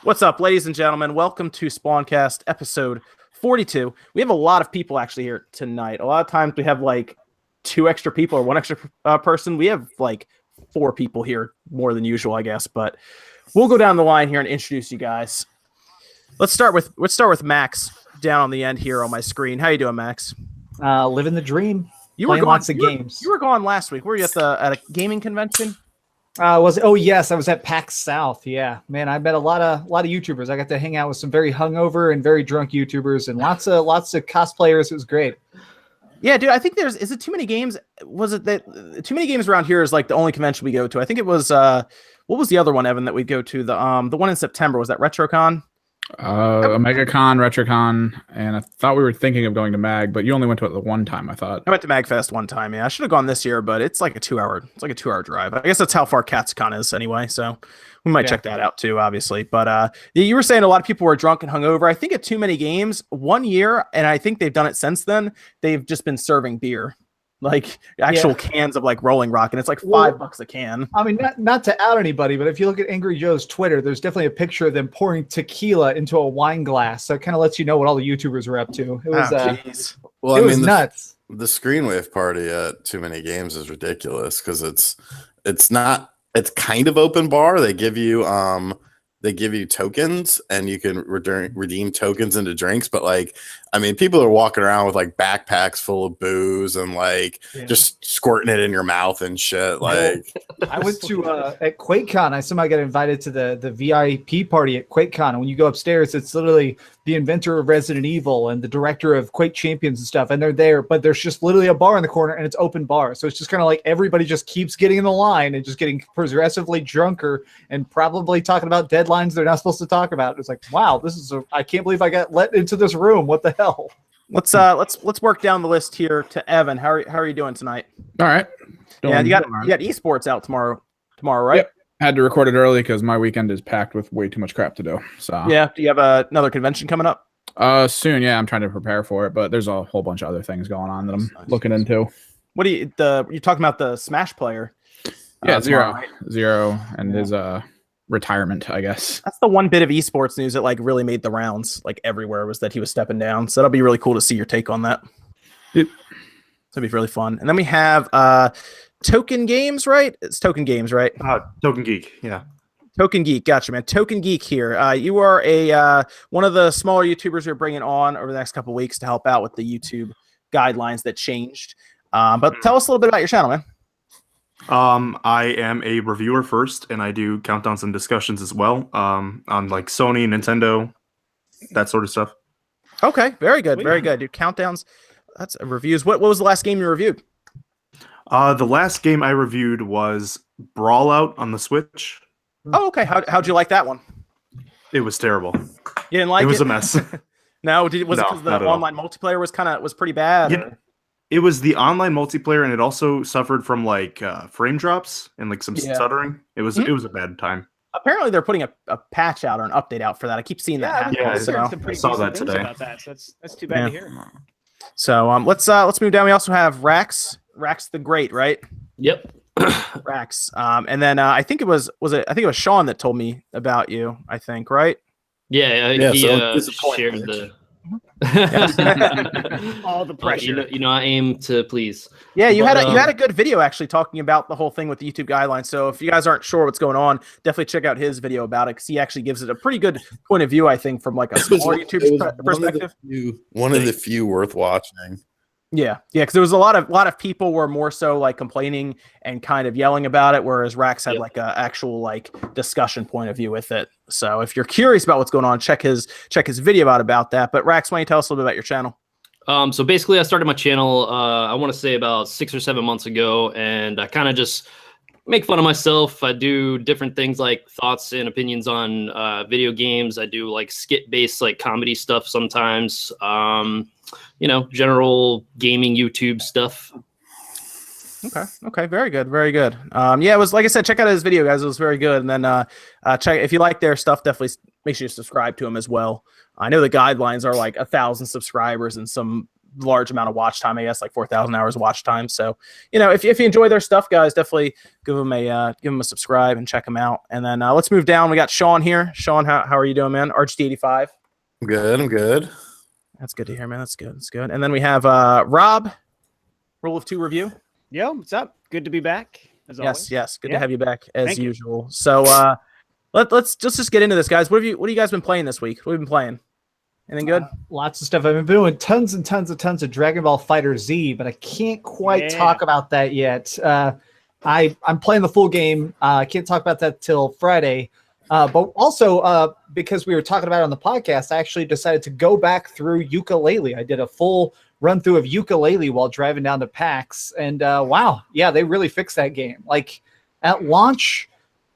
What's up, ladies and gentlemen? Welcome to SpawnCast episode 42. We have a lot of people actually here tonight. A lot of times we have like two extra people or one extra person. We have like four people here, more than usual, I guess. But we'll go down the line here and introduce you guys. Let's start with Max down on the end here on my screen. How you doing, Max? Living the dream. You playing were gone, lots of games. You were gone last week. Were you at a gaming convention? Yes, I was at PAX South. Yeah, man, I met a lot of YouTubers. I got to hang out with some very hungover and very drunk YouTubers and lots of cosplayers. It was great. Yeah, dude, I think is it too many games? Was it that too many games around here is like the only convention we go to? I think it was what was the other one, Evan, that we go to? The one in September, was that RetroCon? OmegaCon, RetroCon, and I thought we were thinking of going to Mag, but you only went to it the one time, I thought. I went to MagFest one time, yeah. I should have gone this year, but it's like a 2-hour drive. I guess that's how far CatsCon is anyway, so we might check that out too, obviously. But you were saying a lot of people were drunk and hungover. I think at too many games, 1 year, and I think they've done it since then, they've just been serving beer. Like actual cans of like Rolling Rock, and it's like $5 a can. I mean, not to out anybody, but if you look at Angry Joe's Twitter, there's definitely a picture of them pouring tequila into a wine glass. So it kind of lets you know what all the YouTubers are up to. It was was nuts. The Screenwave party at Too Many Games is ridiculous because it's kind of open bar. They give you tokens and you can redeem tokens into drinks, but like, I mean, people are walking around with like backpacks full of booze and like just squirting it in your mouth and shit. Like, I went to at QuakeCon. I somehow got invited to the VIP party at QuakeCon. And when you go upstairs, it's literally the inventor of Resident Evil and the director of Quake Champions and stuff, and they're there. But there's just literally a bar in the corner, and it's open bar. So it's just kind of like everybody just keeps getting in the line and just getting progressively drunker and probably talking about deadlines they're not supposed to talk about. It's like, wow, I can't believe I got let into this room. What the hell? Let's work down the list here to Evan. How are you doing tonight? All right. You got esports out tomorrow, right? Yep. Had to record it early because my weekend is packed with way too much crap to do. So yeah, do you have another convention coming up? Soon. Yeah, I'm trying to prepare for it, but there's a whole bunch of other things going on that I'm looking into. What you're talking about the Smash player? Yeah, Zero, and his retirement, I guess. That's the one bit of esports news that like really made the rounds like everywhere, was that he was stepping down. So that'll be really cool to see your take on that. Yep. That'd be really fun. And then we have Token Games, right? It's Token Games, right? TokenGeek, yeah. TokenGeek, gotcha, man. TokenGeek here. You are one of the smaller YouTubers we're bringing on over the next couple of weeks to help out with the YouTube guidelines that changed. But tell us a little bit about your channel, man. I am a reviewer first, and I do countdowns and discussions as well on like Sony, Nintendo, that sort of stuff. Okay, very good, very good. Dude, countdowns, that's reviews. What was the last game you reviewed? The last game I reviewed was Brawl Out on the Switch. Oh, okay. How'd you like that one? It was terrible. You didn't like it? It was a mess. No, was it because the online multiplayer was pretty bad? Yeah. It was the online multiplayer, and it also suffered from like frame drops and like some stuttering. It was a bad time. Apparently, they're putting a patch out or an update out for that. I keep seeing that happen. Yeah, I saw that today. About that. So that's too bad to hear. So let's move down. We also have RaxtheGreat, right? Yep. Rax. And then I think it was Sean that told me about you. I think, right? Yeah. He shared the. All the pressure. I aim to please. Yeah, you had a good video actually talking about the whole thing with the YouTube guidelines. So if you guys aren't sure what's going on, definitely check out his video about it, because he actually gives it a pretty good point of view, I think, from like a smaller YouTube perspective. One of the few worth watching. Yeah, because there was a lot of people were more so like complaining and kind of yelling about it, whereas Rax had like a actual like discussion point of view with it. So if you're curious about what's going on, check his video about that. But Rax, why don't you tell us a little bit about your channel? So basically, I started my channel, I want to say about 6 or 7 months ago, and I kind of just make fun of myself. I do different things like thoughts and opinions on video games. I do like skit-based like comedy stuff sometimes. General gaming YouTube stuff. Okay, very good. It was, like I said, check out his video, guys. It was very good. And then check, if you like their stuff, definitely make sure you subscribe to him as well. I know the guidelines are like 1,000 subscribers and some large amount of watch time, I guess, like 4,000 hours watch time. So, if you enjoy their stuff, guys, definitely give them a subscribe and check them out. And then let's move down. We got Sean here. Sean, how are you doing, man? RGT85. I'm good. That's good to hear, man. That's good. And then we have Rob, Rule of Two review. Yo, what's up? Good to be back. As always. Yes. Good to have you back as Thank you. usual. So let's just get into this, guys. What have you guys been playing this week? What have you been playing? Anything good? Lots of stuff. I've been doing tons of Dragon Ball Fighter Z, but I can't quite talk about that yet. I'm playing the full game. I can't talk about that till Friday. But also, because we were talking about it on the podcast, I actually decided to go back through Yooka-Laylee. I did a full run through of Yooka-Laylee while driving down to PAX. And wow, yeah, they really fixed that game. Like at launch,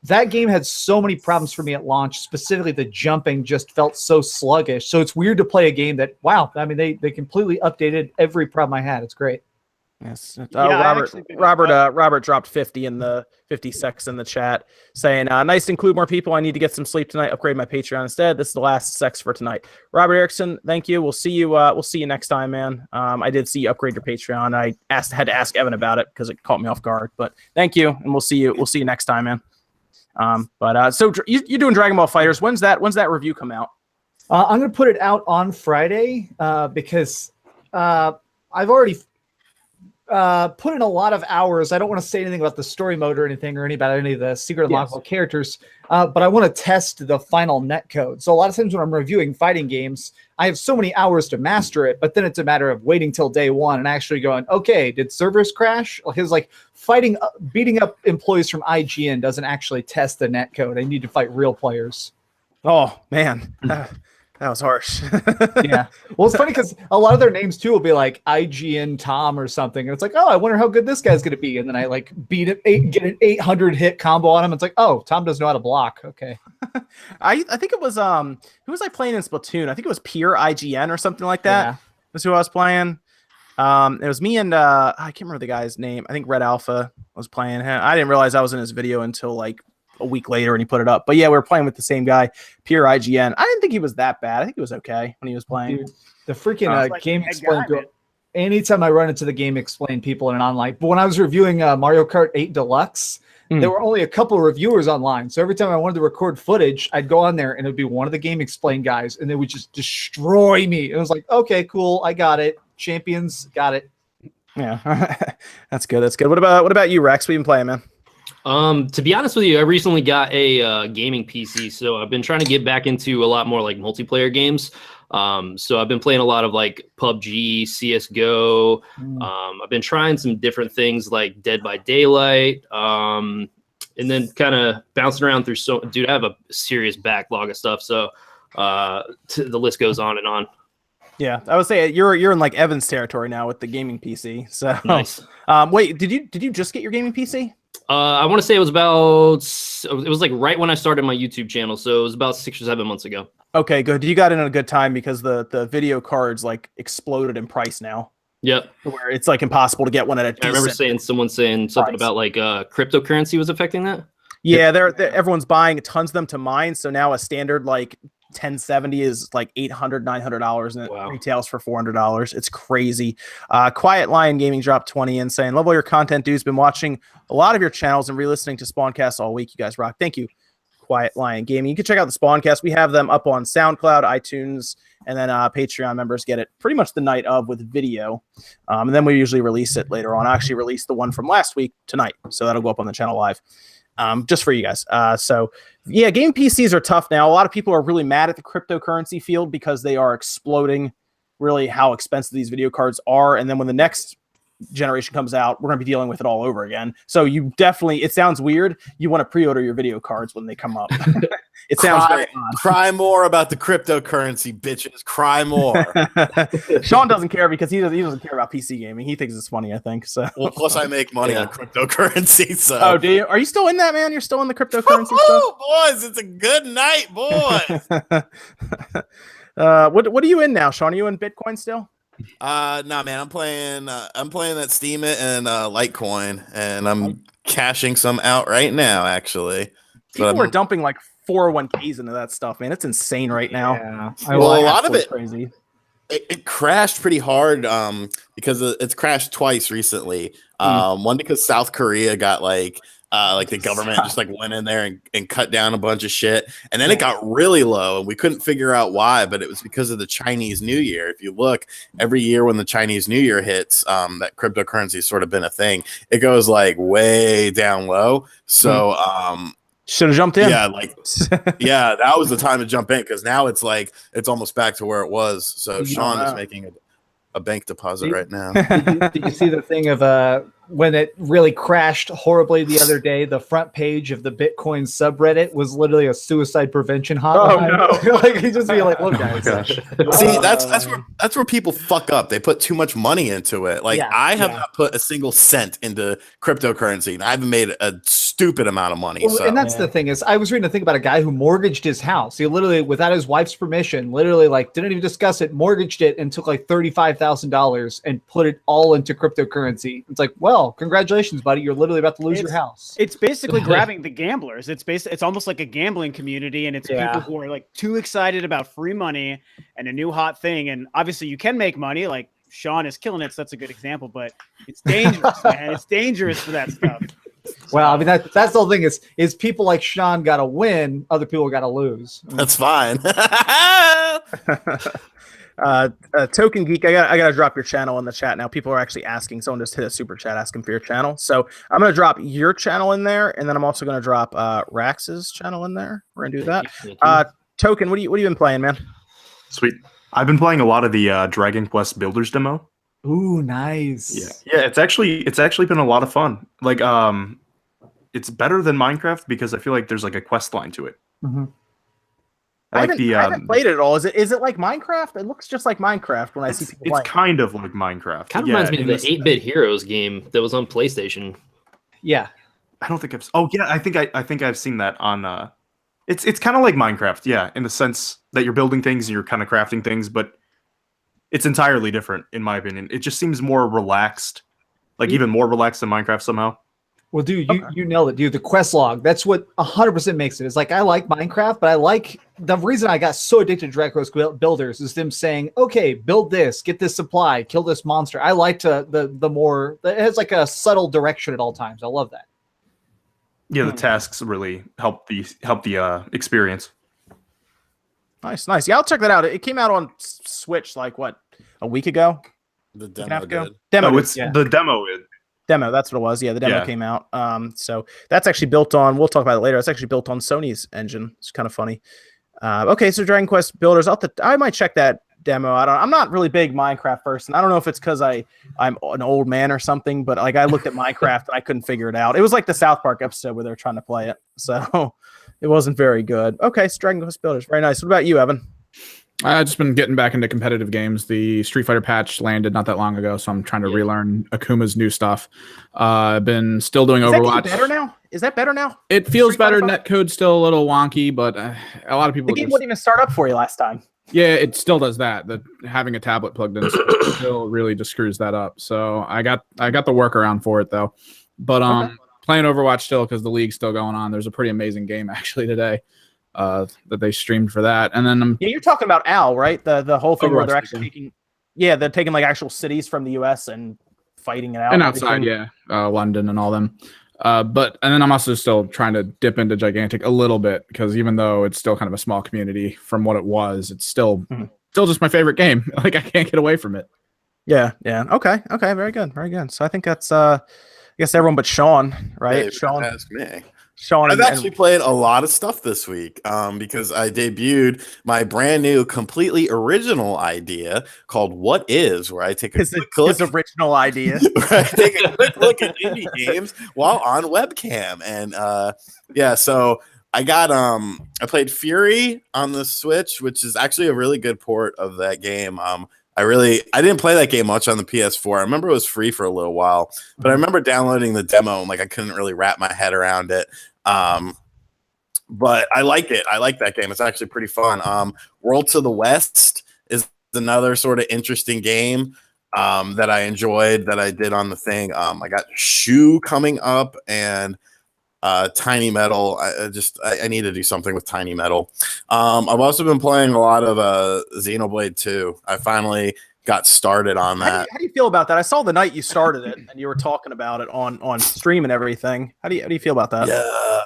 that game had so many problems for me at launch. Specifically, the jumping just felt so sluggish. So it's weird to play a game that, wow, I mean, they completely updated every problem I had. It's great. Yes. Robert dropped 50 in the 56 in the chat saying, nice to include more people. I need to get some sleep tonight. Upgrade my Patreon instead. This is the last sex for tonight. Robert Erickson, thank you. We'll see you next time, man. I did see you upgrade your Patreon. I had to ask Evan about it because it caught me off guard, but thank you. And we'll see you next time, man. So you're doing Dragon Ball Fighters. When's that review come out? I'm going to put it out on Friday because I've already put in a lot of hours. I don't want to say anything about the story mode or anything about any of the secret unlockable characters, but I want to test the final netcode. So a lot of times when I'm reviewing fighting games, I have so many hours to master it, but then it's a matter of waiting till day one and actually going, okay, did servers crash? Because like beating up employees from IGN doesn't actually test the netcode. I need to fight real players. Oh man. That was harsh. Yeah. Well, it's funny because a lot of their names too will be like IGN Tom or something. And it's like, oh, I wonder how good this guy's going to be. And then I like beat it, get an 800 hit combo on him. It's like, oh, Tom doesn't know how to block. Okay. I think it was, who was I playing in Splatoon? I think it was Pure IGN or something like that. Yeah. That's who I was playing. It was me and, I can't remember the guy's name. I think Red Alpha was playing him. I didn't realize I was in his video until like a week later and he put it up. But yeah, we were playing with the same guy, Pure IGN. I didn't think he was that bad. I think he was okay when he was playing. Dude, the freaking Game Explain. Anytime I run into the Game Explain people in an online, but when I was reviewing Mario Kart 8 Deluxe, there were only a couple of reviewers online. So every time I wanted to record footage, I'd go on there and it would be one of the Game Explain guys and they would just destroy me. It was like, okay, cool. I got it. Champions, got it. Yeah. That's good. What about you, Rex? What you been playing, man? To be honest with you, I recently got a gaming PC, so I've been trying to get back into a lot more like multiplayer games. So I've been playing a lot of like PUBG, CS:GO. I've been trying some different things like Dead by Daylight, and then kind of bouncing around through. Dude, I have a serious backlog of stuff, so the list goes on and on. Yeah, I would say you're in like Evan's territory now with the gaming PC. So nice. Wait, did you just get your gaming PC? I want to say it was like right when I started my YouTube channel, so it was about 6 or 7 months ago. Okay, good. You got in a good time because the video cards like exploded in price now. Yep. Where it's like impossible to get one at a decent I remember someone saying something about like cryptocurrency was affecting that. Yeah, everyone's buying tons of them to mine, so now a standard like 1070 is like $800-$900 and it retails for $400. It's crazy. Quiet Lion Gaming dropped 20 in saying, love all your content, dudes. Been watching a lot of your channels and re-listening to SpawnCast all week. You guys rock. Thank you, Quiet Lion Gaming. You can check out the SpawnCast. We have them up on SoundCloud, iTunes, and then Patreon members get it pretty much the night of with video. And then we usually release it later on. I actually released the one from last week tonight, so that'll go up on the channel live. Just for you guys. So yeah, game PCs are tough now. A lot of people are really mad at the cryptocurrency field because they are exploding really how expensive these video cards are. And then when the next generation comes out, we're going to be dealing with it all over again. So you definitely, it sounds weird. You want to pre-order your video cards when they come up. It sounds very odd. Cry more about the cryptocurrency, bitches. Cry more. Sean doesn't care because he doesn't care about PC gaming. He thinks it's funny, I think. So well, plus I make money on cryptocurrency. So do you? Are you still in that, man? You're still in the cryptocurrency stuff? Oh, boys, it's a good night, boys. What are you in now, Sean? Are you in Bitcoin still? Nah, man, I'm playing that Steam It and Litecoin, and I'm cashing some out right now, actually. People are dumping like 401ks into that stuff, man. It's insane right now. Yeah. Well, a lot of it, crazy. It crashed pretty hard because it's crashed twice recently. One because South Korea got like the government just like went in there and cut down a bunch of shit, and then it got really low, and we couldn't figure out why, but it was because of the Chinese New Year. If you look, every year when the Chinese New Year hits, that cryptocurrency has sort of been a thing. It goes like way down low, so should have jumped in. Yeah, yeah, that was the time to jump in because now it's like it's almost back to where it was. So Sean is making a bank deposit right now. Did you see the thing of when it really crashed horribly the other day? The front page of the Bitcoin subreddit was literally a suicide prevention hotline. Oh no! Like he just be like, "Look, guys." See, that's where people fuck up. They put too much money into it. Like I have not put a single cent into cryptocurrency, and I haven't made a stupid amount of money. Well, and that's the thing is, I was reading a thing about a guy who mortgaged his house. He literally, without his wife's permission, literally like didn't even discuss it, mortgaged it, and took like $35,000 and put it all into cryptocurrency. It's like, well, congratulations, buddy. You're literally about to lose your house. It's basically grabbing the gamblers. It's almost like a gambling community, and it's people who are like too excited about free money and a new hot thing. And obviously, you can make money. Like Sean is killing it, so that's a good example. But it's dangerous, man. It's dangerous for that stuff. Well, I mean that's the whole thing is people like Sean got to win, other people got to lose. That's fine. TokenGeek, I gotta drop your channel in the chat now. People are actually asking. Someone just hit a super chat asking for your channel, so I'm gonna drop your channel in there, and then I'm also gonna drop Rax's channel in there. We're gonna do that. Token, what have you been playing, man? Sweet. I've been playing a lot of the Dragon Quest Builders demo. Ooh, nice. Yeah. It's actually been a lot of fun. Like, it's better than Minecraft because I feel like there's like a quest line to it. Mm-hmm. I haven't played it at all. Is it like Minecraft? It looks just like Minecraft when I see people playing. It's kind of like Minecraft. Kind of reminds me of the 8-Bit Heroes game that was on PlayStation. Yeah. I don't think I've. Oh yeah, I think I've seen that on. It's kind of like Minecraft, yeah, in the sense that you're building things and you're kind of crafting things, but it's entirely different in my opinion. It just seems more relaxed, like even more relaxed than Minecraft somehow. Well, dude, you nailed it, dude. The quest log, that's what 100% makes it. It's like, I like Minecraft, but I like the reason I got so addicted to Dragon Quest Builders is them saying, okay, build this, get this supply, kill this monster. I like the more, it has like a subtle direction at all times. I love that. Yeah, the tasks really help the experience. Nice. Yeah, I'll check that out. It came out on Switch like what, a week ago? The demo did. The demo. Demo, that's what it was. Yeah, the demo came out. So that's actually built on. We'll talk about it later. It's actually built on Sony's engine. It's kind of funny. Okay, so Dragon Quest Builders. I might check that demo. I'm not really big Minecraft person. I don't know if it's because I'm an old man or something, but like I looked at Minecraft and I couldn't figure it out. It was like the South Park episode where they're trying to play it, so it wasn't very good. Okay, so Dragon Quest Builders, very nice. What about you, Evan? I've just been getting back into competitive games. The Street Fighter patch landed not that long ago, so I'm trying to relearn Akuma's new stuff. I've been still doing Overwatch. Better now? Is that better now? It feels better. Netcode's still a little wonky, but a lot of people. The game wouldn't even start up for you last time. Yeah, it still does that. Having a tablet plugged in still really just screws that up. So I got the workaround for it though. But playing Overwatch still because the league's still going on. There's a pretty amazing game actually today. That they streamed for that, and then you're talking about Al, right? The whole thing where they're actually taking, they're taking like actual cities from the U.S. and fighting it out, and outside, London and all them. And then I'm also still trying to dip into Gigantic a little bit because even though it's still kind of a small community from what it was, it's still just my favorite game. Like I can't get away from it. Yeah. Okay, very good. So I think that's I guess everyone but Sean, right? Hey, Sean, ask me. Sean, I've actually played a lot of stuff this week because I debuted my brand new, completely original idea called "What Is," where I take a quick look. His original idea. Where I take a quick look at indie games while on webcam, and so I got I played Fury on the Switch, which is actually a really good port of that game. I didn't play that game much on the PS4. I remember it was free for a little while, but I remember downloading the demo and like I couldn't really wrap my head around it. But I like it. I like that game. It's actually pretty fun. World to the West is another sort of interesting game that I enjoyed that I did on the thing. I got Shoe coming up, and Tiny Metal. I need to do something with Tiny Metal. I've also been playing a lot of Xenoblade 2. I finally got started on that. How do you feel about that? I saw the night you started it and you were talking about it on stream and everything. How do you feel about that? Yeah.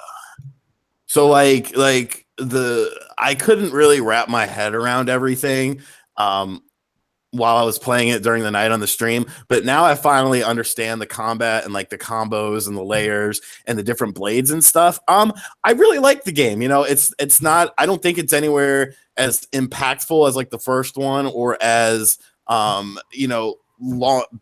So like I couldn't really wrap my head around everything while I was playing it during the night on the stream, but now I finally understand the combat and like the combos and the layers and the different blades and stuff. I really like the game. You know, it's not, I don't think it's anywhere as impactful as like the first one or as you know,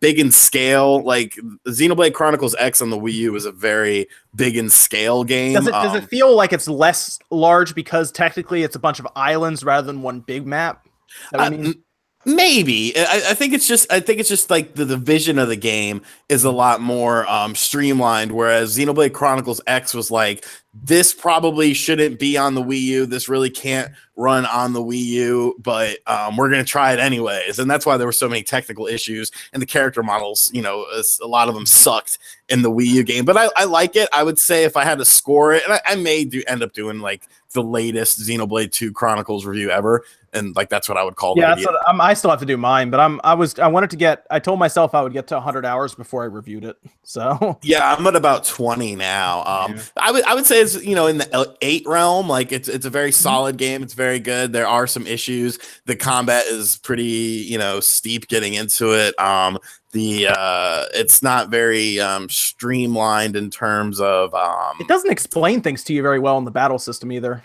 big in scale. Like Xenoblade Chronicles X on the Wii U is a very big in scale game. Does it feel like it's less large because technically it's a bunch of islands rather than one big map? I mean, maybe. I think it's just like the vision of the game is a lot more streamlined, whereas Xenoblade Chronicles X was like, this probably shouldn't be on the Wii U. This really can't run on the Wii U, but we're going to try it anyways. And that's why there were so many technical issues, and the character models, you know, a lot of them sucked in the Wii U game. But I like it. I would say if I had to score it, and I may end up doing like the latest Xenoblade 2 Chronicles review ever, and like that's what I would call yeah, the video. I still have to do mine, but I told myself I would get to 100 hours before I reviewed it. So yeah, I'm at about 20 now. I would say it's, you know, in the 8 realm. Like it's a very solid game. It's very good. There are some issues. The combat is pretty, you know, steep getting into it. It's not very streamlined in terms of it doesn't explain things to you very well in the battle system either.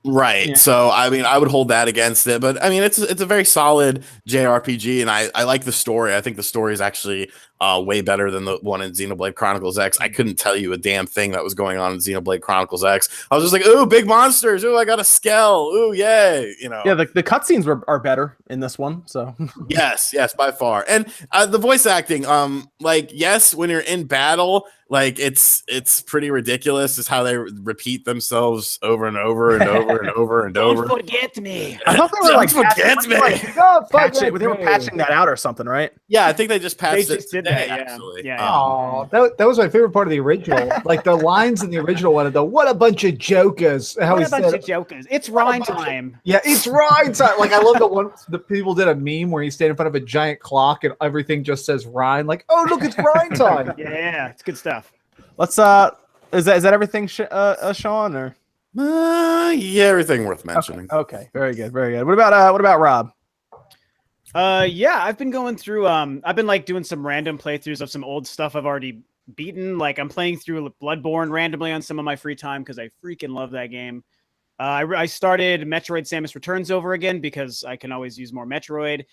Right. Yeah. So, I mean, I would hold that against it, but I mean, it's a very solid JRPG, and I like the story. I think the story is actually way better than the one in Xenoblade Chronicles X. I couldn't tell you a damn thing that was going on in Xenoblade Chronicles X. I was just like, ooh, big monsters. Ooh, I got a Skell. Ooh, yay. You know. Yeah, the cutscenes are better in this one. So yes, by far. And the voice acting, like, yes, when you're in battle, like it's pretty ridiculous is how they repeat themselves over and over and over and over and over. Don't forget me. I thought they were like forget me. They were patching that out or something, right? Yeah, I think they just patched it today. Actually. Yeah. Oh, that was my favorite part of the original. Like the lines in the original one of the "What a bunch of jokers." What a bunch of jokers. It's Rhine time. Yeah, it's Rhine time. Like I love the people did a meme where you stand in front of a giant clock and everything just says Rhine. Like, oh look, it's Rhine time. Yeah, it's good stuff. Let's is that everything, Sean, or yeah, everything worth mentioning. Okay, very good. What about Rob? Yeah, I've been going through I've been like doing some random playthroughs of some old stuff I've already beaten. Like I'm playing through Bloodborne randomly on some of my free time because I freaking love that game. I started Metroid Samus Returns over again because I can always use more Metroid.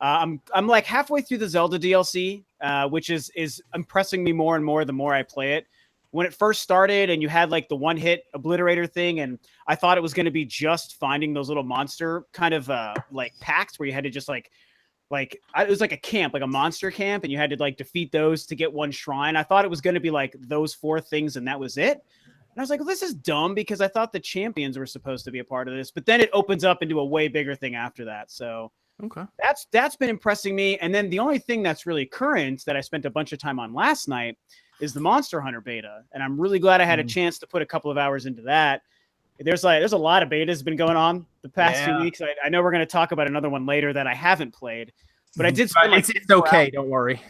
I'm like halfway through the Zelda DLC, which is impressing me more and more the more I play it. When it first started and you had like the one-hit obliterator thing, and I thought it was going to be just finding those little monster kind of like packs where you had to just it was like a camp, like a monster camp, and you had to like defeat those to get one shrine. I thought it was going to be like those 4 things and that was it. And I was like, well, this is dumb because I thought the champions were supposed to be a part of this, but then it opens up into a way bigger thing after that. So okay, that's been impressing me. And then the only thing that's really current that I spent a bunch of time on last night is the Monster Hunter beta, and I'm really glad I had a chance to put a couple of hours into that. There's a lot of betas been going on the past few weeks. I know we're going to talk about another one later that I haven't played, but I did. It's okay, don't worry.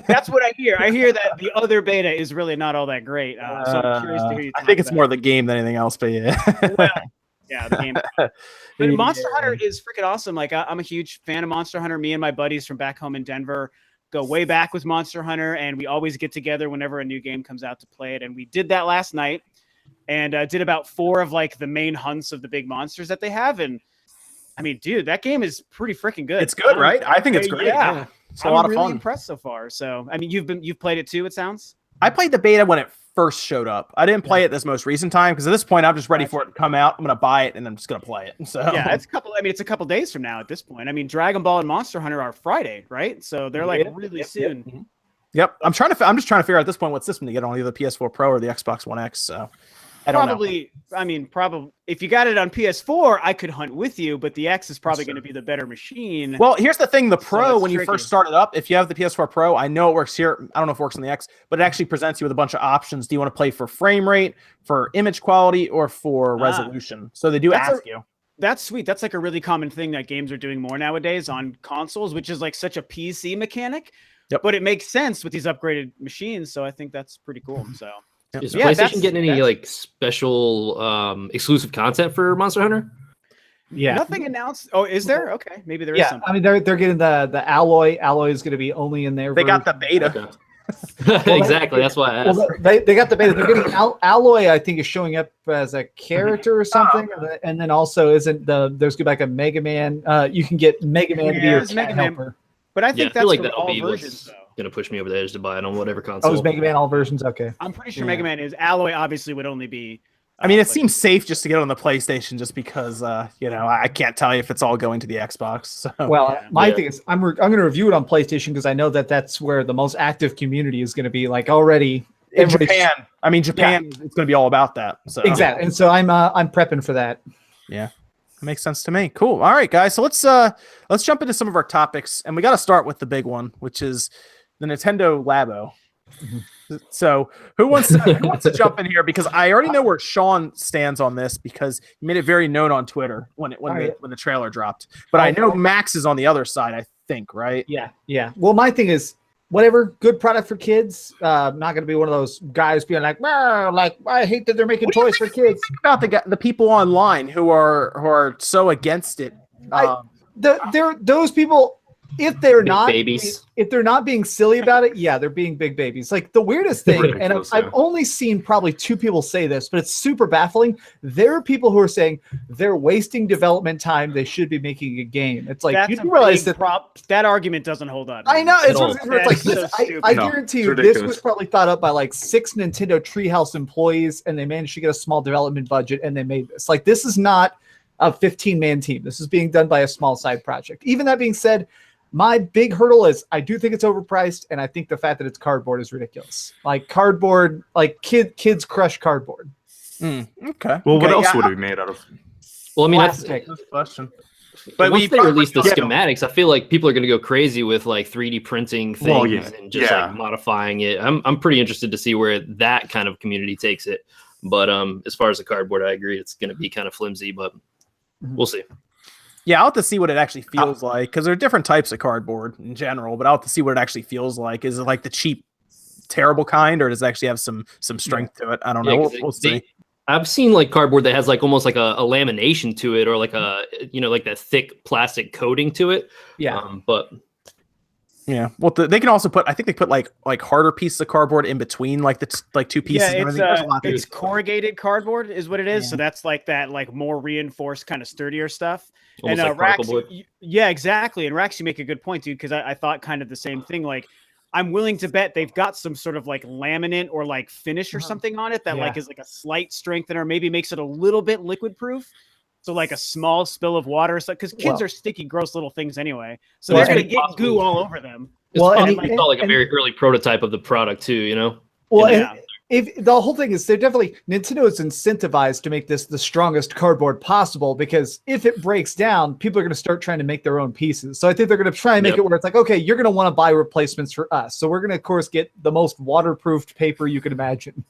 That's what I hear. I hear that the other beta is really not all that great. So I'm curious to hear you. I think it's more the game than anything else, but yeah. Well, yeah, the game. But Monster Hunter is freaking awesome. Like I'm a huge fan of Monster Hunter. Me and my buddies from back home in Denver go way back with Monster Hunter, and we always get together whenever a new game comes out to play it. And we did that last night, and did about 4 of like the main hunts of the big monsters that they have. And I mean, dude, that game is pretty freaking good. It's good, right? I think it's great. Yeah. It's a lot of fun. I'm really impressed so far. So, I mean, you've played it too, it sounds? I played the beta when it first showed up. I didn't play it this most recent time because at this point I'm just ready for it to come out. I'm gonna buy it and I'm just gonna play it. So yeah, it's a couple days from now at this point. I mean, Dragon Ball and Monster Hunter are Friday, right? So they're like really soon. Yep. I'm just trying to figure out at this point what system to get on, either the PS4 Pro or the Xbox One X. So I don't know. Probably, I mean, probably if you got it on PS4, I could hunt with you, but the X is probably going to be the better machine. Well, here's the thing: the So Pro, it's when you tricky. first start it up, if you have the PS4 Pro, I know it works here. I don't know if it works on the X, but it actually presents you with a bunch of options. Do you want to play for frame rate, for image quality, or for resolution? So they do ask you. That's sweet. That's like a really common thing that games are doing more nowadays on consoles, which is like such a PC mechanic. Yep. But it makes sense with these upgraded machines, so I think that's pretty cool. So Is Yeah, PlayStation getting any that's- like special exclusive content for Monster Hunter? Yeah. nothing announced. Oh, is there? Okay, maybe there is Yeah, something. I mean they're getting the alloy. Alloy is going to be only in there. They got the beta. Exactly. That's why I asked. Well, they got the beta. They're getting alloy. I think is showing up as a character or something, and then also isn't there's going to be like a Mega Man. You can get Mega Man to be Yeah, your it's cat Mega Man. helper. But I Yeah, think I that's feel like for that'll all be versions, what's though. gonna push me over the edge to buy it on whatever Oh, console. it's Mega Man all versions. Okay. I'm pretty sure Yeah. Mega Man is. Alloy obviously would only be. I mean, it like- seems safe just to get it on the PlayStation, just because I can't tell you if it's all going to the Xbox. So. Well, Yeah. my Yeah. thing is, I'm going to review it on PlayStation because I know that that's where the most active community is going to be. Like already, in everybody's- Japan, I mean, Japan, it's going to be all about that. So exactly. And so I'm prepping for that. makes sense to me. Cool. All right, guys. So let's jump into some of our topics, and we got to start with the big one, which is the Nintendo Labo. So who wants to jump in here? Because I already know where Sean stands on this because he made it very known on Twitter when the trailer dropped. But I know Max is on the other side, I think, right? Yeah. Well, my thing is, whatever, good product for kids. I'm not going to be one of those guys being like, I hate that they're making toys for kids. Think about the people online who are so against it. Those people, if they're not babies. if they're not being silly about it, yeah, they're being big babies. Like the weirdest thing, and Ridiculous, I've yeah. only seen probably 2 people say this, but it's super baffling. There are people who are saying they're wasting development time. They should be making a game. It's like That's you a do realize big that. that argument doesn't hold up. I know it's, No. it's like That's so this, stupid. I No, guarantee it's you this ridiculous. was probably thought up by like 6 Nintendo Treehouse employees, and they managed to get a small development budget, and they made this. Like this is not a 15-man team. This is being done by a small side project. Even that being said, my big hurdle is I do think it's overpriced, and I think the fact that it's cardboard is ridiculous. Like cardboard, like kids crush cardboard. Okay. Well, what Okay, else yeah, would it be made out of? Well, I mean, Plastic. Good question. but once they probably- release the yeah, schematics, I feel like people are going to go crazy with like 3D printing things Well, yeah. and just Yeah. like modifying it. I'm pretty interested to see where that kind of community takes it. But as far as the cardboard, I agree it's going to be kind of flimsy, but we'll see. Yeah, I'll have to see what it actually feels like because there are different types of cardboard in general, but I'll have to see what it actually feels like. Is it like the cheap, terrible kind, or does it actually have some strength to it? I don't know. Yeah, 'cause We'll see. I've seen like cardboard that has like almost like a lamination to it, or like a like that thick plastic coating to it. Yeah. But Yeah. Well, they can also put. I think they put like harder pieces of cardboard in between, like like 2 pieces. Yeah, and everything. There's a lot it's corrugated cardboard is what it is. Yeah. So that's like that like more reinforced kind of sturdier stuff. almost and like Rax, particle board. yeah, exactly. And Rax, you make a good point, dude, because I thought kind of the same thing. Like, I'm willing to bet they've got some sort of like laminate or like finish or something on it that like is like a slight strengthener, maybe makes it a little bit liquid proof. So like a small spill of water or something, because kids are sticky, gross little things anyway. So Well, they're gonna and- get goo all over them. It's Well, probably and- like a and- very early prototype of the product too, Well, Yeah. and if the whole thing is, they're definitely Nintendo is incentivized to make this the strongest cardboard possible, because if it breaks down, people are going to start trying to make their own pieces. So I think they're going to try and make Yep. it where it's like, okay, you're going to want to buy replacements for us. So we're going to, of course, get the most waterproofed paper you can imagine.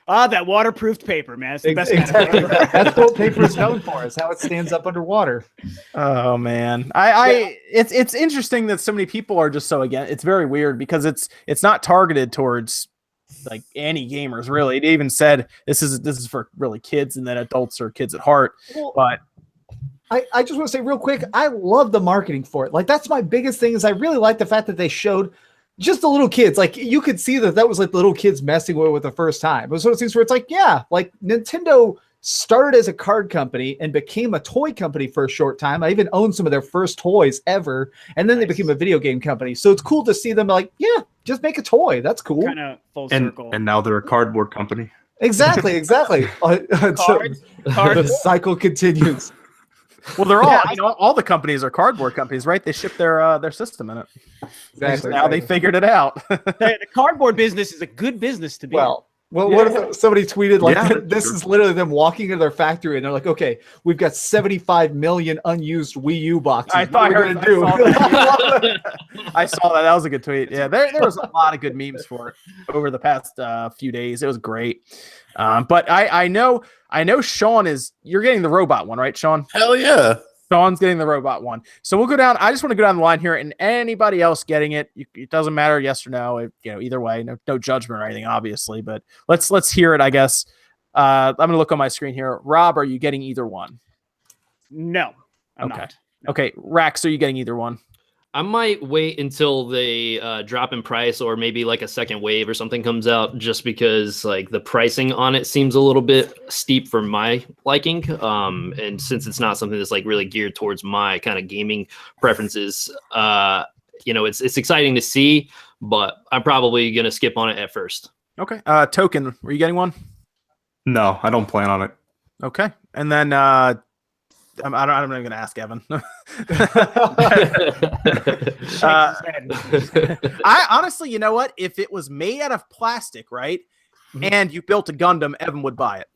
Ah, that waterproofed paper, man. It's the best Exactly. kind of That's what paper is known for, is how it stands up underwater. Oh man, it's interesting that so many people are just so against. It's very weird because it's not targeted towards like any gamers really. It even said this is for really kids, and then adults or kids at heart. Well, But I just want to say real quick, I love the marketing for it. Like that's my biggest thing, is I really like the fact that they showed just the little kids. Like you could see that was like the little kids messing with it the first time. It was one of those things where it's like, yeah, like Nintendo started as a card company and became a toy company for a short time. I even owned some of their first toys ever. And then they became a video game company. So it's cool to see them like, yeah, just make a toy. That's cool. kind of full And circle. now they're a cardboard company. Exactly. So Cards, the cycle continues. well, they're all all the companies are cardboard companies, right? They ship their system in it. Exactly. Now they figured it out. the cardboard business is a good business to be. Well, Well, Yeah. what if somebody tweeted like Yeah, this sure. is literally them walking into their factory and they're like, okay, we've got 75 million unused Wii U boxes. I What thought are we I gonna do? saw that. I saw that. That was a good tweet. Yeah, there was a lot of good memes for it over the past few days. It was great. But I know Sean you're getting the robot one, right, Sean? Hell yeah. Sean's getting the robot one. So we'll go down. I just want to go down the line here, and anybody else getting it, it doesn't matter, yes or no. Either way, no judgment or anything, obviously. But let's hear it. I guess I'm gonna look on my screen here. Rob, are you getting either one? No, I'm Okay. not. Okay, Rax, are you getting either one? I might wait until they drop in price, or maybe like a second wave or something comes out, just because like the pricing on it seems a little bit steep for my liking. And since it's not something that's like really geared towards my kind of gaming preferences, it's exciting to see, but I'm probably gonna skip on it at first. Okay. Token, were you getting one? No, I don't plan on it. Okay, and then I'm not even going to ask Evan. I honestly, you know what? If it was made out of plastic, right, and you built a Gundam, Evan would buy it.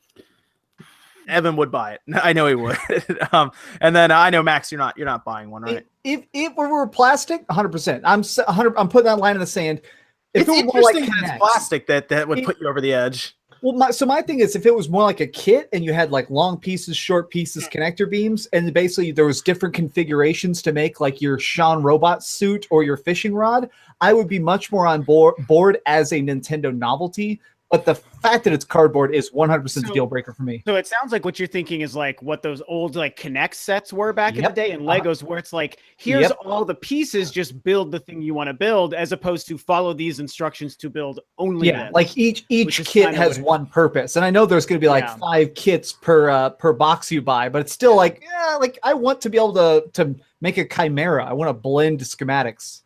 Evan would buy it. I know he would. And then I know Max, you're not buying one, right? If it were plastic, 100%. I'm putting that line in the sand. If It's it were more interesting that Kinects- it's plastic that would put you over the edge. Well, my thing is, if it was more like a kit and you had like long pieces, short pieces, connector beams, and basically there was different configurations to make like your Sean robot suit or your fishing rod, I would be much more on board as a Nintendo novelty. But the fact that it's cardboard is 100% deal breaker for me. So it sounds like what you're thinking is like what those old like Connect sets were back in the day in Legos, where it's like, here's all the pieces, just build the thing you want to build, as opposed to follow these instructions to build only this. Like each kit has one purpose. And I know there's going to be like 5 kits per box you buy, but it's still like, I want to be able to make a chimera. I want to blend schematics.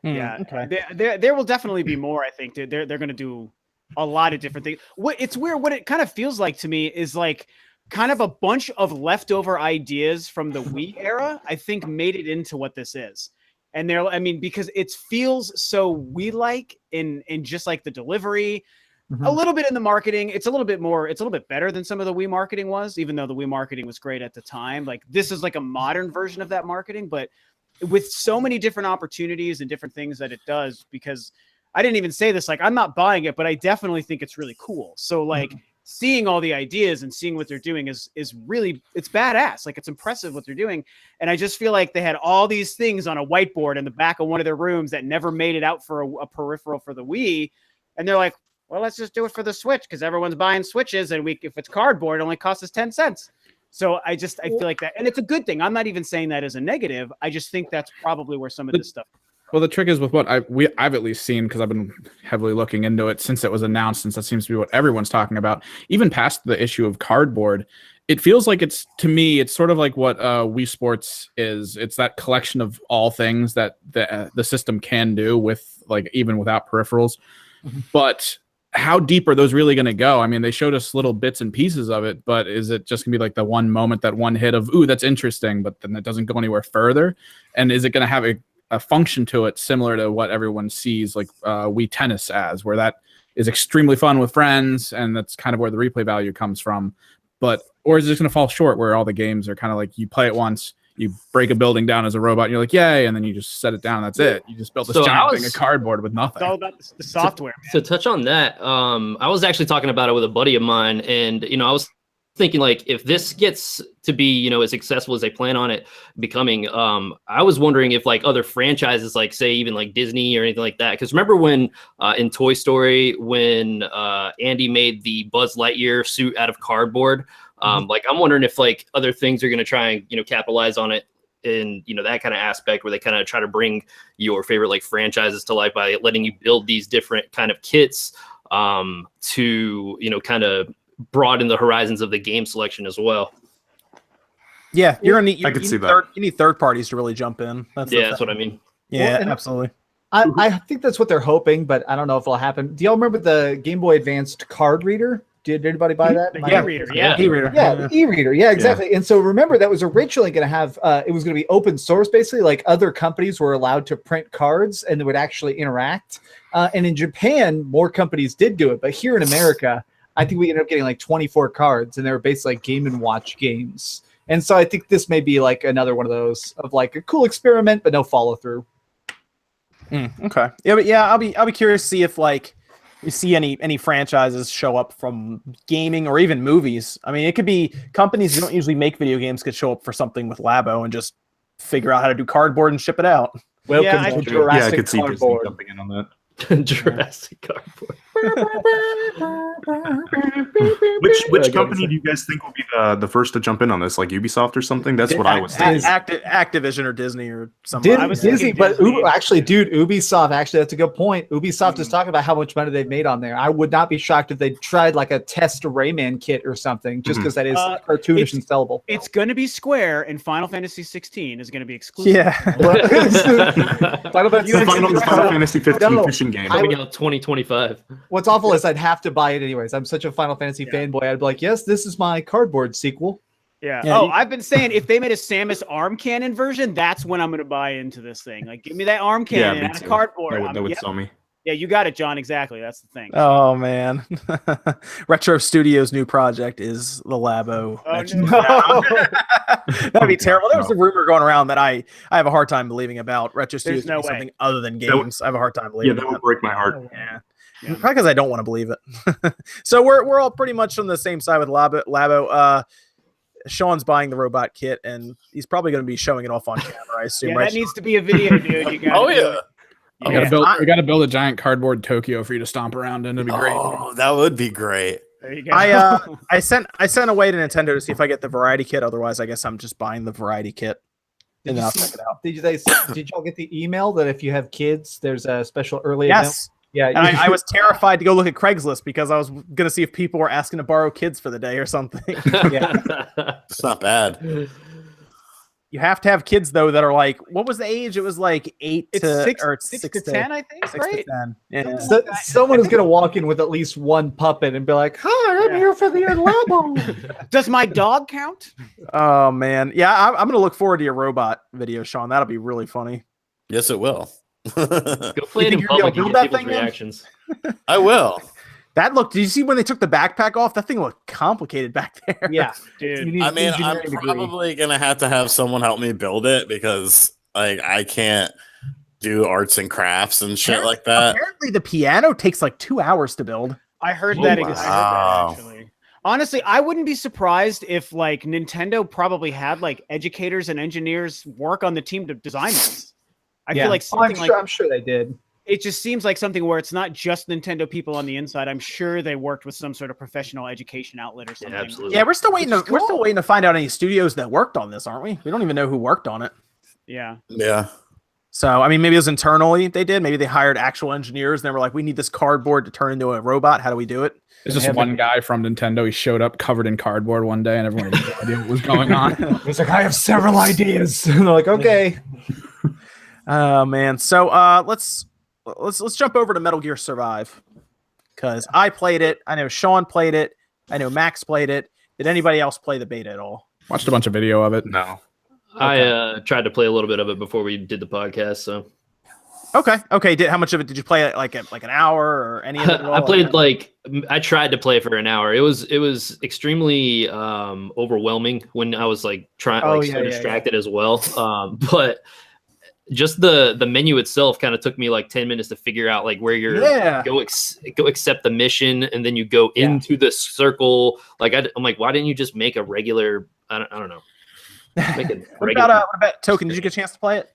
Yeah. Okay. There will definitely be more. I think they're going to do a lot of different things. It's weird. What it kind of feels like to me is like kind of a bunch of leftover ideas from the Wii era, I think made it into what this is. And because it feels so Wii-like in just like the delivery, a little bit in the marketing. It's a little bit better than some of the Wii marketing was, even though the Wii marketing was great at the time. Like this is like a modern version of that marketing, but with so many different opportunities and different things that it does, because I didn't even say this, like, I'm not buying it, but I definitely think it's really cool. So like seeing all the ideas and seeing what they're doing is really, it's badass. Like it's impressive what they're doing. And I just feel like they had all these things on a whiteboard in the back of one of their rooms that never made it out for a peripheral for the Wii. And they're like, well, let's just do it for the Switch, because everyone's buying Switches, and if it's cardboard, it only costs us 10 cents. So I feel like that, and it's a good thing. I'm not even saying that as a negative. I just think that's probably where some of this stuff. Well, the trick is with what I've at least seen, because I've been heavily looking into it since it was announced, since that seems to be what everyone's talking about. Even past the issue of cardboard, it feels like it's sort of like what Wii Sports is. It's that collection of all things that the system can do with, like, even without peripherals. But how deep are those really going to go? I mean, they showed us little bits and pieces of it, but is it just going to be like the one moment, that one hit of, ooh, that's interesting, but then it doesn't go anywhere further? And is it going to have a function to it similar to what everyone sees like Wii Tennis as, where that is extremely fun with friends, and that's kind of where the replay value comes from? Or is it just going to fall short, where all the games are kind of like, you play it once, you break a building down as a robot, and you're like, yay, and then you just set it down, and that's it. You just built this giant thing of cardboard with nothing. It's all about the software. To touch on that, I was actually talking about it with a buddy of mine, and I was thinking, like, if this gets to be as successful as they plan on it becoming, I was wondering if like other franchises, like say even like Disney or anything like that, because remember when in Toy Story, when Andy made the Buzz Lightyear suit out of cardboard, like I'm wondering if like other things are going to try and capitalize on it in that kind of aspect, where they kind of try to bring your favorite like franchises to life by letting you build these different kind of kits to kind of broaden the horizons of the game selection as well. Yeah, you're gonna need. I could see that. You need third parties to really jump in. That's what I mean. Yeah, Well, absolutely. I think that's what they're hoping, but I don't know if it'll happen. Do y'all remember the Game Boy Advanced card reader? Did anybody buy that? The My- e-reader, Yeah. E-reader. Yeah, the e-reader. Yeah, exactly. And so remember that was originally going to have it was going to be open source, basically, like other companies were allowed to print cards and they would actually interact. And in Japan, more companies did do it, but here in America, I think we ended up getting like 24 cards, and they were basically like Game and Watch games. And so I think this may be like another one of those of like a cool experiment, but no follow through. Okay. Yeah, but yeah, I'll be curious to see if like you see any franchises show up from gaming or even movies. I mean, it could be companies who don't usually make video games could show up for something with Labo and just figure out how to do cardboard and ship it out. Welcome I to think- Jurassic Yeah, I could see Disney Cardboard. jumping in on that. Jurassic Cardboard. Which company do you guys think will be the first to jump in on this? Like Ubisoft or something? That's what I was thinking. Activision or Disney or something. Disney, I was thinking but Disney. actually, dude, Ubisoft. Actually, that's a good point. Ubisoft is talking about how much money they've made on there. I would not be shocked if they tried like a test Rayman kit or something, just because that is cartoonish and sellable. It's going to be Square, and Final Fantasy 16 is going to be exclusive. Yeah. Final Fantasy The Final 16. Fantasy 15 No, fishing game. Coming out 2025. What's awful is I'd have to buy it anyways. I'm such a Final Fantasy fanboy. I'd be like, yes, this is my cardboard sequel. Yeah. Yeah, Oh, you- I've been saying if they made a Samus arm cannon version, that's when I'm going to buy into this thing. Like, give me that arm Yeah, cannon me and a too. cardboard. That would Yep. sell me. Yeah, you got it, John. Exactly. That's the thing. Oh man. Retro Studios' new project is the Labo. Oh, mentioned. no. That'd be terrible. There was No. a rumor going around that I have a hard time believing about Retro Studios no doing way. something other than That would- games. I have a hard time Yeah, believing that would break my heart. Yeah. Yeah. Probably because I don't want to believe it. So we're all pretty much on the same side with Labo. Sean's buying the robot kit, and he's probably going to be showing it off on camera, I assume. Yeah, right? that needs to be a video, dude. You got Oh yeah. We gotta build a giant cardboard Tokyo for you to stomp around in. It'd be great. Oh, that would be great. There you go. I sent away to Nintendo to see if I get the variety kit. Otherwise, I guess I'm just buying the variety kit, and then I'll check it out. Did y'all get the email that if you have kids, there's a special early event? Yes. Yeah. And I was terrified to go look at Craigslist because I was going to see if people were asking to borrow kids for the day or something. It's not bad. You have to have kids though that are like, what was the age? It was like 8 it's to six, or it's 6 to 10, I think, 6 right? to 10. Yeah. So, someone is going to walk in with at least one puppet and be like, "Hi, I'm Yeah. here for the Labo." Does my dog count? Oh man, yeah. I'm going to look forward to your robot video, Sean. That'll be really funny. Yes, it will. Go play it think in you're gonna public build and that get people's thing, man? reactions. I will. That looked. Did you see when they took the backpack off? That thing looked complicated back there. Yeah, Dude. You need I mean, I'm engineering degree. probably gonna have to have someone help me build it because like I can't do arts and crafts and shit like that. Apparently, the piano takes like 2 hours to build. I heard Oh, that. wow. I heard that actually. Honestly, I wouldn't be surprised if like Nintendo probably had like educators and engineers work on the team to design this. I feel like Oh, I'm something sure, like I'm sure they did. it just seems like something where it's not just Nintendo people on the inside. I'm sure they worked with some sort of professional education outlet or something. absolutely. Yeah, we're still waiting. Which is We're still cool. waiting to find out any studios that worked on this, aren't we? We don't even know who worked on it. Yeah. Yeah. So, I mean, maybe it was internally they did. Maybe they hired actual engineers and they were like, we need this cardboard to turn into a robot. How do we do it? There's just one guy from Nintendo. He showed up covered in cardboard one day, and everyone had no idea what was going on. He's like, I have several ideas. And they're like, okay. Oh, man. So let's jump over to Metal Gear Survive. Because I played it. I know Sean played it. I know Max played it. Did anybody else play the beta at all? Watched a bunch of video of it. No. I tried to play a little bit of it before we did the podcast. So Okay. How much of it did you play? Like an hour or any of it? At all? I played I tried to play for an hour. It was extremely overwhelming when I was like trying so distracted as well. But just the menu itself kind of took me like 10 minutes to figure out like where you're go accept the mission, and then you go into the circle. Like I'm like, why didn't you just make a regular? I don't know. Make it What regular. about Token? Did you get a chance to play it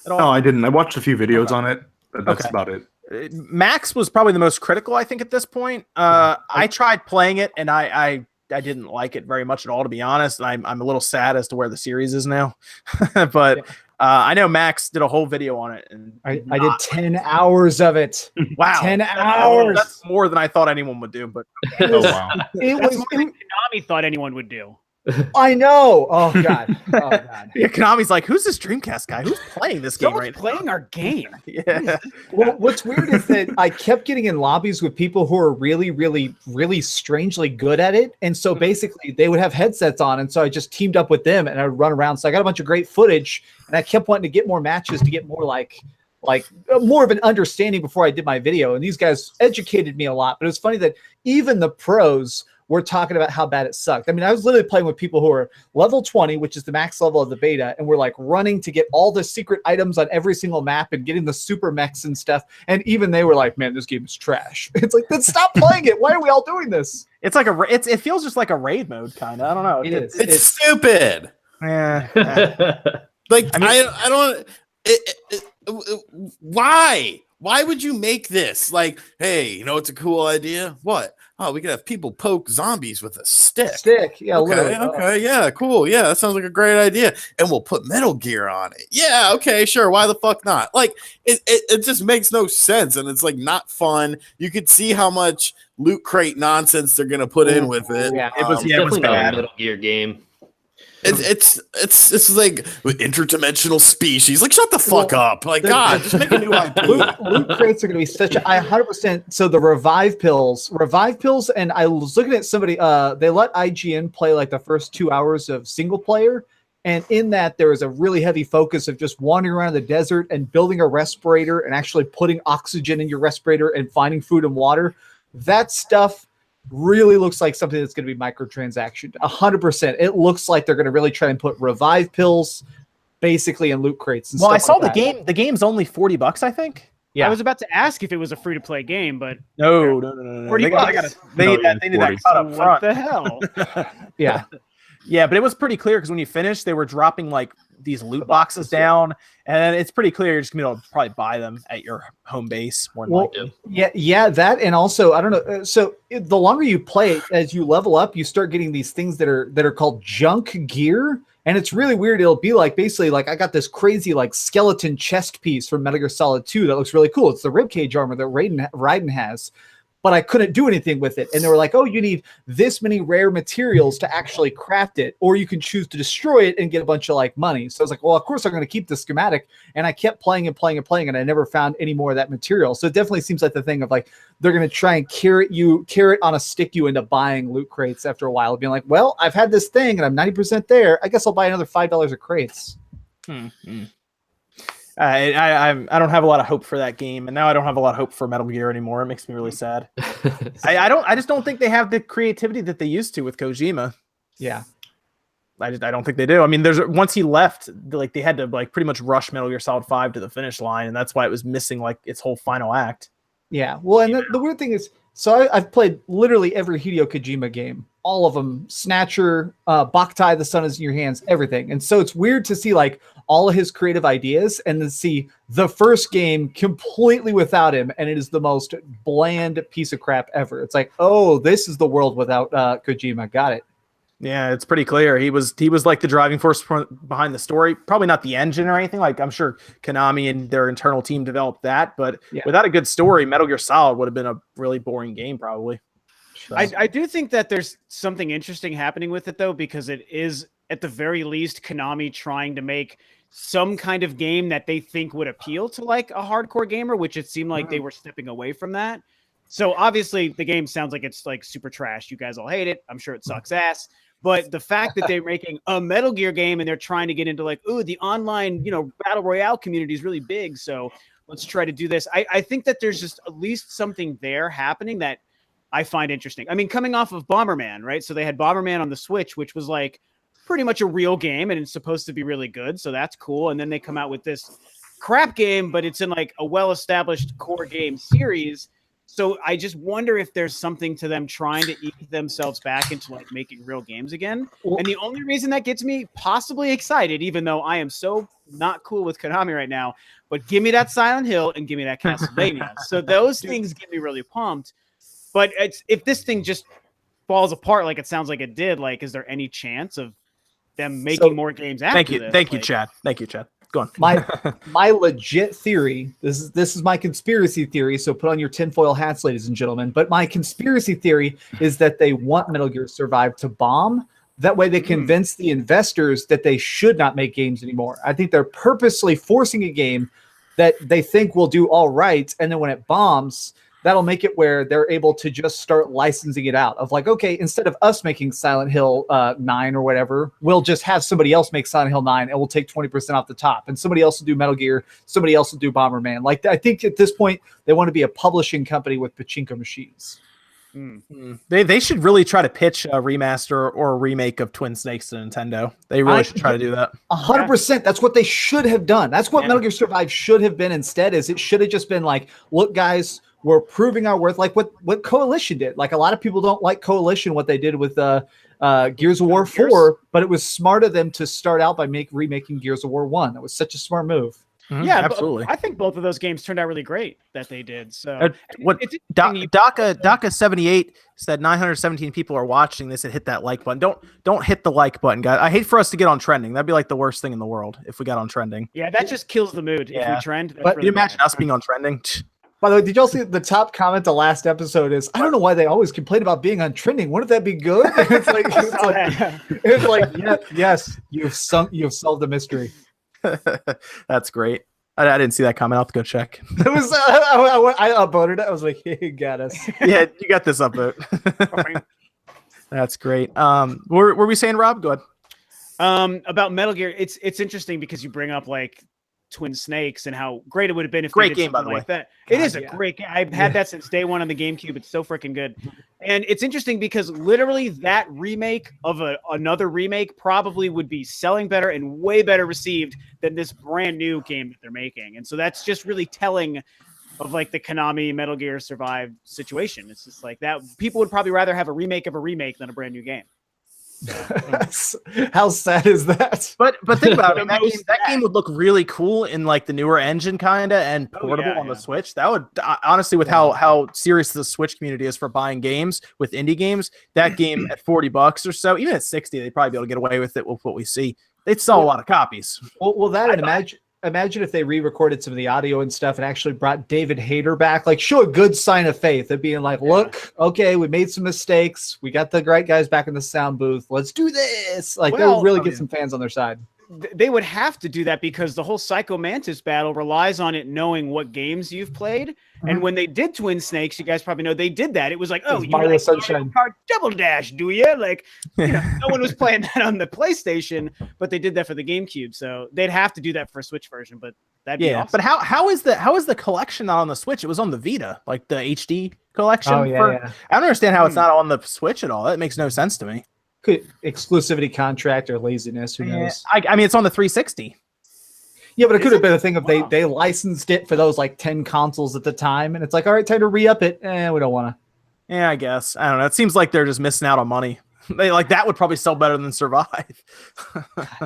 at all? No, I didn't. I watched a few videos on it. But that's Okay. about it. Max was probably the most critical, I think, at this point. I tried playing it, and I didn't like it very much at all, to be honest. I'm a little sad as to where the series is now. But I know Max did a whole video on it, and I did 10 hours of it. wow, 10 hours. That's more than I thought anyone would do. But Oh wow. It That's was more than Konami thought anyone would do. I know. Oh god. Oh god. Yeah, Konami's like, who's this Dreamcast guy? Who's playing this game Someone's right now? playing our game. Yeah. Well, what's weird is that I kept getting in lobbies with people who are really, really, really strangely good at it. And so basically they would have headsets on. And so I just teamed up with them and I would run around. So I got a bunch of great footage and I kept wanting to get more matches to get more like more of an understanding before I did my video. And these guys educated me a lot. But it was funny that even the pros were talking about how bad it sucked. I mean, I was literally playing with people who are level 20, which is the max level of the beta, and we're like running to get all the secret items on every single map and getting the super mechs and stuff. And even they were like, man, this game is trash. It's like, then stop playing it. Why are we all doing this? It's like it feels just like a raid mode, kind of. I don't know. It is. It's stupid. Yeah. Like I mean- I don't. Why? Why would you make this? Like, hey, you know, it's a cool idea. What? Oh, we could have people poke zombies with a stick. Yeah, Okay, literally. okay, yeah, cool. Yeah, that sounds like a great idea. And we'll put Metal Gear on it. Yeah, okay, sure. Why the fuck not? Like, it just makes no sense, and it's like not fun. You could see how much loot crate nonsense they're gonna put in with it. Yeah, it was Definitely not bad. a Metal Gear game. It's like interdimensional species. Like, shut the fuck up. Like, God, just make a new IP. Loot crates are going to be such a, I 100%. So the revive pills, and I was looking at somebody, they let IGN play like the first 2 hours of single player. And in that, there was a really heavy focus of just wandering around the desert and building a respirator and actually putting oxygen in your respirator and finding food and water. That stuff really looks like something that's going to be microtransaction. 100%. It looks like they're going to really try and put revive pills basically in loot crates. And Well, I stuff saw like the that. game. The game's only $40, I think. Yeah. I was about to ask if it was a free to play game, but No. $40 They need that cut up what front. the hell? Yeah. Yeah, but it was pretty clear because when you finish, they were dropping like these loot boxes down, and it's pretty clear you're just gonna be able to probably buy them at your home base more than Well, likely. yeah, that, and also I don't know. So the longer you play, as you level up, you start getting these things that are called junk gear, and it's really weird. It'll be like basically like I got this crazy like skeleton chest piece from Metal Gear Solid 2 that looks really cool. It's the ribcage armor that Raiden has. But I couldn't do anything with it. And they were like, oh, you need this many rare materials to actually craft it, or you can choose to destroy it and get a bunch of like money. So I was like, well, of course I'm going to keep the schematic. And I kept playing and playing and playing, and I never found any more of that material. So it definitely seems like the thing of like, they're going to try and carrot on a stick you into buying loot crates after a while, being like, well, I've had this thing and I'm 90% there. I guess I'll buy another $5 of crates. I don't have a lot of hope for that game, and now I don't have a lot of hope for Metal Gear anymore. It makes me really sad. I just don't think they have the creativity that they used to with Kojima. Yeah. I don't think they do. I mean, once he left, like they had to like pretty much rush Metal Gear Solid 5 to the finish line, and that's why it was missing like its whole final act. Yeah. Well, and the weird thing is, so I've played literally every Hideo Kojima game, all of them, Snatcher, Boktai, The Sun Is in Your Hands, everything. And so it's weird to see like all of his creative ideas and then see the first game completely without him. And it is the most bland piece of crap ever. It's like, oh, this is the world without Kojima. Got it. Yeah, it's pretty clear. He was like the driving force behind the story. Probably not the engine or anything. Like I'm sure Konami and their internal team developed that, but without a good story, Metal Gear Solid would have been a really boring game probably. So. I do think that there's something interesting happening with it though, because it is at the very least Konami trying to make some kind of game that they think would appeal to like a hardcore gamer, which it seemed like they were stepping away from that. So obviously the game sounds like it's like super trash. You guys all hate it. I'm sure it sucks ass. But the fact that they're making a Metal Gear game and they're trying to get into like, ooh, the online, battle royale community is really big. So let's try to do this. I think that there's just at least something there happening that I find interesting. I mean, coming off of Bomberman, right? So they had Bomberman on the Switch, which was like pretty much a real game and it's supposed to be really good. So that's cool. And then they come out with this crap game, but it's in like a well-established core game series. So I just wonder if there's something to them trying to eke themselves back into like making real games again. And the only reason that gets me possibly excited, even though I am so not cool with Konami right now, but give me that Silent Hill and give me that Castlevania. So those things get me really pumped. But if this thing just falls apart like it sounds like it did, like, is there any chance of them making more games after this? Thank you, Chad. Thank you, Chad. Go on. My legit theory, this is my conspiracy theory, so put on your tinfoil hats, ladies and gentlemen. But my conspiracy theory is that they want Metal Gear Survive to bomb, That way they convince the investors that they should not make games anymore. I think they're purposely forcing a game that they think will do all right. And then when it bombs, that'll make it where they're able to just start licensing it out of like, okay, instead of us making Silent Hill 9 or whatever, we'll just have somebody else make Silent Hill 9 and we'll take 20% off the top. And somebody else will do Metal Gear. Somebody else will do Bomberman. Like, I think at this point, they want to be a publishing company with pachinko machines. They should really try to pitch a remaster or a remake of Twin Snakes to Nintendo. They really should try to do that. 100%. That's what they should have done. That's what Metal Gear Survive should have been instead. Is it should have just been like, look, guys, we're proving our worth, like what Coalition did. Like a lot of people don't like Coalition, what they did with Gears of War 4, but it was smart of them to start out by remaking Gears of War 1. That was such a smart move. Yeah, absolutely. I think both of those games turned out really great that they did. So DACA 78 said 917 people are watching this and hit that like button. Don't hit the like button, guys. I hate for us to get on trending. That'd be like the worst thing in the world if we got on trending. Yeah, that just kills the mood if we trend. But can you imagine us being on trending? By the way, did y'all see the top comment the last episode is, I don't know why they always complain about being on trending. Wouldn't that be good? It's like, yes, you've solved the mystery. That's great. I didn't see that comment. I'll have to go check. It was I upvoted it. I was like, hey, got us. Yeah, you got this upvote. That's great. What were we saying, Rob? Go ahead. About Metal Gear, it's interesting because you bring up like Twin Snakes and how great it would have been if great they did game, by the like way. that. It is a great game. I've had that since day one on the GameCube. It's so freaking good. And it's interesting because literally that remake of another remake probably would be selling better and way better received than this brand new game that they're making. And so that's just really telling of like the Konami Metal Gear Survive situation. It's just like that. People would probably rather have a remake of a remake than a brand new game. How sad is that? But think about it. That game would look really cool in like the newer engine kinda and portable on the Switch. That would honestly, with how serious the Switch community is for buying games with indie games, that game at $40 or so, even at 60, they'd probably be able to get away with it with what we see. They'd sell a lot of copies. Well, that and imagine if they re-recorded some of the audio and stuff and actually brought David Hayter back, like show a good sign of faith of being like, look, okay, we made some mistakes. We got the right guys back in the sound booth. Let's do this. Like they'll really get some fans on their side. They would have to do that because the whole Psycho Mantis battle relies on it knowing what games you've played. And when they did Twin Snakes, you guys probably know they did that. It was like, oh, you like Sunshine Double Dash, do you? Like, no one was playing that on the PlayStation, but they did that for the GameCube. So they'd have to do that for a Switch version, but that'd be awesome. But how is the collection not on the Switch? It was on the Vita, like the HD collection. I don't understand how it's not on the Switch at all. That makes no sense to me. Exclusivity contract or laziness, who knows? I mean, it's on the 360. Yeah, but it could have been a thing of they licensed it for those like 10 consoles at the time, and it's like, all right, time to re-up it. We don't want to. Yeah, I guess. I don't know. It seems like they're just missing out on money. They like that would probably sell better than Survive.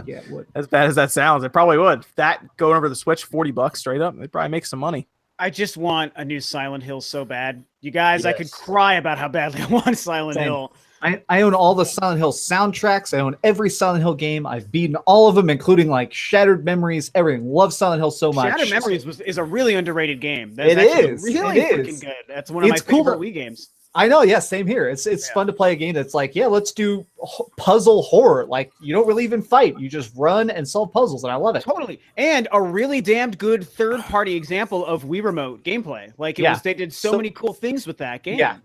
Yeah, it would. As bad as that sounds, it probably would. That going over the Switch, $40 straight up, they'd probably make some money. I just want a new Silent Hill so bad. You guys, I could cry about how badly I want Silent Hill. I own all the Silent Hill soundtracks. I own every Silent Hill game. I've beaten all of them, including like Shattered Memories, everything. Love Silent Hill so much. Shattered Memories is a really underrated game. It is really freaking good. That's one of my favorite Wii games. I know, yeah, same here. It's fun to play a game that's like, yeah, let's do puzzle horror. Like you don't really even fight. You just run and solve puzzles, and I love it. Totally. And a really damned good third-party example of Wii Remote gameplay. Like they did so many cool things with that game. Yeah.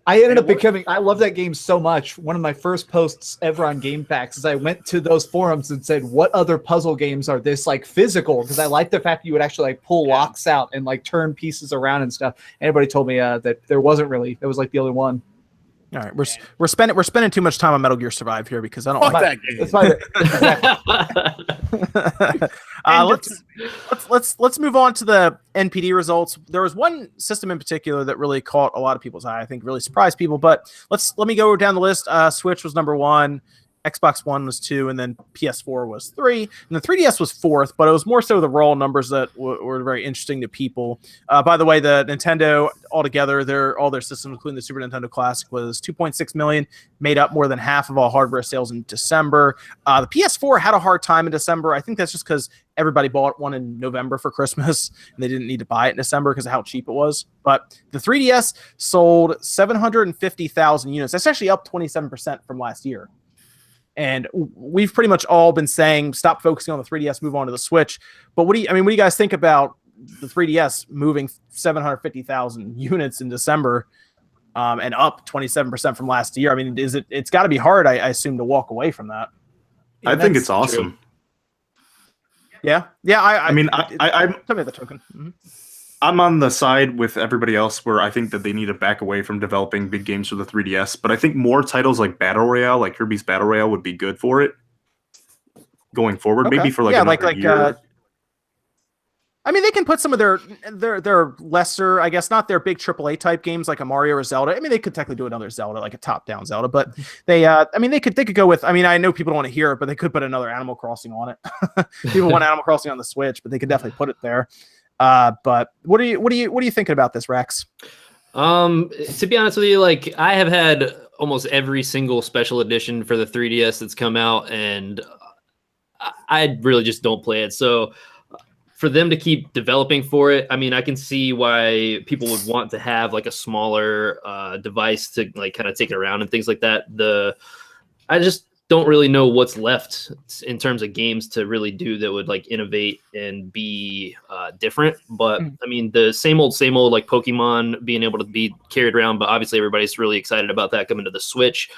I ended up I love that game so much. One of my first posts ever on GameFAQs is I went to those forums and said, what other puzzle games are this like physical? Because I like the fact that you would actually like pull locks out and like turn pieces around and stuff. Everybody told me that there wasn't really. It was like the only one. All right, we're spending too much time on Metal Gear Survive here because I don't like that game. Let's move on to the NPD results. There was one system in particular that really caught a lot of people's eye. I think really surprised people. But let me go down the list. Switch was number 1. Xbox One was 2, and then PS4 was 3, and the 3DS was 4th, but it was more so the raw numbers that were very interesting to people. By the way, the Nintendo altogether, all their systems, including the Super Nintendo Classic, was 2.6 million, made up more than half of all hardware sales in December. The PS4 had a hard time in December. I think that's just because everybody bought one in November for Christmas, and they didn't need to buy it in December because of how cheap it was. But the 3DS sold 750,000 units. That's actually up 27% from last year. And we've pretty much all been saying stop focusing on the 3DS, move on to the Switch. But what do you guys think about the 3DS moving 750,000 units in December and up 27% from last year? I mean, it's got to be hard, I assume, to walk away from that. I think it's awesome. True. Yeah. I'm tell me the token. Mm-hmm. I'm on the side with everybody else where I think that they need to back away from developing big games for the 3DS, but I think more titles like Battle Royale, like Kirby's Battle Royale, would be good for it going forward. Okay. Maybe for another year. I mean, they can put some of their lesser, I guess, not their big AAA type games like a Mario or Zelda. I mean, they could technically do another Zelda, like a top-down Zelda, but they could go with. I mean, I know people don't want to hear it, but they could put another Animal Crossing on it. People want Animal Crossing on the Switch, but they could definitely put it there. But what are you thinking about this, Rex? To be honest with you, like I have had almost every single special edition for the 3DS that's come out, and I really just don't play it. So for them to keep developing for it, I mean, I can see why people would want to have like a smaller device to like kind of take it around and things like that. I just don't really know what's left in terms of games to really do that would like innovate and be different. But I mean, the same old like Pokemon being able to be carried around, but obviously everybody's really excited about that coming to the Switch.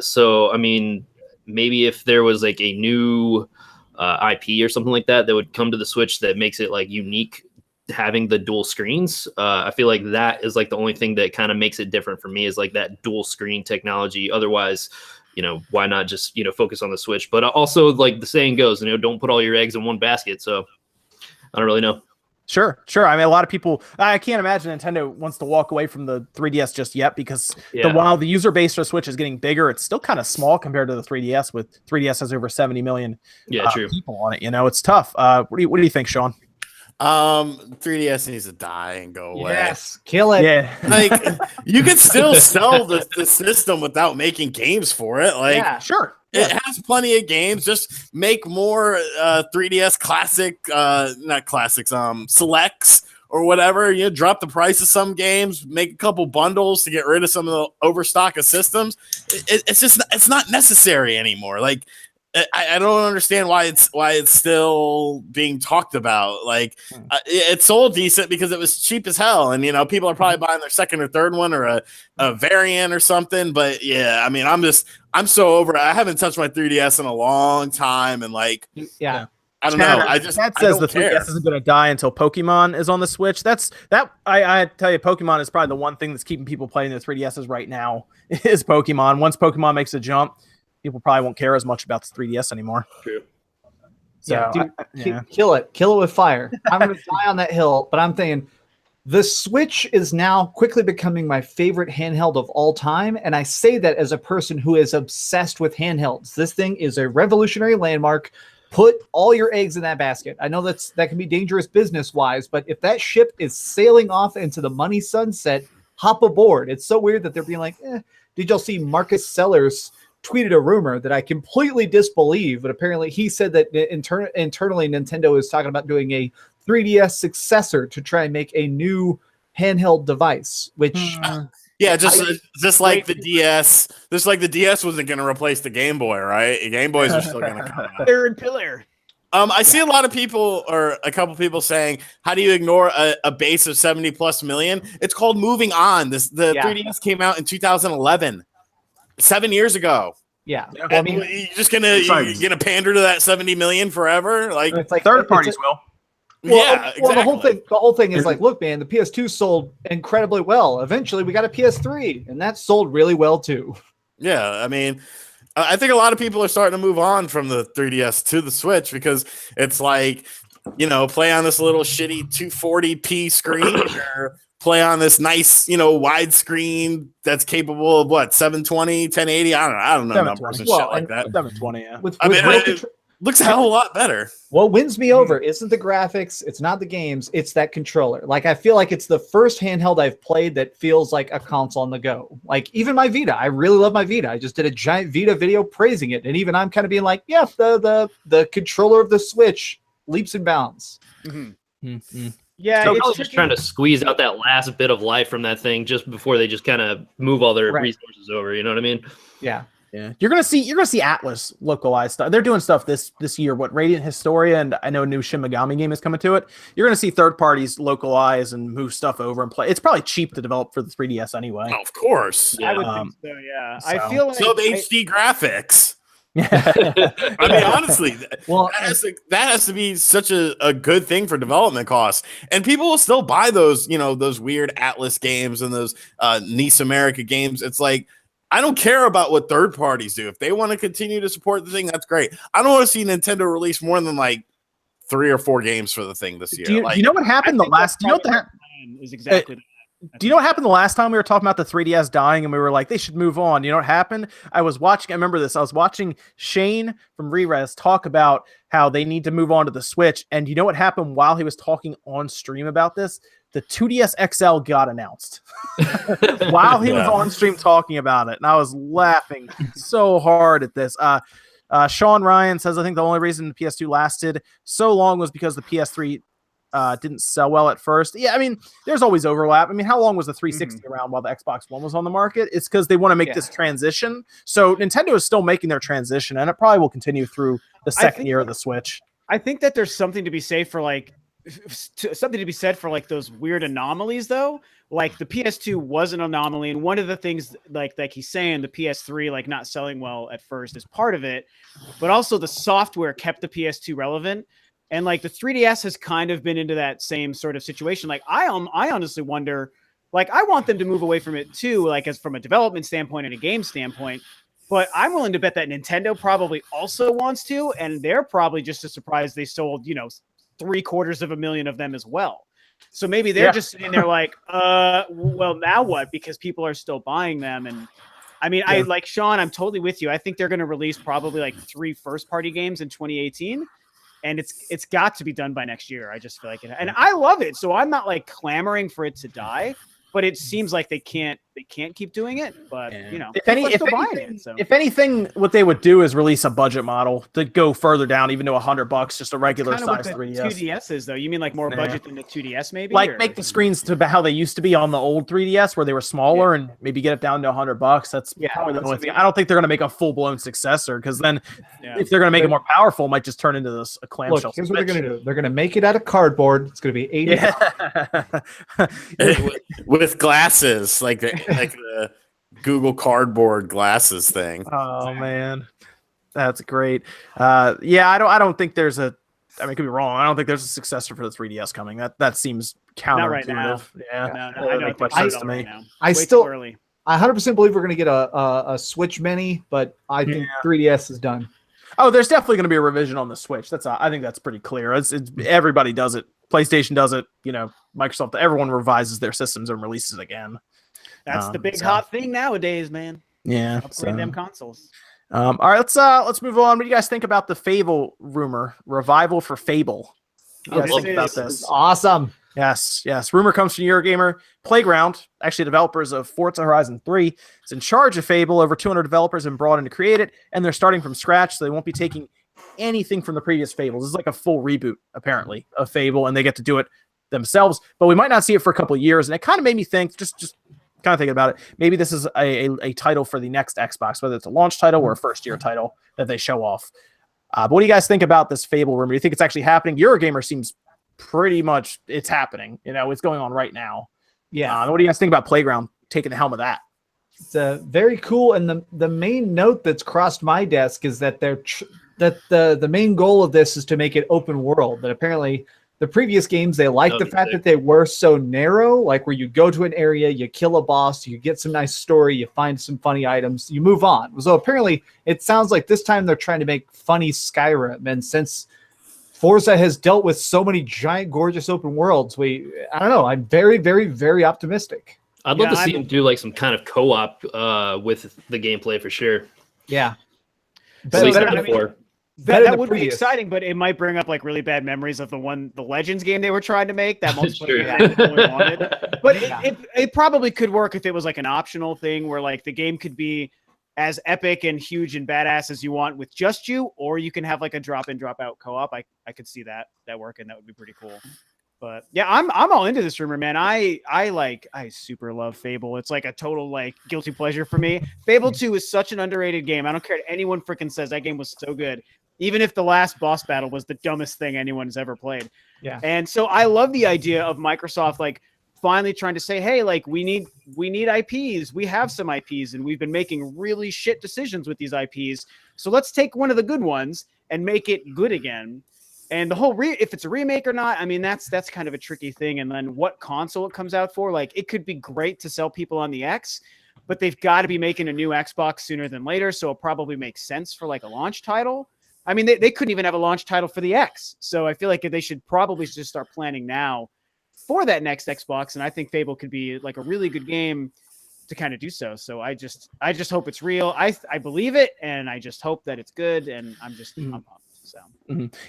So, I mean, maybe if there was like a new IP or something like that would come to the Switch that makes it like unique having the dual screens. I feel like that is like the only thing that kind of makes it different for me is like that dual screen technology. Otherwise, why not just, focus on the Switch? But also, like the saying goes, don't put all your eggs in one basket. So I don't really know. Sure. I mean, a lot of people, I can't imagine Nintendo wants to walk away from the 3DS just yet because while the user base for Switch is getting bigger, it's still kind of small compared to the 3DS. With 3DS has over 70 million people on it. It's tough. What do you think, Sean? 3DS needs to die and go away. Yes, kill it. Yeah, like you could still sell the system without making games for it. Like, Yeah. sure. It has plenty of games. Just make more 3DS classic, not classics, selects or whatever. Drop the price of some games, make a couple bundles to get rid of some of the overstock of systems. It's not necessary anymore. Like, I don't understand why it's still being talked about. Like, it sold decent because it was cheap as hell, and people are probably buying their second or third one or a variant or something. But yeah, I mean, I'm so over it. I haven't touched my 3DS in a long time, and like, Yeah. I don't know. That says the 3DS isn't going to die until Pokemon is on the Switch. I tell you, Pokemon is probably the one thing that's keeping people playing the 3DSs right now is Pokemon. Once Pokemon makes a jump, people probably won't care as much about the 3DS anymore. True. So, kill it with fire. I'm going to die on that hill, but I'm thinking the Switch is now quickly becoming my favorite handheld of all time, and I say that as a person who is obsessed with handhelds. This thing is a revolutionary landmark. Put all your eggs in that basket. I know that can be dangerous business-wise, but if that ship is sailing off into the money sunset, hop aboard. It's so weird that they're being like, did y'all see Marcus Sellers tweeted a rumor that I completely disbelieve, but apparently he said that internally Nintendo is talking about doing a 3DS successor to try and make a new handheld device, which just like the DS. Just like the DS wasn't going to replace the Game Boy, right? Game Boys are still going to come out. Third pillar. I see a lot of people, or a couple people saying, how do you ignore a base of 70 plus million? It's called moving on. The 3DS came out in 2011. 7 years ago. Yeah. I mean, you're just gonna pander to that 70 million forever? Like, it's like third parties will. Well, the whole thing is like, look, man, the PS2 sold incredibly well. Eventually, we got a PS3, and that sold really well too. Yeah, I mean, I think a lot of people are starting to move on from the 3DS to the Switch because it's like, play on this little shitty 240p screen or play on this nice, widescreen that's capable of what, 720, 1080? I don't know numbers and shit like that. 720, yeah. It looks a hell of a lot better. What wins me over isn't the graphics, it's not the games, it's that controller. Like, I feel like it's the first handheld I've played that feels like a console on the go. Like, even my Vita, I really love my Vita. I just did a giant Vita video praising it, and even I'm kind of being like, yeah, the controller of the Switch leaps and bounds. Yeah, so it's just trying to squeeze out that last bit of life from that thing just before they just kind of move all their resources over. You know what I mean? Yeah. Yeah, you're gonna see Atlas localized stuff. They're doing stuff this year. What Radiant Historia and I know a new Shin Megami game is coming to it. You're gonna see third parties localize and move stuff over and play. It's probably cheap to develop for the 3DS anyway. Oh, of course. I would think so. Yeah, I so- feel like So the HD graphics. Yeah. I mean, honestly, Well, that has to be such a good thing for development costs, and people will still buy those, those weird Atlas games and those Nice America games. It's like, I don't care about what third parties do. If they want to continue to support the thing, that's great. I don't want to see Nintendo release more than like 3 or 4 games for the thing this year. Do you know what happened the last? Do you know what the is exactly. Do you know what happened the last time we were talking about the 3DS dying and we were like, they should move on? You know what happened? I remember this. I was watching Shane from Re-Res talk about how they need to move on to the Switch. And you know what happened while he was talking on stream about this? The 2DS XL got announced while he was on stream talking about it. And I was laughing so hard at this. Sean Ryan says, I think the only reason the PS2 lasted so long was because the PS3 didn't sell well at first. Yeah, I mean, there's always overlap. I mean, how long was the 360 around while the Xbox One was on the market? It's because they want to make this transition. So Nintendo is still making their transition, and it probably will continue through the second year of the Switch. I think that there's something to be said for like those weird anomalies, though. Like the PS2 was an anomaly, and one of the things like he's saying, the PS3 like not selling well at first is part of it, but also the software kept the PS2 relevant. And like the 3DS has kind of been into that same sort of situation. Like I honestly wonder, like I want them to move away from it too, like as from a development standpoint and a game standpoint. But I'm willing to bet that Nintendo probably also wants to, and they're probably just as surprised they sold, 750,000 of them as well. So maybe they're just sitting there like, well, now what? Because people are still buying them. And I mean, I like Sean, I'm totally with you. I think they're going to release probably like 3 first-party games in 2018. And it's got to be done by next year. I just feel like it. And I love it. So I'm not like clamoring for it to die, but it seems like they can't keep doing it. But if anything, what they would do is release a budget model to go further down, even to $100, just a regular size 3DS. 2DS is though. You mean like more budget than the 2DS, maybe? Like make the screens to how they used to be on the old 3DS, where they were smaller, and maybe get it down to $100. That's probably the only thing. I don't think they're going to make a full blown successor, because then if they're going to make it more powerful, it might just turn into this a clamshell. Look, here's what they're going to do. They're going to make it out of cardboard. It's going to be 80. With glasses, like the Google Cardboard glasses thing. Oh man, that's great. I don't think there's I mean, I could be wrong. I don't think there's a successor for the 3DS coming. That seems counterintuitive. Not right now. Yeah, I don't think sense so to me. right now. I 100% believe we're going to get a Switch Mini, but I think 3DS is done. Oh, there's definitely going to be a revision on the Switch. I think that's pretty clear. It's everybody does it. PlayStation does it. Microsoft. Everyone revises their systems and releases again. That's the big hot thing nowadays, man. Yeah, upgrade them consoles. All right, let's move on. What do you guys think about the Fable rumor? Revival for Fable. What do you guys think about this? Awesome. Yes. Rumor comes from Eurogamer. Playground, actually developers of Forza Horizon 3, is in charge of Fable. Over 200 developers have been brought in to create it, and they're starting from scratch, so they won't be taking anything from the previous Fables. This is like a full reboot, apparently, of Fable, and they get to do it themselves. But we might not see it for a couple of years, and it kind of made me think, just kind of thinking about it, maybe this is a title for the next Xbox, whether it's a launch title or a first-year title that they show off. But what do you guys think about this Fable rumor? Do you think it's actually happening? Eurogamer seems pretty much it's happening. It's going on right now. Yeah. What do you guys think about Playground taking the helm of that? It's very cool. And the main note that's crossed my desk is that the main goal of this is to make it open world. But apparently the previous games, they liked the fact that they were so narrow, like where you go to an area, you kill a boss, you get some nice story, you find some funny items, you move on. So apparently it sounds like this time they're trying to make funny Skyrim. And since Forza has dealt with so many giant, gorgeous open worlds, I don't know. I'm very, very, very optimistic. I'd love to see him do like some kind of co-op with the gameplay for sure. Yeah. That would be exciting, but it might bring up like really bad memories of the Legends game they were trying to make. That multiplayer game no one wanted. But it probably could work if it was like an optional thing where like the game could be as epic and huge and badass as you want with just you, or you can have like a drop in, drop out co-op. I could see that working. That would be pretty cool. But yeah, I'm all into this rumor, man. I super love Fable. It's like a total like guilty pleasure for me. Fable 2 is such an underrated game. I don't care what anyone freaking says. That game was so good. Even if the last boss battle was the dumbest thing anyone's ever played. Yeah. And so I love the idea of Microsoft like finally trying to say, hey, like we need IPs. We have some IPs and we've been making really shit decisions with these IPs. So let's take one of the good ones and make it good again. And the whole if it's a remake or not, I mean, that's kind of a tricky thing. And then what console it comes out for, like it could be great to sell people on the X, but they've got to be making a new Xbox sooner than later. So it probably makes sense for like a launch title. I mean, they couldn't even have a launch title for the X. So I feel like they should probably just start planning now for that next Xbox. And I think Fable could be like a really good game to kind of do so. So I just hope it's real. I believe it. And I just hope that it's good. And I'm pumped. So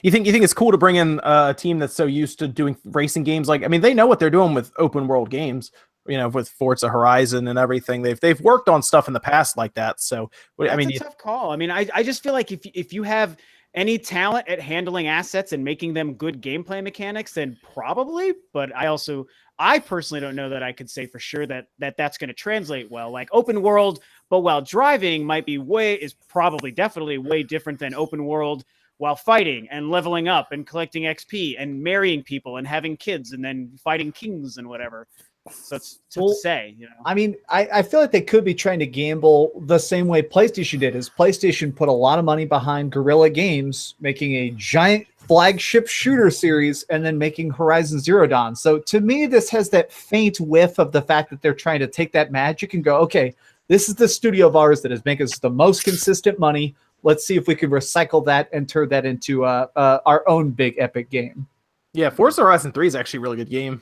you think it's cool to bring in a team that's so used to doing racing games? Like, I mean, they know what they're doing with open world games, you know, with Forza Horizon and everything. They've worked on stuff in the past like that. So I mean, it's a tough call. I mean, I just feel like if you have any talent at handling assets and making them good gameplay mechanics, then probably. But I personally don't know that I could say for sure that's going to translate well. Like open world, but while driving is probably definitely way different than open world while fighting and leveling up and collecting XP and marrying people and having kids and then fighting kings and whatever. So it's tough to say, you know. I mean, I feel like they could be trying to gamble the same way PlayStation did. Is PlayStation put a lot of money behind Guerrilla Games, making a giant flagship shooter series and then making Horizon Zero Dawn. So to me, this has that faint whiff of the fact that they're trying to take that magic and go, okay, this is the studio of ours that is making us the most consistent money. Let's see if we can recycle that and turn that into our own big epic game. Yeah, Forza Horizon 3 is actually a really good game.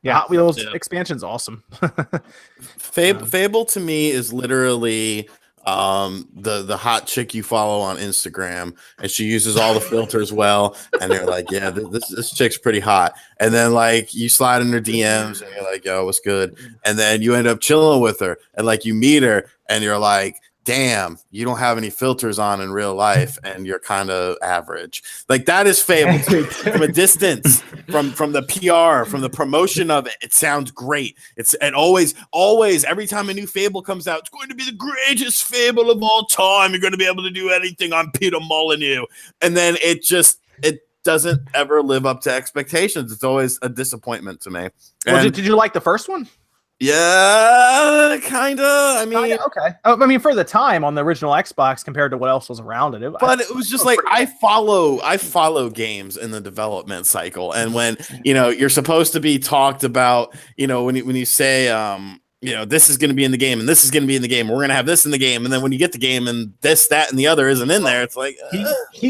Yeah, Hot Wheels expansion's awesome. Fable to me is literally the hot chick you follow on Instagram, and she uses all the filters well, and they're like, yeah, this chick's pretty hot. And then like you slide in her DMs and you're like, yo, what's good? And then you end up chilling with her, and like you meet her and you're like, damn, you don't have any filters on in real life and you're kind of average. Like that is Fable from a distance, from the PR, from the promotion of it. It sounds great. And always every time a new Fable comes out, it's going to be the greatest Fable of all time. You're going to be able to do anything on Peter Molyneux. And then it doesn't ever live up to expectations. It's always a disappointment to me. Well, did you like the first one? Yeah, kind of. I mean, okay. I mean, for the time on the original Xbox compared to what else was around it. But it was just like I follow games in the development cycle, and when you're supposed to be talked about, when you say this is going to be in the game and this is going to be in the game, we're going to have this in the game, and then when you get the game and this, that, and the other isn't in there, it's like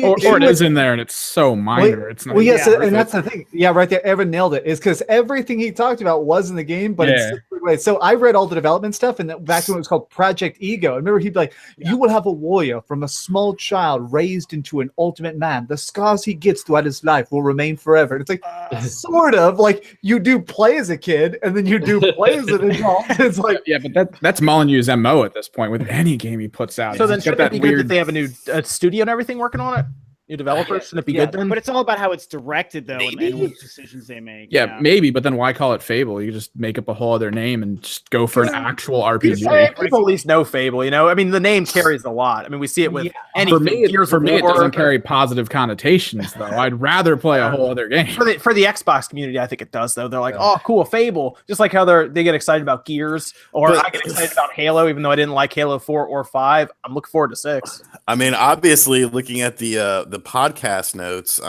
or it is in there and it's so minor. It's not. Well, yes, and that's the thing. Yeah, right there. Evan nailed it. Is because everything he talked about was in the game, but it's way. So I read all the development stuff, and back when it was called Project Ego. I remember he'd be like, "You will have a warrior from a small child raised into an ultimate man. The scars he gets throughout his life will remain forever." And it's like sort of like you do play as a kid, and then you do play as an adult. It's like but that's Molyneux's MO at this point with any game he puts out. So then, shouldn't it be good that they have a new studio and everything working on it? New developers? Shouldn't it be good then? But it's all about how it's directed, though, and what decisions they make. Yeah, maybe, but then why call it Fable? You just make up a whole other name and just go for an actual RPG. People at least know Fable, I mean, the name carries a lot. I mean, we see it with anything. For me, it doesn't carry positive connotations, though. I'd rather play a whole other game. For the Xbox community, I think it does, though. They're like, oh, cool, Fable. Just like how they get excited about Gears, or I get excited about Halo, even though I didn't like Halo 4 or 5. I'm looking forward to 6. I mean, obviously, looking at the podcast notes,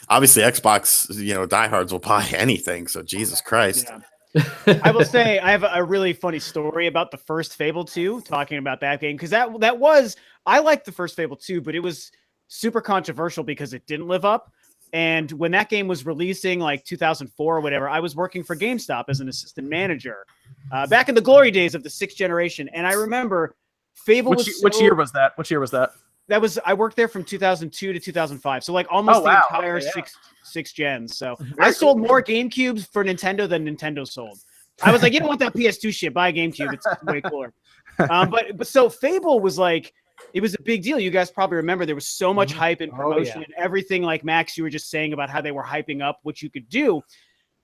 obviously Xbox, diehards will buy anything. So Jesus Christ. Yeah. I will say I have a really funny story about the first Fable 2, talking about that game, because I liked the first Fable 2, but it was super controversial because it didn't live up. And when that game was releasing, like 2004 or whatever, I was working for GameStop as an assistant manager back in the glory days of the 6th generation. And I remember Fable which year was that? Which year was that? I worked there from 2002 to 2005. So like almost the entire six gens. So I sold more GameCubes for Nintendo than Nintendo sold. I was like, you don't want that PS2 shit, buy a GameCube. It's way cooler. But so Fable was like, it was a big deal. You guys probably remember there was so much hype and promotion and everything, like Max, you were just saying about how they were hyping up what you could do.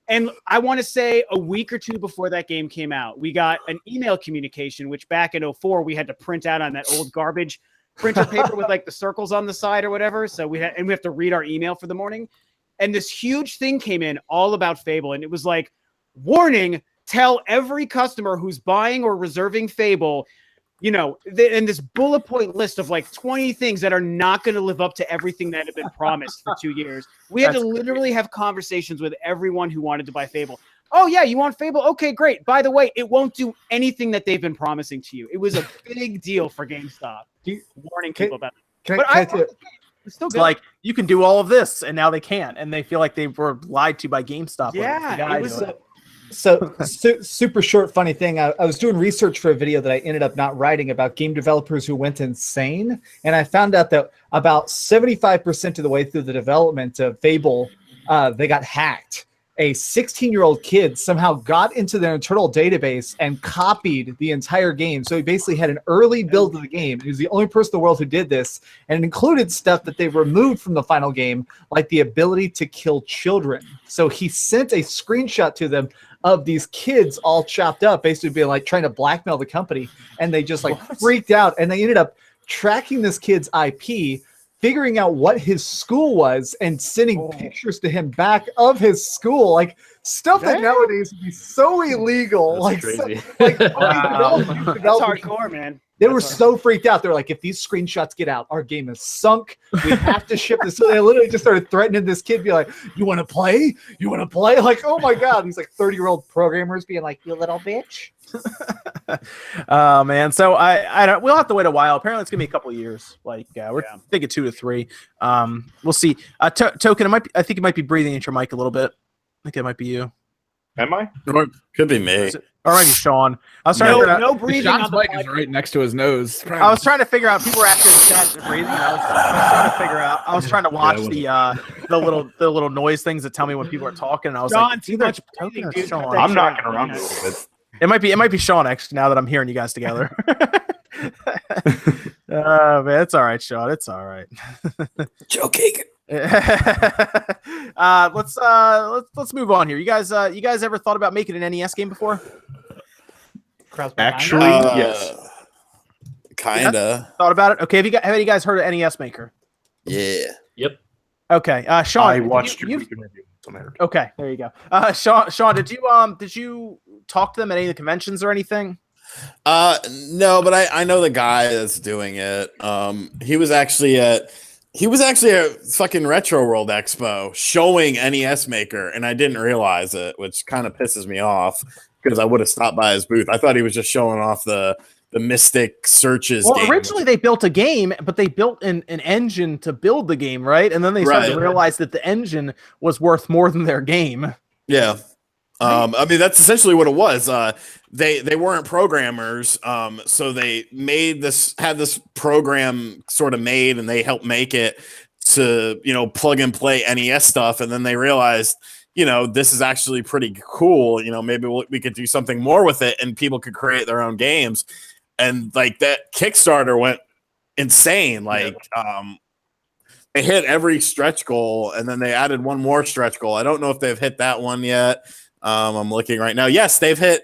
And I want to say a week or two before that game came out, we got an email communication, which back in 2004 we had to print out on that old garbage printer paper with like the circles on the side or whatever. So we have to read our email for the morning. And this huge thing came in all about Fable. And it was like, warning, tell every customer who's buying or reserving Fable, you know, and this bullet point list of like 20 things that are not going to live up to everything that had been promised for 2 years. We had to literally have conversations with everyone who wanted to buy Fable. Oh yeah, you want Fable? Okay, great. By the way, it won't do anything that they've been promising to you. It was a big deal for GameStop. Warning people about it. It's like, you can do all of this, and now they can't, and they feel like they were lied to by GameStop. Yeah, it was super short, funny thing. I was doing research for a video that I ended up not writing about game developers who went insane. And I found out that about 75% of the way through the development of Fable, they got hacked. A 16-year-old kid somehow got into their internal database and copied the entire game. So he basically had an early build of the game. He was the only person in the world who did this. And it included stuff that they removed from the final game, like the ability to kill children. So he sent a screenshot to them of these kids all chopped up, basically being like trying to blackmail the company. And they just like freaked out. And they ended up tracking this kid's IP, figuring out what his school was, and sending pictures to him back of his school, like stuff that nowadays would be so illegal. That's crazy. That's hardcore, man. They were so freaked out. They're like, if these screenshots get out, our game is sunk. We have to ship this. So they literally just started threatening this kid, be like, you want to play? You want to play? Like, oh my God. These like 30-year-old programmers being like, you little bitch. Oh man, so I don't. We'll have to wait a while. Apparently, it's gonna be a couple of years. Like we're thinking 2 to 3. We'll see. Token, I think it might be breathing into your mic a little bit. I think it might be you. Am I? Could be me. Or maybe Sean. I was trying to no breathing. Sean's mic is right next to his nose. I was trying to figure out. People were asking in the chat if breathing. I was trying to figure out. I was trying to watch the little noise things that tell me when people are talking. And I was like, it's either Token or Sean. I'm knocking around a little bit. It might be Sean actually. Now that I'm hearing you guys together. Man, it's all right, Sean. It's all right. Joking. Let's move on here. You guys ever thought about making an NES game before? Actually, yes. Kinda. Thought about it. Okay, have you guys heard of NES Maker? Yeah. Yep. Okay, Sean. I watched your review. Okay, there you go. Sean, did you talk to them at any of the conventions or anything? No, but I know the guy that's doing it. He was actually at fucking Retro World Expo showing NES Maker, and I didn't realize it, which kind of pisses me off because I would have stopped by his booth. I thought he was just showing off the Mystic Searches game. Originally they built a game, but they built an engine to build the game, right? And then they started to realize that the engine was worth more than their game. Yeah. I mean, that's essentially what it was. They weren't programmers, so they had this program sort of made, and they helped make it to, plug and play NES stuff. And then they realized, this is actually pretty cool. Maybe we could do something more with it, and people could create their own games. And like that Kickstarter went insane. Like, they hit every stretch goal, and then they added one more stretch goal. I don't know if they've hit that one yet. I'm looking right now. Yes, they've hit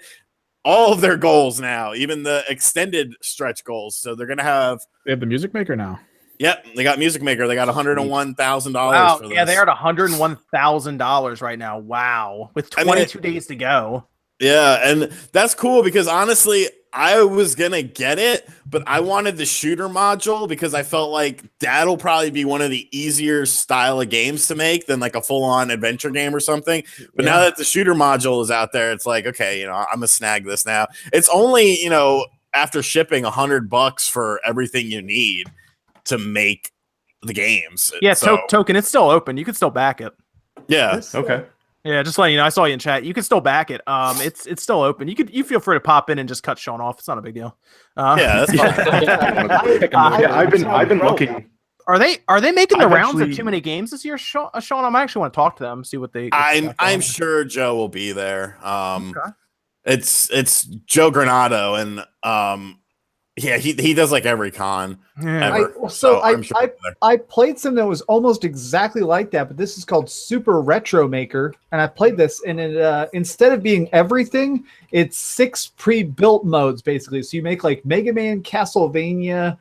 all of their goals now, even the extended stretch goals. So they're gonna have. They have the Music Maker now. Yep, they got Music Maker. They got $101,000. Wow, for this. Yeah, they're at $101,000 right now. Wow, with 22 days to go. Yeah, and that's cool because honestly, I was gonna get it, but I wanted the shooter module because I felt like that'll probably be one of the easier style of games to make than like a full-on adventure game or something. But now that the shooter module is out there, it's like, okay, I'm gonna snag this now. It's only, after shipping $100 for everything you need to make the games. Yeah, Token, it's still open. You can still back it. Yeah. Okay. Yeah, just letting you know. I saw you in chat. You can still back it. It's still open. You feel free to pop in and just cut Sean off. It's not a big deal. Yeah, that's fine. I've been looking. Are they making the rounds of too many games this year, Sean? I actually want to talk to them, see what they. I'm sure Joe will be there. It's Joe Granado, and Yeah, he does like every con Yeah. ever. I, sure I played some that was almost exactly like that, but this is called Super Retro Maker, and I played this, and it instead of being everything, it's 6 pre-built modes basically. So you make like Mega Man, Castlevania,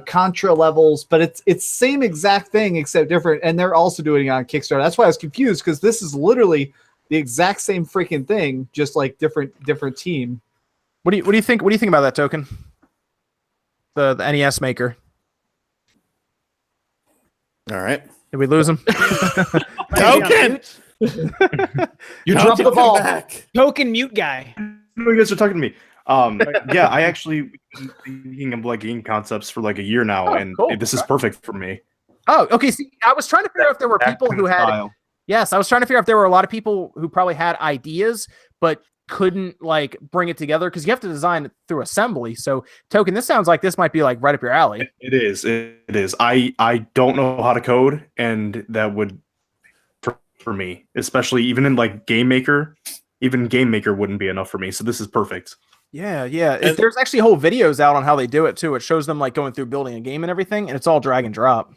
Contra levels, but it's same exact thing except different, and they're also doing it on Kickstarter. That's why I was confused, because this is literally the exact same freaking thing, just like different team. What do you think? What do you think about that, Token? The NES maker. All right. Did we lose him? Token! You dropped the ball. Back. Token mute guy. You guys are talking to me. Yeah, I actually been thinking of like game concepts for like a year now, Oh, and cool. this is perfect for me. Oh, okay. See, I was trying to figure out if there were That people kind who of had. style. Yes, I was trying to figure out if there were a lot of people who probably had ideas, but couldn't like bring it together because you have to design it through assembly. So, Token, this sounds like this might be like right up your alley. It is. It is. I don't know how to code, and that would for me, especially even in like Game Maker. Even Game Maker wouldn't be enough for me. So this is perfect. Yeah, yeah. And- There's actually whole videos out on how they do it too. It shows them like going through building a game and everything, and it's all drag and drop.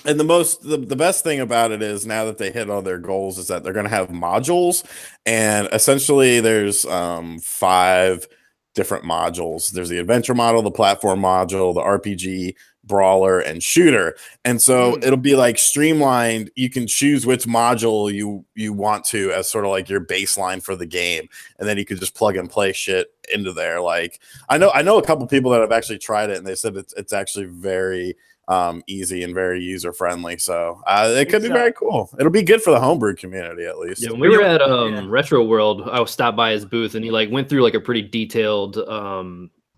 And the best thing about it is now that they hit all their goals is that they're going to have modules, and essentially there's 5 different modules. There's the adventure model, the platform module, the RPG, brawler, and shooter. And so it'll be like streamlined. You can choose which module you want to as sort of like your baseline for the game, and then you could just plug and play shit into there. Like I know a couple people that have actually tried it, and they said it's actually very easy and very user friendly. So it could be very cool. It'll be good for the homebrew community at least. Yeah, when we were at Retro World, I stopped by his booth and he like went through like a pretty detailed.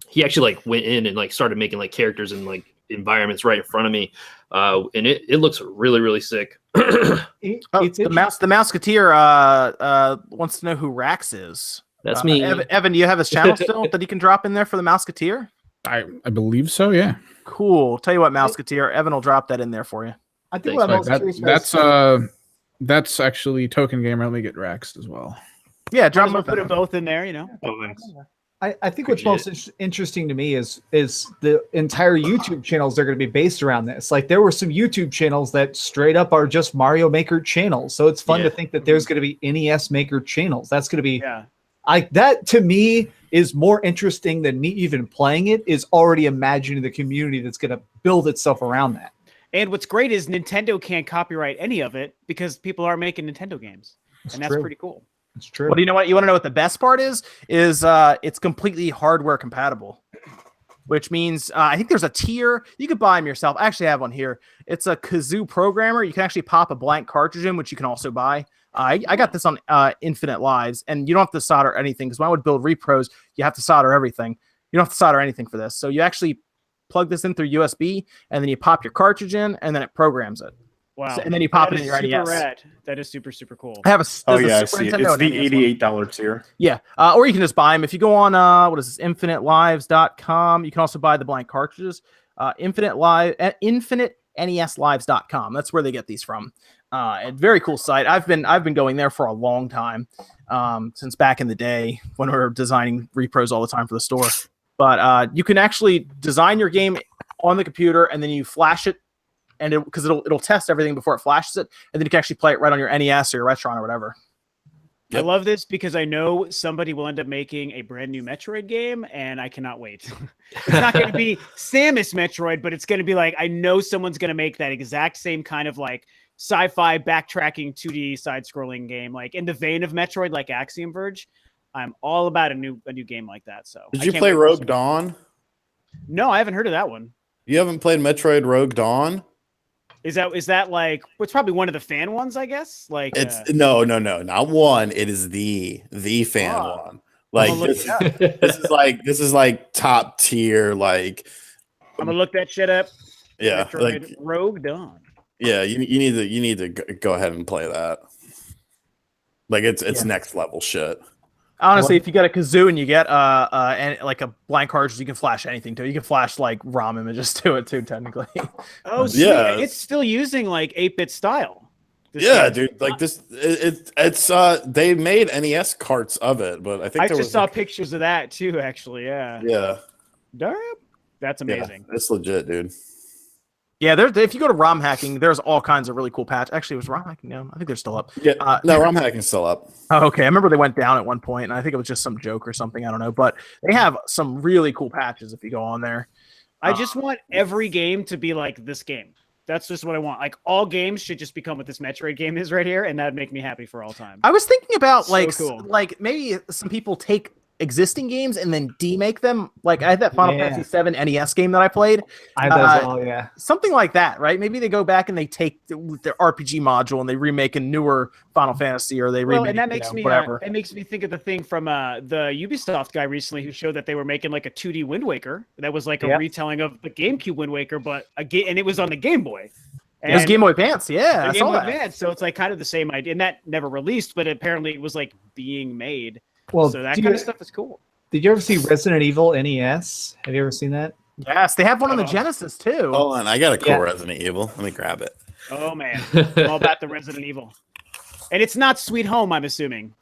He actually like went in and like started making like characters and like environments right in front of me, and it looks really really sick. The Mouseketeer wants to know who Rax is. That's me. Evan, do you have his channel still that he can drop in there for the Mouseketeer? I believe so. Yeah. Cool. Tell you what, Mouseketeer, Evan will drop that in there for you. I think Thanks, what I'm most curious That's actually Token Gamer. Let me get Rax as well. Yeah, drop Put them. them both in there, you know. Oh, thanks. I think what's most interesting to me is the entire YouTube channels are going to be based around this. Like there were some YouTube channels that straight up are just Mario Maker channels. So it's fun to think that there's going to be NES Maker channels. That's going to be that to me is more interesting than me even playing it, is already imagining the community that's going to build itself around that. And what's great is Nintendo can't copyright any of it because people are making Nintendo games. And that's pretty cool. It's true. Well, do you know what? You want to know what the best part is it's completely hardware compatible, which means I think there's a tier. You could buy them yourself. I actually have one here. It's a kazoo programmer. You can actually pop a blank cartridge in, which you can also buy. I got this on Infinite Lives, and you don't have to solder anything, because when I would build repros, you have to solder everything. You don't have to solder anything for this. So you actually plug this in through USB, and then you pop your cartridge in, and then it programs it. Wow. So, and then you pop it in your super NES. Rad. That is super, super cool. I have a Oh there's a yeah, I Super see it. Nintendo It's the and NES one. $88 tier. Yeah, or you can just buy them. If you go on, what is this, infinitelives.com, you can also buy the blank cartridges. InfiniteNESLives.com. That's where they get these from. A very cool site. I've been going there for a long time, since back in the day when we were designing repros all the time for the store. But you can actually design your game on the computer, and then you flash it, and it'll test everything before it flashes it, and then you can actually play it right on your NES or your Retron or whatever. I love this because I know somebody will end up making a brand new Metroid game, and I cannot wait. It's not going to be Samus Metroid, but it's going to be like, I know someone's going to make that exact same kind of like sci-fi backtracking 2D side-scrolling game, like in the vein of Metroid, like Axiom Verge. I'm all about a new game like that. So Did you play Rogue Dawn? No, I haven't heard of that one. You haven't played Metroid Rogue Dawn? Is that like, it's probably one of the fan ones, I guess? Like It's no, not one. It is the fan one. Like this is like top tier. Like I'm gonna look that shit up. Yeah, Metroid like Rogue Dawn. Yeah, you need to go ahead and play that. Like it's next level shit. Honestly, if you get a kazoo and you get and like a blank cartridge, you can flash anything to it. You can flash like ROM images to it too, technically. Oh, sweet. Yeah. It's still using like 8-bit style. Yeah, dude. Like this, it's they made NES carts of it, but I think I there just was saw pictures of that too. Actually, yeah. Yeah, Darn. That's amazing. It's legit, dude. Yeah, if you go to ROM hacking, there's all kinds of really cool patch. Actually, it was ROM hacking now. I think they're still up. Yeah, no, ROM hacking's still up. Oh, okay. I remember they went down at one point, and I think it was just some joke or something. I don't know, but they have some really cool patches if you go on there. I just want every game to be like this game. That's just what I want. Like all games should just become what this Metroid game is right here, and that'd make me happy for all time. I was thinking about So cool. like maybe some people take existing games and then demake them. Like I had that Final Fantasy VII NES game that I played. I have those all, yeah. Something like that, right? Maybe they go back and they take their RPG module and they remake a newer Final Fantasy, or they remake and that makes me whatever. it makes me think of the thing from the Ubisoft guy recently who showed that they were making like a 2D Wind Waker that was like a retelling of the GameCube Wind Waker, but and it was on the Game Boy. It was Game Boy Advance, yeah. Game Boy Advance, so it's like kind of the same idea, and that never released, but apparently it was like being made. Well, so that kind of stuff is cool. Did you ever see Resident Evil NES? Have you ever seen that? Yes, they have one on the Genesis too. Hold on, I got a cool Resident Evil. Let me grab it. Oh man, I'm all about the Resident Evil, and it's not Sweet Home, I'm assuming.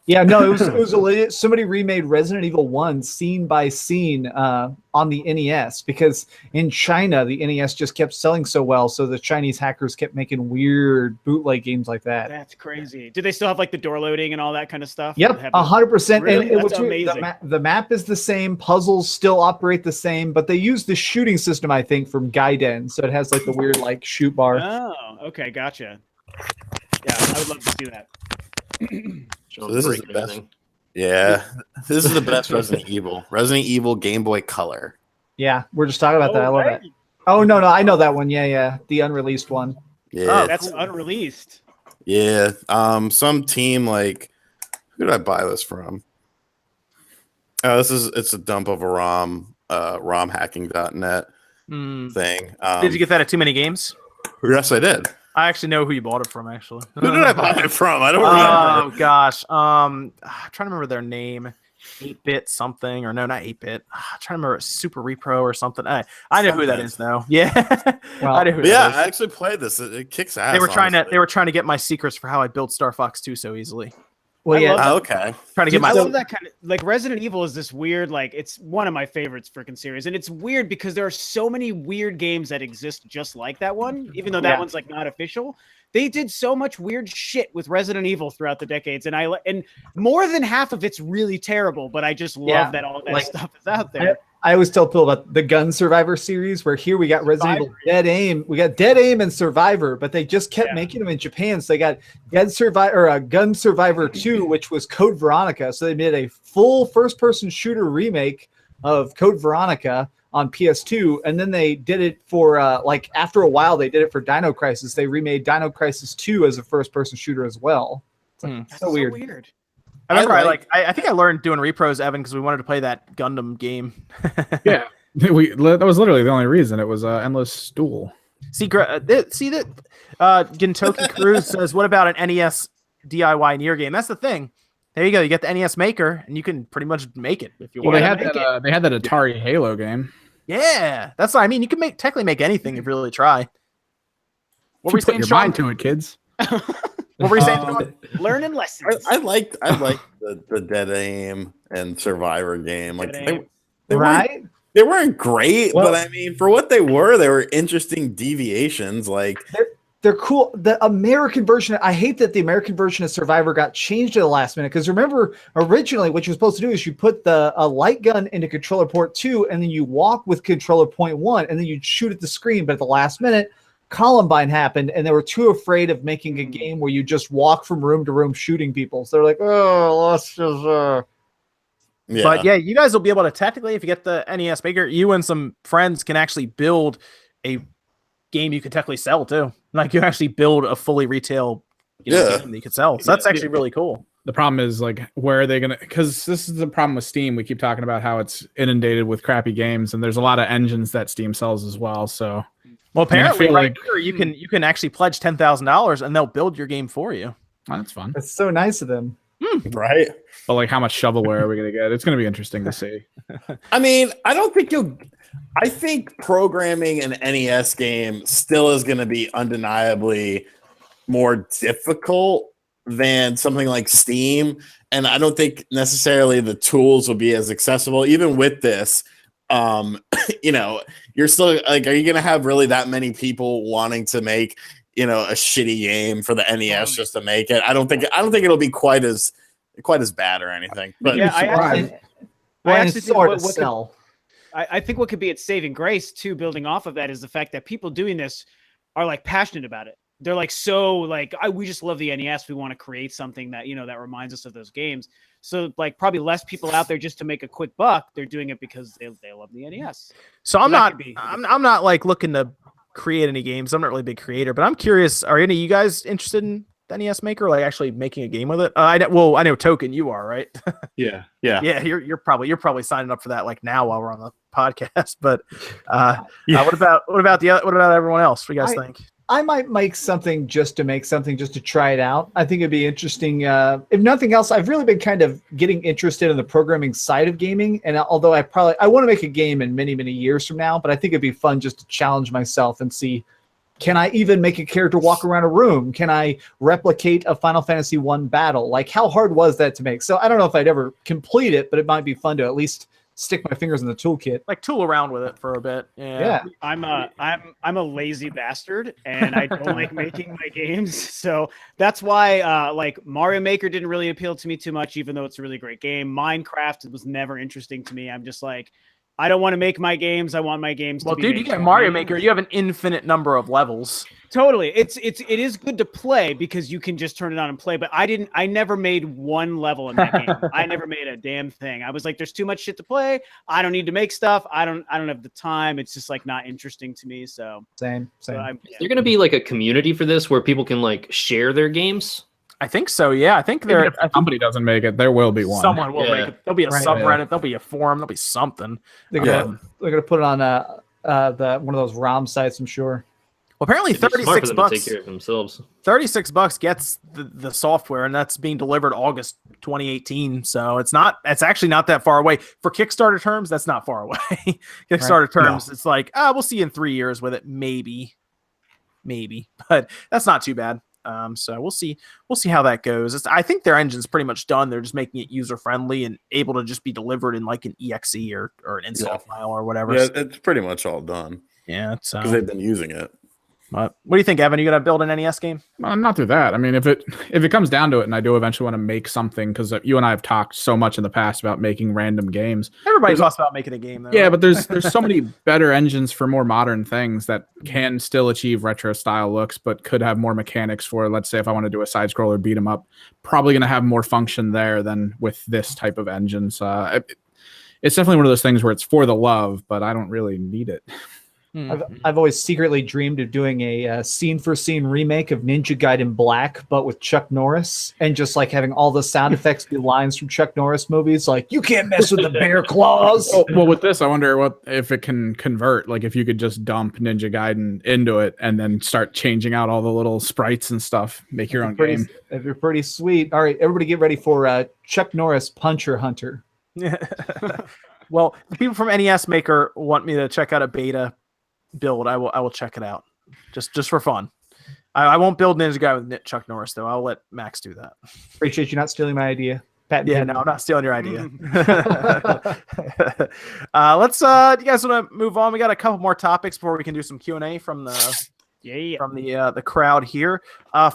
Yeah, no, it was a legit. Somebody remade Resident Evil 1 scene by scene on the NES, because in China the NES just kept selling so well, so the Chinese hackers kept making weird bootleg games like that. That's crazy. Do they still have like the door loading and all that kind of stuff? Yep, 100%. Really? And it That's was amazing. the map is the same, puzzles still operate the same, but they use the shooting system, I think, from Gaiden, so it has like the weird like shoot bar. Oh, okay, gotcha. Yeah, I would love to see that. So this is the best. Yeah, this is the best Resident Evil. Resident Evil Game Boy Color. Yeah, we're just talking about that. I love that. Oh no, I know that one. Yeah, the unreleased one. Yeah, that's unreleased. Yeah, some team like, who did I buy this from? Oh, it's a dump of a romhacking.net thing. Did you get that at Too Many Games? Yes, I did. I actually know who you bought it from, actually. Who did I buy it from? I don't remember. Oh gosh, I'm trying to remember their name. 8-bit something, or no, not 8-bit. I'm trying to remember Super Repro or something. I know who that is though. Yeah, well, I know who. Yeah, that is. I actually played this. It kicks ass. They were trying to get my secrets for how I built Star Fox 2 so easily. Well, yeah. Okay. Trying to get my. I love that kind of like Resident Evil is this weird, like it's one of my favorites freaking series, and it's weird because there are so many weird games that exist just like that one, even though that one's like not official. They did so much weird shit with Resident Evil throughout the decades, and more than half of it's really terrible. But I just love that all that stuff is out there. I always tell people about the Gun Survivor series, where here we got Resident Evil Dead Aim. We got Dead Aim and Survivor, but they just kept making them in Japan. So they got Gun Survivor 2, which was Code Veronica. So they made a full first-person shooter remake of Code Veronica on PS2, and then they did it for like after a while they did it for Dino Crisis. They remade Dino Crisis 2 as a first-person shooter as well. It's so weird. I remember I think I learned doing repros, Evan, because we wanted to play that Gundam game. Yeah, that was literally the only reason. It was Endless Stool. See that Gintoki Cruz says, "What about an NES DIY Nier game?" That's the thing. There you go. You get the NES Maker, and you can pretty much make it if you want. They had that Atari Halo game. Yeah, that's what I mean. You can technically make anything if you really try. What were you saying? Put your mind to it, kids. What were you saying? Learning lessons. I liked the Dead Aim and Survivor game. Like they weren't great, but I mean, for what they were interesting deviations. Like they're cool. The American version, I hate that the American version of Survivor got changed at the last minute, because remember, originally what you're supposed to do is you put a light gun into controller port 2, and then you walk with controller point 1, and then you shoot at the screen. But at the last minute, Columbine happened, and they were too afraid of making a game where you just walk from room to room shooting people. So they're like, oh, let's just... Yeah. But yeah, you guys will be able to technically, if you get the NES Maker, you and some friends can actually build a game you could technically sell too. Like you actually build a fully retail game that you could sell. So that's actually really cool. The problem is like, where are they going to, because this is the problem with Steam. We keep talking about how it's inundated with crappy games, and there's a lot of engines that Steam sells as well. So, well, apparently here, you can actually pledge $10,000 and they'll build your game for you. Oh, that's fun. That's so nice of them. Right. But like, how much shovelware are we going to get? It's going to be interesting to see. I mean, I think programming an NES game still is going to be undeniably more difficult than something like Steam. And I don't think necessarily the tools will be as accessible. Even with this, you know, you're still like, are you gonna have really that many people wanting to make, you know, a shitty game for the NES just to make it? I don't think it'll be quite as bad or anything. But Yeah, I actually think what sell. I think what could be its saving grace too, building off of that, is the fact that people doing this are like passionate about it. They're like, so like, we just love the NES. We want to create something that, you know, that reminds us of those games. So like probably less people out there just to make a quick buck. They're doing it because they love the NES. So I'm not like looking to create any games. I'm not really a big creator, but I'm curious. Are any of you guys interested in the NES Maker, like actually making a game with it? I know Token, you are, right? Yeah. You're probably signing up for that like now while we're on the podcast. But what about everyone else? What do you guys think? I might make something just to try it out. I think it'd be interesting. If nothing else, I've really been kind of getting interested in the programming side of gaming. And although I want to make a game in many, many years from now, but I think it'd be fun just to challenge myself and see, can I even make a character walk around a room? Can I replicate a Final Fantasy 1 battle? Like, how hard was that to make? So I don't know if I'd ever complete it, but it might be fun to at least stick my fingers in the toolkit, like tool around with it for a bit. Yeah. I'm a lazy bastard, and I don't like making my games. So that's why like Mario Maker didn't really appeal to me too much, even though it's a really great game. Minecraft was never interesting to me. I'm just like, I don't want to make my games. I want my games to be dude, you get Mario Maker, you have an infinite number of levels. Totally. It is good to play because you can just turn it on and play, but I never made one level in that game. I never made a damn thing. I was like, there's too much shit to play. I don't need to make stuff. I don't have the time. It's just like not interesting to me. So same. Is there going to be like a community for this where people can like share their games? I think so. Yeah, I think if the company doesn't make it, there will be one. Someone will make it. There'll be a subreddit. There'll be a forum. There'll be something. They're gonna put it on one of those ROM sites, I'm sure. Well, apparently $36. Take care of themselves. $36 gets the software, and that's being delivered August 2018. So it's actually not that far away. For Kickstarter terms, that's not far away. Kickstarter terms, It's like, we'll see you in 3 years with it, maybe, but that's not too bad. So we'll see how that goes. I think their engine's pretty much done. They're just making it user friendly and able to just be delivered in like an exe or an install file or whatever. Yeah, it's pretty much all done. Yeah, because they've been using it. What do you think, Evan? Are you gonna build an NES game? Well, not through that. I mean, if it comes down to it, and I do eventually want to make something, because you and I have talked so much in the past about making random games. Everybody talks about making a game, though. Yeah, right? But there's so many better engines for more modern things that can still achieve retro style looks, but could have more mechanics for. Let's say if I want to do a side scroller beat 'em up, probably going to have more function there than with this type of engine. So it's definitely one of those things where it's for the love, but I don't really need it. I've always secretly dreamed of doing a scene-for-scene remake of Ninja Gaiden Black, but with Chuck Norris, and just like having all the sound effects be lines from Chuck Norris movies, like "You can't mess with the bear claws." Well, with this, I wonder if it can convert. Like if you could just dump Ninja Gaiden into it and then start changing out all the little sprites and stuff, make your own game. It'd be pretty sweet. All right, everybody, get ready for Chuck Norris Puncher Hunter. Well, the people from NES Maker want me to check out a beta build. I will check it out just for fun. I won't build Ninja Gaiden with Chuck Norris though. I'll let Max do that. Appreciate you not stealing my idea. No, I'm not stealing your idea. Let's do you guys want to move on? We got a couple more topics before we can do some Q&A from the crowd here.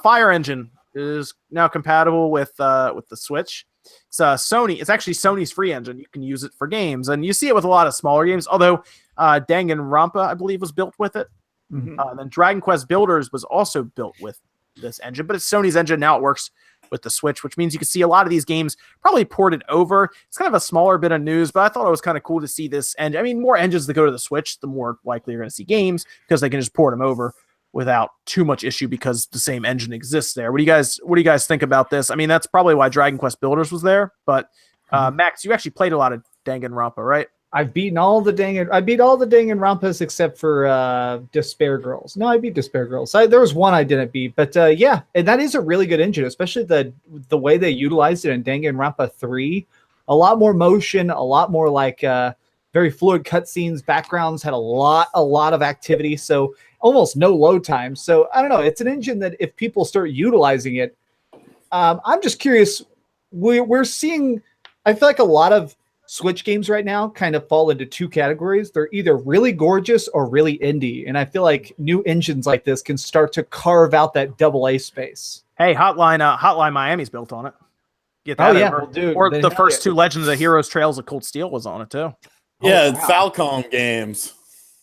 Fire Engine is now compatible with the Switch. It's Sony. It's actually Sony's free engine. You can use it for games, and you see it with a lot of smaller games. Although Danganronpa, I believe, was built with it. And then Dragon Quest Builders was also built with this engine, but it's Sony's engine now. It works with the Switch, which means you can see a lot of these games probably ported over. It's kind of a smaller bit of news, but I thought it was kind of cool to see this. And I mean, more engines that go to the Switch, the more likely you're going to see games because they can just port them over without too much issue because the same engine exists there. What do you guys think about this? I mean, that's probably why Dragon Quest Builders was there, but Max, you actually played a lot of Danganronpa, right? I beat all the Danganronpas except for Despair Girls. No, I beat Despair Girls. There was one I didn't beat, but yeah, and that is a really good engine, especially the way they utilized it in Danganronpa 3. A lot more motion, a lot more like very fluid cutscenes. Backgrounds had a lot of activity, so almost no load time. So I don't know. It's an engine that if people start utilizing it, I'm just curious. We're seeing. I feel like a lot of Switch games right now kind of fall into two categories. They're either really gorgeous or really indie. And I feel like new engines like this can start to carve out that AA space. Hey, Hotline Miami's built on it. Get that over. Well, dude, Or the first two Legends of Heroes Trails of Cold Steel was on it too. Yeah, Falcon games.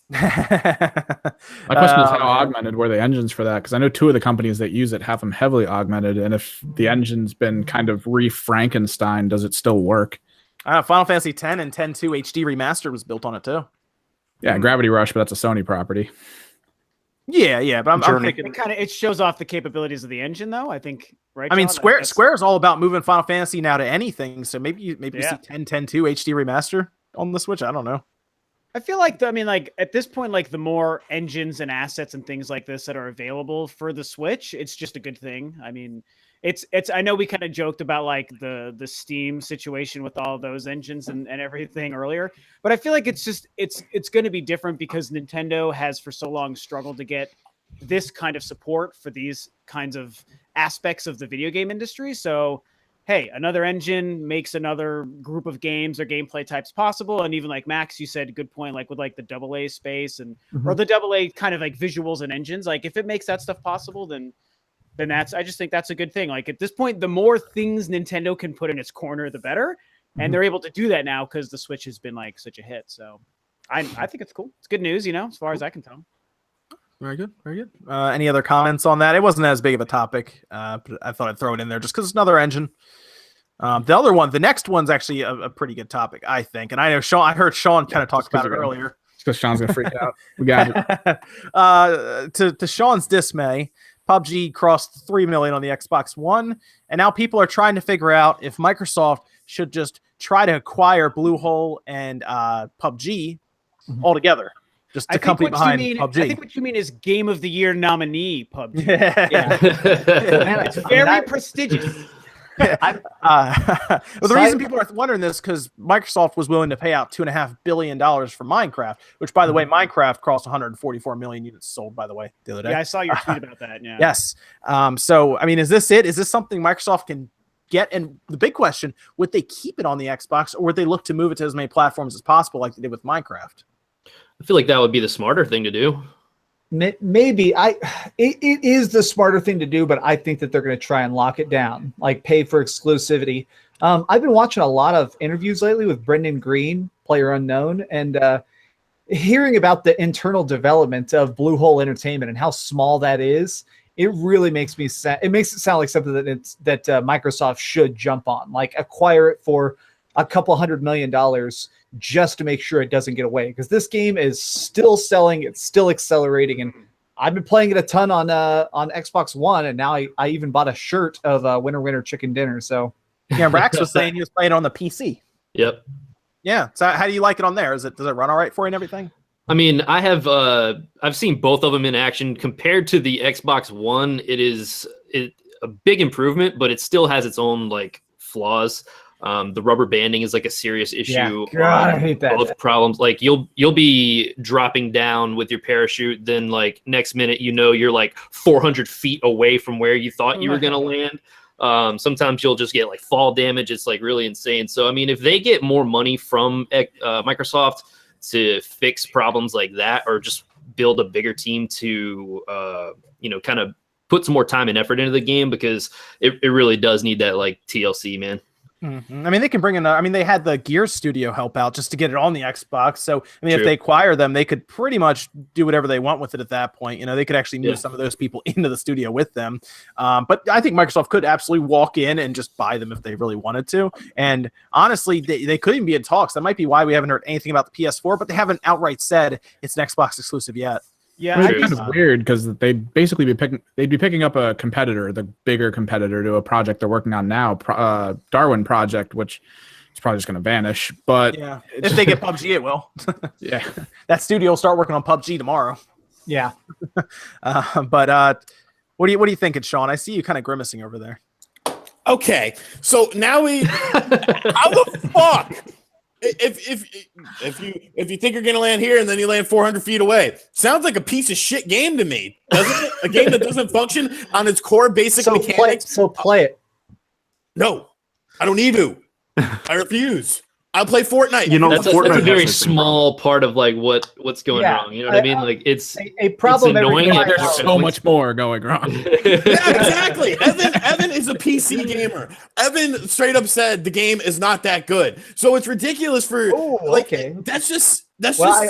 My question is how augmented were the engines for that? Because I know two of the companies that use it have them heavily augmented, and if the engine's been kind of re-Frankenstein, does it still work? Final Fantasy X and 10.2 HD Remastered was built on it too. Yeah, Gravity Rush, but that's a Sony property. Yeah, but I'm thinking it shows off the capabilities of the engine, though. I think, right? I mean, John? Square is all about moving Final Fantasy now to anything. So maybe you see 10.2 HD Remaster on the Switch. I don't know. I feel like at this point, like the more engines and assets and things like this that are available for the Switch, it's just a good thing. I mean, it's I know we kind of joked about like the Steam situation with all those engines and everything earlier, but I feel like it's going to be different because Nintendo has for so long struggled to get this kind of support for these kinds of aspects of the video game industry. So hey, another engine makes another group of games or gameplay types possible. And even like Max, you said, good point, like with like the AA space and or the AA kind of like visuals and engines, like if it makes that stuff possible, then I just think that's a good thing. Like at this point, the more things Nintendo can put in its corner, the better. And they're able to do that now because the Switch has been like such a hit. So I think it's cool. It's good news, as far as I can tell. Very good. Any other comments on that? It wasn't as big of a topic, but I thought I'd throw it in there just because it's another engine. The next one's actually a pretty good topic, I think. And I know I heard Sean kind of talk about it earlier. Because Sean's gonna freak out. We got it. To Sean's dismay, PUBG crossed 3 million on the Xbox One, and now people are trying to figure out if Microsoft should just try to acquire Bluehole and PUBG altogether. Just the company behind PUBG. I think what you mean is Game of the Year nominee PUBG. Yeah. It's very prestigious. Well, the reason people are wondering this because Microsoft was willing to pay out $2.5 billion for Minecraft, which, by the way, Minecraft crossed 144 million units sold, by the way, the other day. Yeah, I saw your tweet about that. Yeah. Yes. So, I mean, is this it? Is this something Microsoft can get? And the big question, would they keep it on the Xbox or would they look to move it to as many platforms as possible like they did with Minecraft? I feel like that would be the smarter thing to do. Maybe it is the smarter thing to do, but I think that they're going to try and lock it down, like pay for exclusivity. I've been watching a lot of interviews lately with Brendan Green, Player Unknown, and hearing about the internal development of Bluehole Entertainment and how small that is. It really makes me sad. It makes it sound like something that Microsoft should jump on, like acquire it for a couple $100 million just to make sure it doesn't get away. Because this game is still selling, it's still accelerating, and I've been playing it a ton on Xbox One, and now I even bought a shirt of Winter Winter Chicken Dinner. So yeah, Rax was saying he was playing on the PC. Yep. Yeah. So how do you like it on there? Does it run all right for you and everything? I mean, I've seen both of them in action. Compared to the Xbox One, it is a big improvement, but it still has its own like flaws. The rubber banding is like a serious issue. Yeah, God, I hate that. Both problems. Like you'll be dropping down with your parachute, then like next minute you're like 400 feet away from where you thought you were gonna land. Sometimes you'll just get like fall damage. It's like really insane. So I mean, if they get more money from Microsoft to fix problems like that, or just build a bigger team to kind of put some more time and effort into the game, because it really does need that like TLC, man. Mm-hmm. I mean, they can bring in. They had the Gears studio help out just to get it on the Xbox. So, I mean, if they acquire them, they could pretty much do whatever they want with it at that point. They could actually move some of those people into the studio with them. But I think Microsoft could absolutely walk in and just buy them if they really wanted to. And honestly, they could even be in talks. That might be why we haven't heard anything about the PS4, but they haven't outright said it's an Xbox exclusive yet. Yeah, it's kind of weird because they'd basically be picking up a competitor, the bigger competitor to a project they're working on now, Darwin Project, which is probably just going to vanish. But yeah, if they get PUBG, it will. Yeah, that studio will start working on PUBG tomorrow. Yeah, but what do you think, Sean? I see you kind of grimacing over there. Okay, so now how the fuck? If you think you're gonna land here and then you land 400 feet away, sounds like a piece of shit game to me, doesn't it? A game that doesn't function on its core basic mechanics. Play it. No, I don't need to. I refuse. I'll play Fortnite. You know, That's a Fortnite very has the same small part of like what's going wrong. You know what I mean? Like it's a problem. annoying. Every and time. There's so much more going wrong. Yeah, exactly. Evan is a PC gamer. Evan straight up said the game is not that good. So it's ridiculous for okay. That's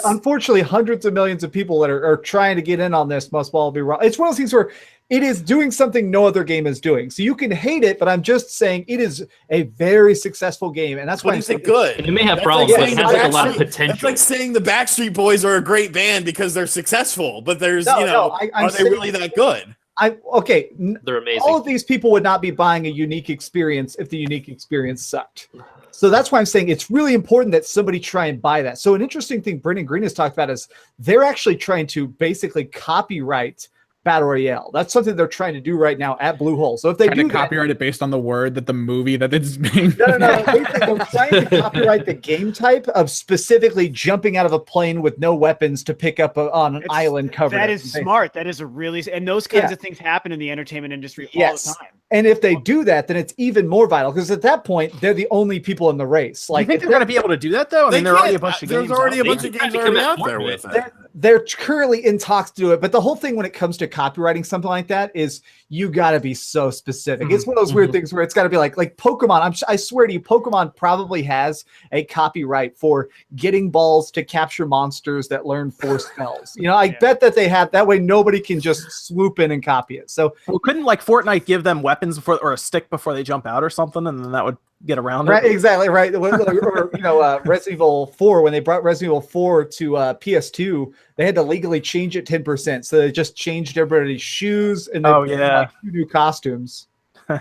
Unfortunately, hundreds of millions of people that are trying to get in on this must all be wrong. It's one of those things where it is doing something no other game is doing. So you can hate it, but I'm just saying it is a very successful game, and that's why it's good. And it may have That's problems, like but it has like a lot of That's potential. like saying the Backstreet Boys are a great band because they're successful, but there's I'm are they saying- really that good? They're amazing. All of these people would not be buying a unique experience if the unique experience sucked. So that's why I'm saying it's really important that somebody try and buy that. So an interesting thing Brendan Green has talked about is they're actually trying to basically copyright Battle Royale. That's something they're trying to do right now at Bluehole. So if they do copyright it based on the word that the movie that it's being no. They're trying to copyright the game type of specifically jumping out of a plane with no weapons to pick up on an island covered. That is smart. That is a really, and those kinds of things happen in the entertainment industry all the time. And if they do that, then it's even more vital because at that point they're the only people in the race. Like, you think they're going to be able to do that though? I mean, there are already a bunch of games. There's already a bunch of games already out there with it. They're currently in talks to do it, but the whole thing when it comes to copywriting something like that is you got to be so specific. It's one of those weird things where it's got to be like Pokemon. I swear to you, Pokemon probably has a copyright for getting balls to capture monsters that learn 4 spells. You know, I bet that they have that way. Nobody can just swoop in and copy it. So, couldn't like Fortnite give them weapons or a stick before they jump out or something, and then that would get around right, it? exactly right. Or Resident Evil 4, when they brought Resident Evil 4 to PS2, they had to legally change it 10%. So they just changed everybody's shoes and then 2 new costumes. I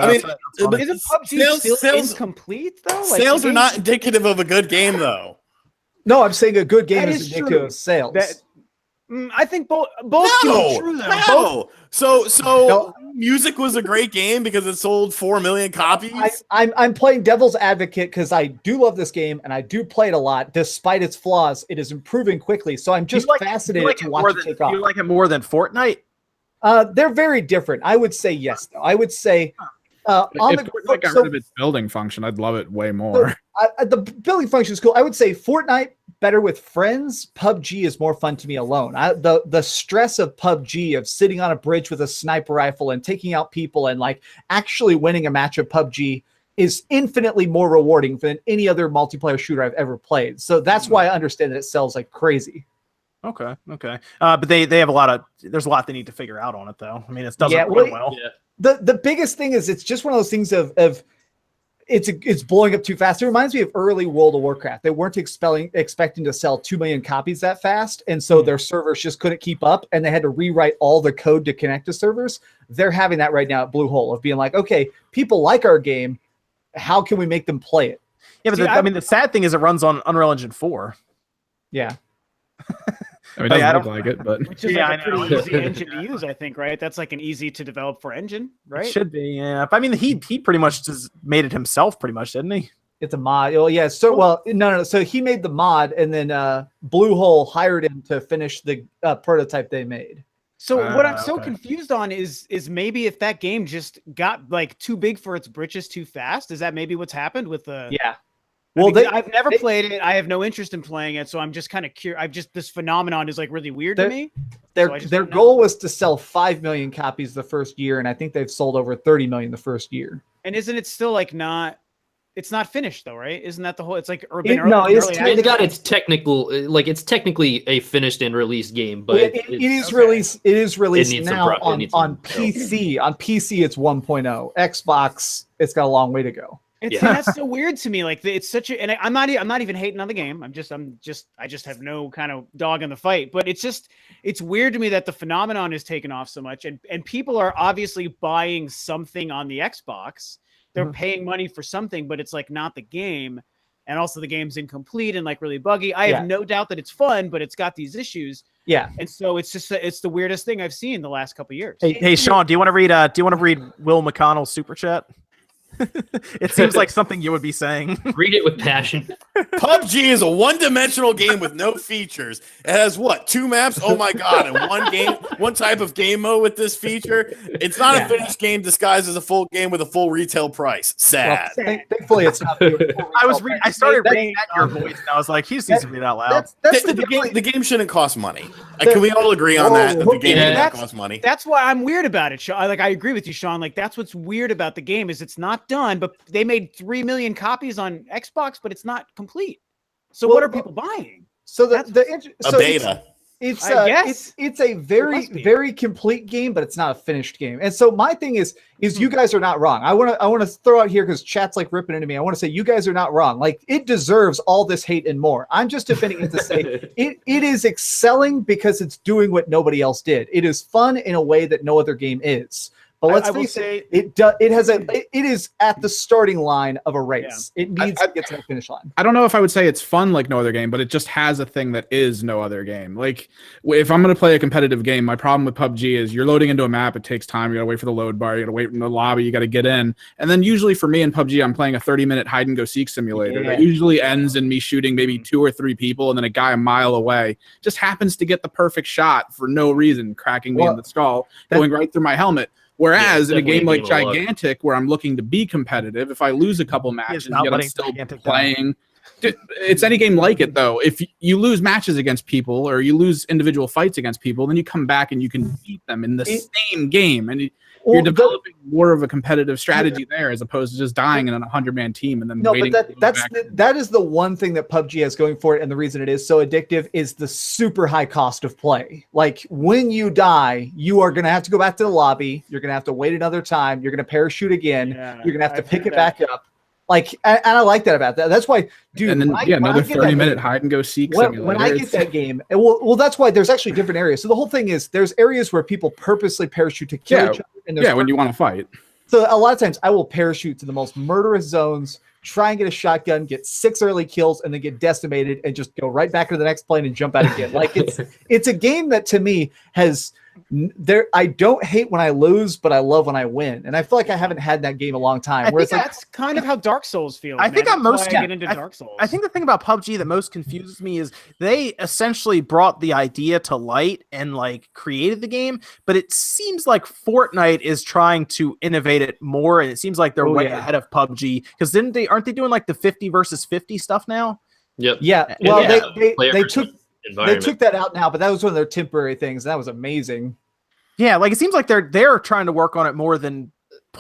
mean, isn't PUBG still incomplete though? Like, sales are not indicative of a good game, though. No, I'm saying a good game is true. indicative of sales. I think both can be true though. No. So music was a great game because it sold 4 million copies. I'm playing devil's advocate because I do love this game and I do play it a lot. Despite its flaws, it is improving quickly. So I'm just fascinated to watch it take off. Do you like it more than Fortnite? They're very different. I would say yes, though. I would say if Fortnite got rid of its building function, I'd love it way more. The building function is cool. I would say Fortnite better with friends. PUBG is more fun to me alone. The stress of PUBG, of sitting on a bridge with a sniper rifle and taking out people and like actually winning a match of PUBG is infinitely more rewarding than any other multiplayer shooter I've ever played. So that's why I understand that it sells like crazy. Okay. But they have there's a lot they need to figure out on it though. I mean, it doesn't run well. Yeah. The biggest thing is it's just one of those things of it's blowing up too fast. It reminds me of early World of Warcraft. They weren't expecting to sell 2 million copies that fast, and so their servers just couldn't keep up, and they had to rewrite all the code to connect to servers. They're having that right now at Bluehole of being like, okay, people like our game. How can we make them play it? Yeah, but the sad thing is it runs on Unreal Engine 4. Yeah. I mean, it doesn't look like it, but which is like a pretty easy engine to use, I think, right? That's like an easy to develop for engine, right? It should be, yeah. But I mean, he pretty much just made it himself, pretty much, didn't he? It's a mod. Oh, yeah. So, no. So he made the mod, and then Bluehole hired him to finish the prototype they made. So what I'm so confused on is maybe if that game just got like too big for its britches too fast, is that maybe what's happened with the? Yeah. Well, I've never played it. I have no interest in playing it, so I'm just kind of curious. This phenomenon is like really weird to me. Their goal was to sell 5 million copies the first year, and I think they've sold over 30 million the first year. And isn't it still like not? It's not finished though, right? Isn't that the whole? It's like it's got its technical, like it's technically a finished and released game, but it is released. It is released now on PC. On PC, it's 1.0. Xbox, it's got a long way to go. That's so weird to me. Like it's such a, and I'm not even hating on the game. I just have no kind of dog in the fight. But it's weird to me that the phenomenon is taken off so much, and people are obviously buying something on the Xbox. They're paying money for something, but it's like not the game, and also the game's incomplete and like really buggy. I have no doubt that it's fun, but it's got these issues. Yeah, and so it's just it's the weirdest thing I've seen the last couple of years. Hey, Sean, do you want to read Will McConnell's super chat? It seems like something you would be saying. Read it with passion. PUBG is a one-dimensional game with no features. It has what, 2 maps? Oh my god! And one type of game mode with this feature. It's not a finished game disguised as a full game with a full retail price. Sad. Well, thankfully, it's not. I started reading at your voice, and I was like, he just needs to read out loud. That's The game shouldn't cost money. Can we all agree on that? That the game shouldn't cost money. That's why I'm weird about it, Sean. Like, I agree with you, Sean. Like, that's what's weird about the game is it's not done, but they made 3 million copies on Xbox, but it's not complete. So what are people buying? So A beta. It's I guess. it's a very complete game, but it's not a finished game. And so my thing is you guys are not wrong. I want to throw out here because chat's like ripping into me. I want to say you guys are not wrong. Like, it deserves all this hate and more. I'm just defending it to say it is excelling because it's doing what nobody else did. It is fun in a way that no other game is. But let's face it, it is at the starting line of a race. Yeah. It needs to get to the finish line. I don't know if I would say it's fun like no other game, but it just has a thing that is no other game. Like, if I'm going to play a competitive game, my problem with PUBG is you're loading into a map. It takes time. You got to wait for the load bar. You got to wait in the lobby. You got to get in. And then usually for me in PUBG, I'm playing a 30-minute hide-and-go-seek simulator. That usually ends in me shooting maybe 2 or 3 people, and then a guy a mile away just happens to get the perfect shot for no reason, cracking me in the skull, going right through my helmet. Whereas in a game like Gigantic, where I'm looking to be competitive, if I lose a couple matches, yet I'm still playing. It's any game like it, though. If you lose matches against people or you lose individual fights against people, then you come back and you can beat them in the same game. And you're developing more of a competitive strategy there as opposed to just dying in a 100-man team and then waiting. But that is the one thing that PUBG has going for it, and the reason it is so addictive is the super high cost of play. Like, when you die, you are going to have to go back to the lobby. You're going to have to wait another time. You're going to parachute again. You're going to have to pick it back up. Like, and I like that about that. That's why, dude. And then another 30-minute hide and go seek simulator. When I get that game, well, that's why there's actually different areas. So the whole thing is there's areas where people purposely parachute to kill each other. And when you want to fight. So a lot of times I will parachute to the most murderous zones, try and get a shotgun, get 6 early kills, and then get decimated and just go right back to the next plane and jump out again. Like, it's a game that to me has. I don't hate when I lose, but I love when I win, and I feel like I haven't had that game a long time. Where that's kind of how Dark Souls feels. I think I'm most get into Dark Souls. I think the thing about PUBG that most confuses me is they essentially brought the idea to light and like created the game, but it seems like Fortnite is trying to innovate it more, and it seems like they're way ahead of PUBG because aren't they doing like the 50 versus 50 stuff now? Yep. Yeah. Well, they took that out now, but that was one of their temporary things. And that was amazing. Yeah, like it seems like they're trying to work on it more than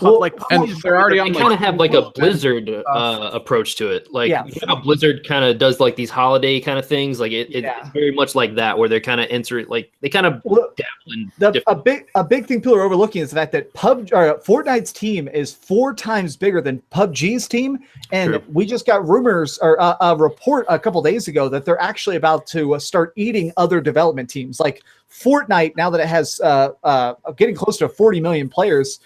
and they're already on. They kind of have like a Blizzard approach to it. Like, you know how Blizzard kind of does like these holiday kind of things. Like it's very much like that, where they're kind of they kind of dabble in a big thing people are overlooking is the fact that Fortnite's team is 4 times bigger than PUBG's team, and we just got rumors or a report a couple days ago that they're actually about to start eating other development teams. Like Fortnite, now that it has getting close to 40 million players.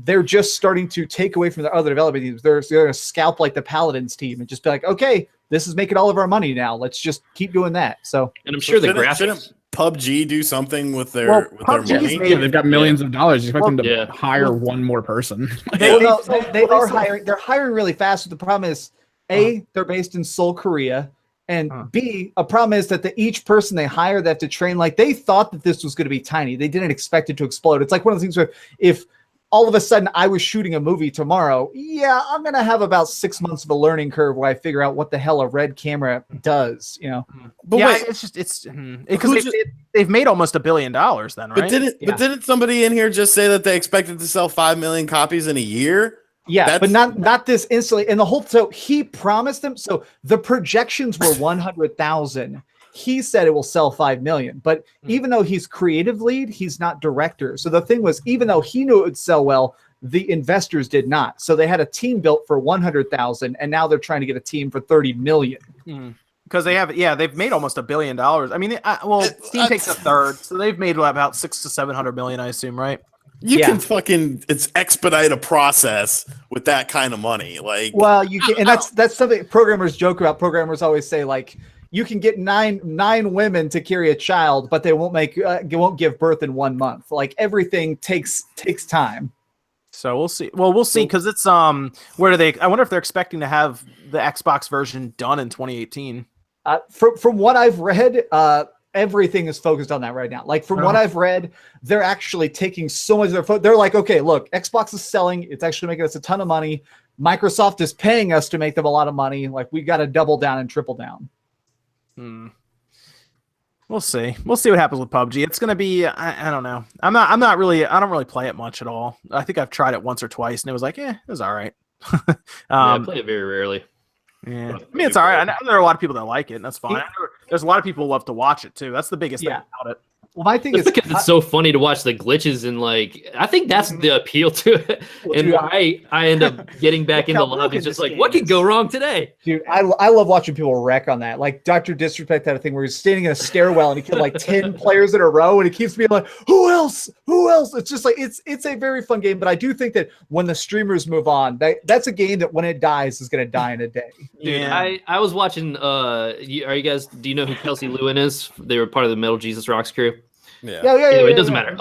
They're just starting to take away from the other development teams. They're going to scalp like the Paladins team and just be like, okay, this is making all of our money now. Let's just keep doing that. So, and I'm sure shouldn't PUBG do something with their money? Yeah, they've got millions of dollars. You expect them to hire one more person. They are hiring. They're hiring really fast. But the problem is, A, they're based in Seoul, Korea. And B, a problem is that each person they hire, they have to train. Like, they thought that this was going to be tiny. They didn't expect it to explode. It's like one of the things where if all of a sudden I was shooting a movie tomorrow, I'm going to have about 6 months of a learning curve where I figure out what the hell a red camera does, you know? But wait, it's because they've made almost $1 billion then, right? But didn't somebody in here just say that they expected to sell 5 million copies in a year? Yeah, but not this instantly. And so he promised them. So the projections were 100,000. He said it will sell 5 million, but even though he's creative lead, he's not director. So the thing was, even though he knew it would sell well, the investors did not. So they had a team built for 100,000, and now they're trying to get a team for 30 million. Because they've made almost $1 billion. I mean, Steam takes a third, so they've made about 600 to 700 million, I assume, right? You can it's expedite a process with that kind of money. Like, well, you can, and that's something programmers joke about. Programmers always say, like, you can get nine women to carry a child, but they won't give birth in 1 month. Like, everything takes time. So we'll see. Well, we'll see because it's where do they? I wonder if they're expecting to have the Xbox version done in 2018. From what I've read, everything is focused on that right now. Like from what I've read, they're actually taking so much of their they're like, okay, look, Xbox is selling. It's actually making us a ton of money. Microsoft is paying us to make them a lot of money. Like we got to double down and triple down. We'll see. We'll see what happens with PUBG. It's gonna be. I don't know. I don't really play it much at all. I think I've tried it once or twice, and it was like, it was all right. I play it very rarely. Yeah, I mean it's all right. I know there are a lot of people that like it, and that's fine. There's a lot of people who love to watch it too. That's the biggest thing about it. Well, my thing is because it's so funny to watch the glitches and like I think that's the appeal to it. And why I end up getting back into lobbies just like what could go wrong today? Dude, I love watching people wreck on that. Like Dr. Disrespect had a thing where he's standing in a stairwell and he killed like 10 players in a row and he keeps being like, who else? Who else? It's just like it's a very fun game, but I do think that when the streamers move on, that's a game that when it dies is gonna die in a day. Dude, I was watching do you know who Kelsey Lewin is? They were part of the Metal Jesus Rocks crew. Anyway, it doesn't matter.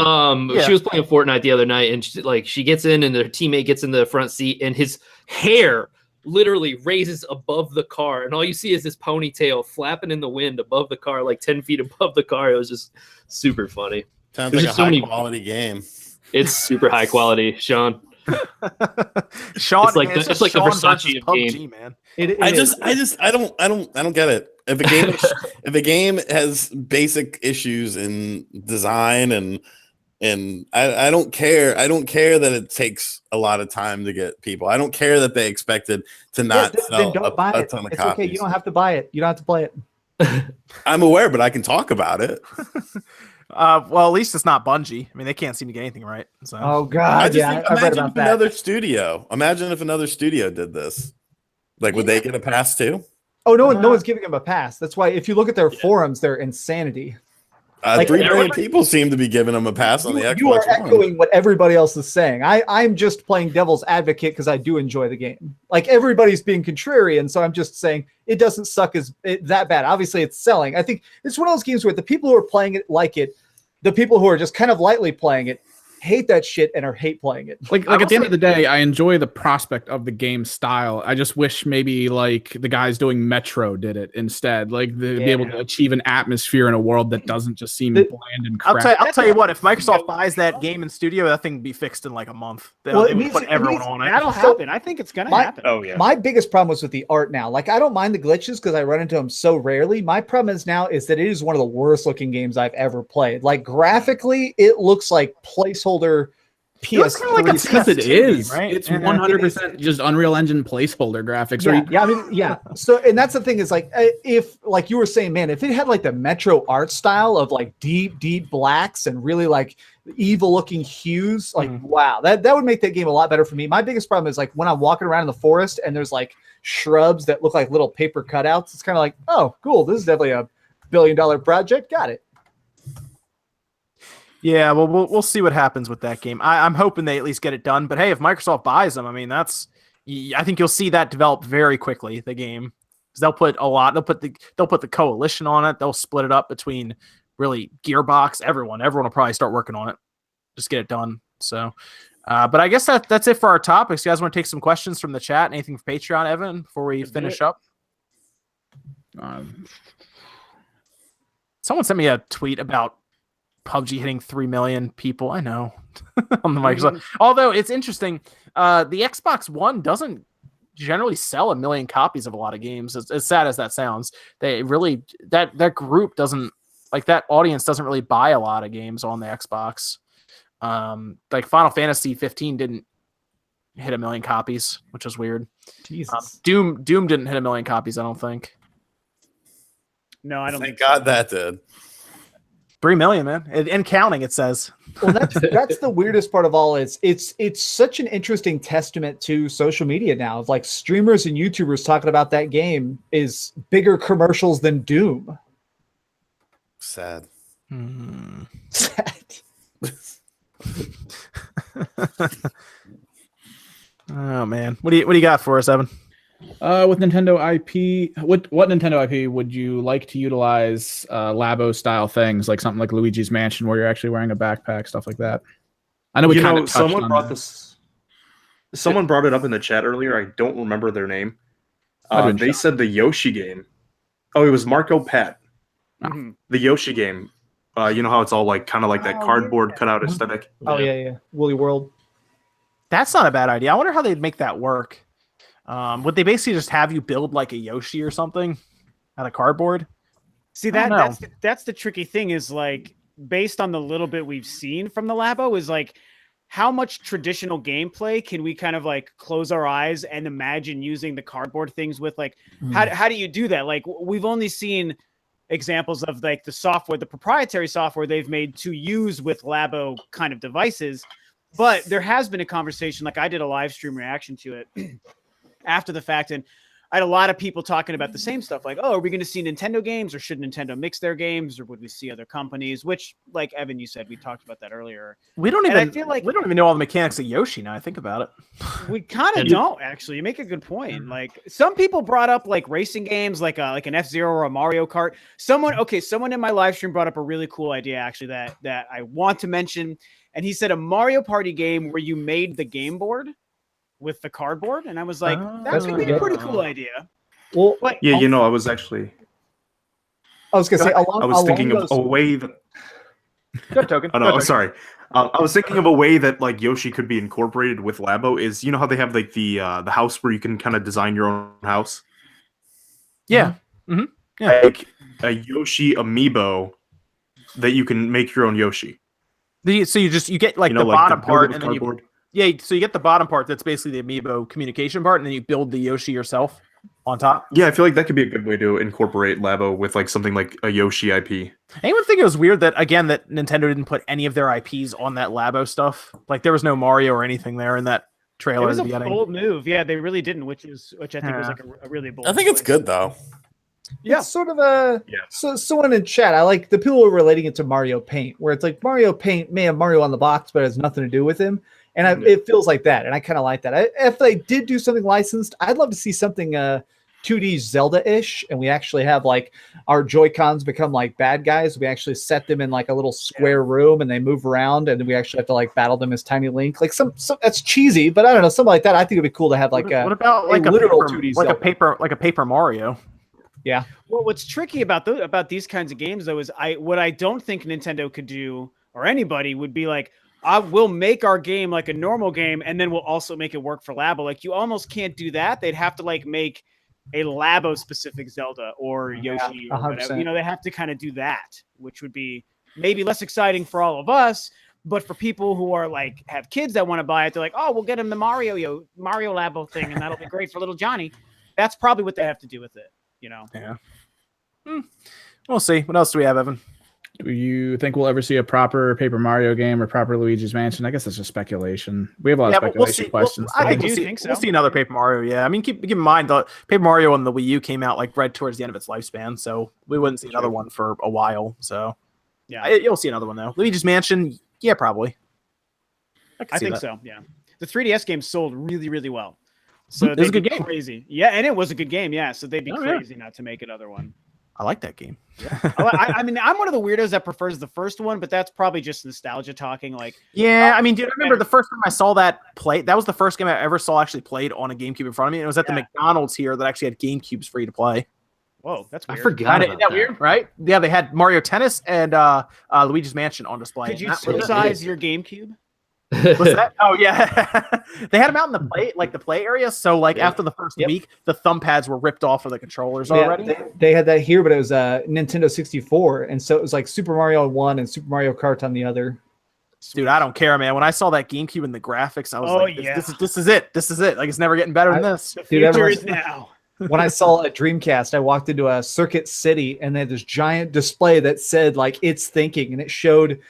She was playing Fortnite the other night, and she gets in, and her teammate gets in the front seat, and his hair literally raises above the car, and all you see is this ponytail flapping in the wind above the car, like 10 feet above the car. It was just super funny. Sounds like a high quality game. It's super high quality, Sean. Sean, it's like the Versace of PUBG, game. Man. I don't get it. If a game has basic issues in design and I don't care. I don't care that it takes a lot of time to get people. I don't care that they expeced to not sell a ton of it's copies. Okay, you don't have to buy it. You don't have to play it. I'm aware, but I can talk about it. Well, at least it's not Bungie. I mean, they can't seem to get anything right. So. Oh God, I read about that. Another studio. Imagine if another studio did this. Like, would they get a pass too? Oh, no one's giving them a pass. That's why if you look at their forums, they're insanity. 3 million people seem to be giving them a pass on the Xbox. You are echoing what everybody else is saying. I'm just playing devil's advocate because I do enjoy the game. Like everybody's being contrarian, so I'm just saying it doesn't suck that bad. Obviously, it's selling. I think it's one of those games where the people who are playing it like it, the people who are just kind of lightly playing it hate that shit and hate playing it. Like at the end of the day, I enjoy the prospect of the game style. I just wish maybe like the guys doing Metro did it instead. Like they'd be able to achieve an atmosphere in a world that doesn't just seem bland and crap. I'll tell you what, if Microsoft buys that game in studio, that thing will be fixed in like a month. They'll put everyone on it. That'll happen. I think it's gonna happen. Oh yeah. My biggest problem was with the art now. Like I don't mind the glitches because I run into them so rarely. My problem is that it is one of the worst looking games I've ever played. Like graphically, it looks like placeholder PS3 because it is, right? It's 100% just Unreal Engine placeholder graphics. So, and that's the thing is like, if like you were saying, man, if it had like the Metro art style of like deep blacks and really like evil looking hues, like wow, that would make that game a lot better for me. My biggest problem is like when I'm walking around in the forest and there's like shrubs that look like little paper cutouts. It's kind of like, oh, cool, this is definitely a $1 billion project. Got it. Yeah, well, we'll see what happens with that game. I'm hoping they at least get it done. But hey, if Microsoft buys them, I mean, I think you'll see that develop very quickly. The game, because they'll put the coalition on it. They'll split it up between really Gearbox, everyone. Everyone will probably start working on it. Just get it done. So, but I guess that's it for our topics. You guys want to take some questions from the chat? Anything for Patreon, Evan, before we finish up? Someone sent me a tweet about PUBG hitting 3 million people. I know on the Microsoft. Although it's interesting, the Xbox One doesn't generally sell 1 million copies of a lot of games. As sad as that sounds, they really that group doesn't like that audience doesn't really buy a lot of games on the Xbox. Like Final Fantasy 15 didn't hit 1 million copies, which is weird. Jesus. Doom didn't hit 1 million copies. I don't think. No, I don't. Thank God that did. 3 million, man, and counting. It says. Well, that's the weirdest part of all. Is it's such an interesting testament to social media now. Of like streamers and YouTubers talking about that game is bigger commercials than Doom. Sad. Sad. Oh man, what do you got for us, Evan? With Nintendo IP, what Nintendo IP would you like to utilize Labo style things, like something like Luigi's Mansion where you're actually wearing a backpack, stuff like that? I know we kind of touched someone on brought that. this. someone brought it up in the chat earlier. I don't remember their name. They said the Yoshi game. Oh, it was Marco Pat. Mhm. The Yoshi game. You know how it's all like kind of like that cardboard yeah. cutout aesthetic. Oh yeah. Woolly World. That's not a bad idea. I wonder how they'd make that work. Would they basically just have you build like a Yoshi or something out of cardboard? See, I don't know. that's the tricky thing is like based on the little bit we've seen from the Labo is like how much traditional gameplay can we kind of like close our eyes and imagine using the cardboard things with like how do you do that? Like we've only seen examples of like the software, the proprietary software they've made to use with Labo kind of devices. But there has been a conversation, like I did a live stream reaction to it after the fact, and I had a lot of people talking about the same stuff, like, oh, are we going to see Nintendo games, or should Nintendo mix their games, or would we see other companies? Which, like Evan, you said, we talked about that earlier. We don't even. I feel like we don't even know all the mechanics of Yoshi now. I think about it. We kind of don't actually. You make a good point. Like some people brought up like racing games, like an F-Zero or a Mario Kart. Someone in my live stream brought up a really cool idea actually that I want to mention, and he said a Mario Party game where you made the game board with the cardboard, and I was like, that could be a pretty cool idea. Well, But Yeah, you know, I was gonna say, I was thinking of a way that. Good token. Oh no, sorry. I was thinking of a way that like Yoshi could be incorporated with Labo. Is you know how they have like the house where you can kind of design your own house. Yeah. Mm-hmm. Yeah. Like a Yoshi amiibo that you can make your own Yoshi. So you get like You know, the like bottom build it part, with and then cardboard. so you get the bottom part that's basically the amiibo communication part, and then you build the Yoshi yourself on top. Yeah, I feel like that could be a good way to incorporate Labo with like something like a Yoshi IP. Anyone think it was weird that Nintendo didn't put any of their IPs on that Labo stuff? Like there was no Mario or anything there in that it trailer was at the a beginning. bold move. Yeah, they really didn't, which I think was like a really bold. I think it's choice. good though. Yeah, it's sort of a Yeah. so someone in chat. I like the people who are relating it to Mario Paint, where it's like Mario Paint may have Mario on the box, but it has nothing to do with him, and it feels like that, and I kind of like that. If they did do something licensed, I'd love to see something 2D Zelda-ish, and we actually have like our Joy-Cons become like bad guys. We actually set them in like a little square room, and they move around, and then we actually have to like battle them as Tiny Link. Like some that's cheesy, but I don't know, something like that. I think it'd be cool to have like What about like a literal paper, 2D like a Zelda. paper Mario? Yeah. Well, what's tricky about these kinds of games though is what I don't think Nintendo could do, or anybody would be like, I will make our game like a normal game, and then we'll also make it work for Labo. Like you almost can't do that. They'd have to like make a Labo specific Zelda or Yoshi or whatever. 100%. You know, they have to kind of do that, which would be maybe less exciting for all of us. But for people who are like have kids that want to buy it, they're like, oh, we'll get them the Mario Labo thing, and that'll be great for little Johnny. That's probably what they have to do with it. You know. Yeah. We'll see. What else do we have, Evan? Do you think we'll ever see a proper Paper Mario game or proper Luigi's Mansion? I guess that's just speculation. We have a lot of But we'll speculation see. questions. I I think do think so. We'll see another Paper Mario. Yeah, I mean, keep in mind the Paper Mario on the Wii U came out like right towards the end of its lifespan, so we wouldn't see another one for a while. So Yeah, you'll see another one though. Luigi's Mansion, yeah, probably. I think so. Yeah, the 3DS game sold really, really well. So It was a they'd good be game. Crazy. Yeah, and it was a good game. Yeah, so they'd be Oh, yeah. crazy not to make another one. I like that game. I mean, I'm one of the weirdos that prefers the first one, but that's probably just nostalgia talking. Like, Yeah, I mean, dude, I remember the first time I saw that play. That was the first game I ever saw actually played on a GameCube in front of me. And it was at the McDonald's here that actually had GameCubes for you to play. whoa, that's weird. I forgot Isn't about that that. weird, right? Yeah, they had Mario Tennis and Luigi's Mansion on display. Could you And that was- size your GameCube? What's that? Oh yeah, they had them out in the play area. So like after the first week, the thumb pads were ripped off of the controllers already. They had that here, but it was Nintendo 64, and so it was like Super Mario 1 and Super Mario Kart on the other. Dude, I don't care, man. When I saw that GameCube and the graphics, I was this is it. This is it. Like it's never getting better than this. The Dude, future everyone- is now. When I saw a Dreamcast, I walked into a Circuit City, and they had this giant display that said like "It's thinking," and it showed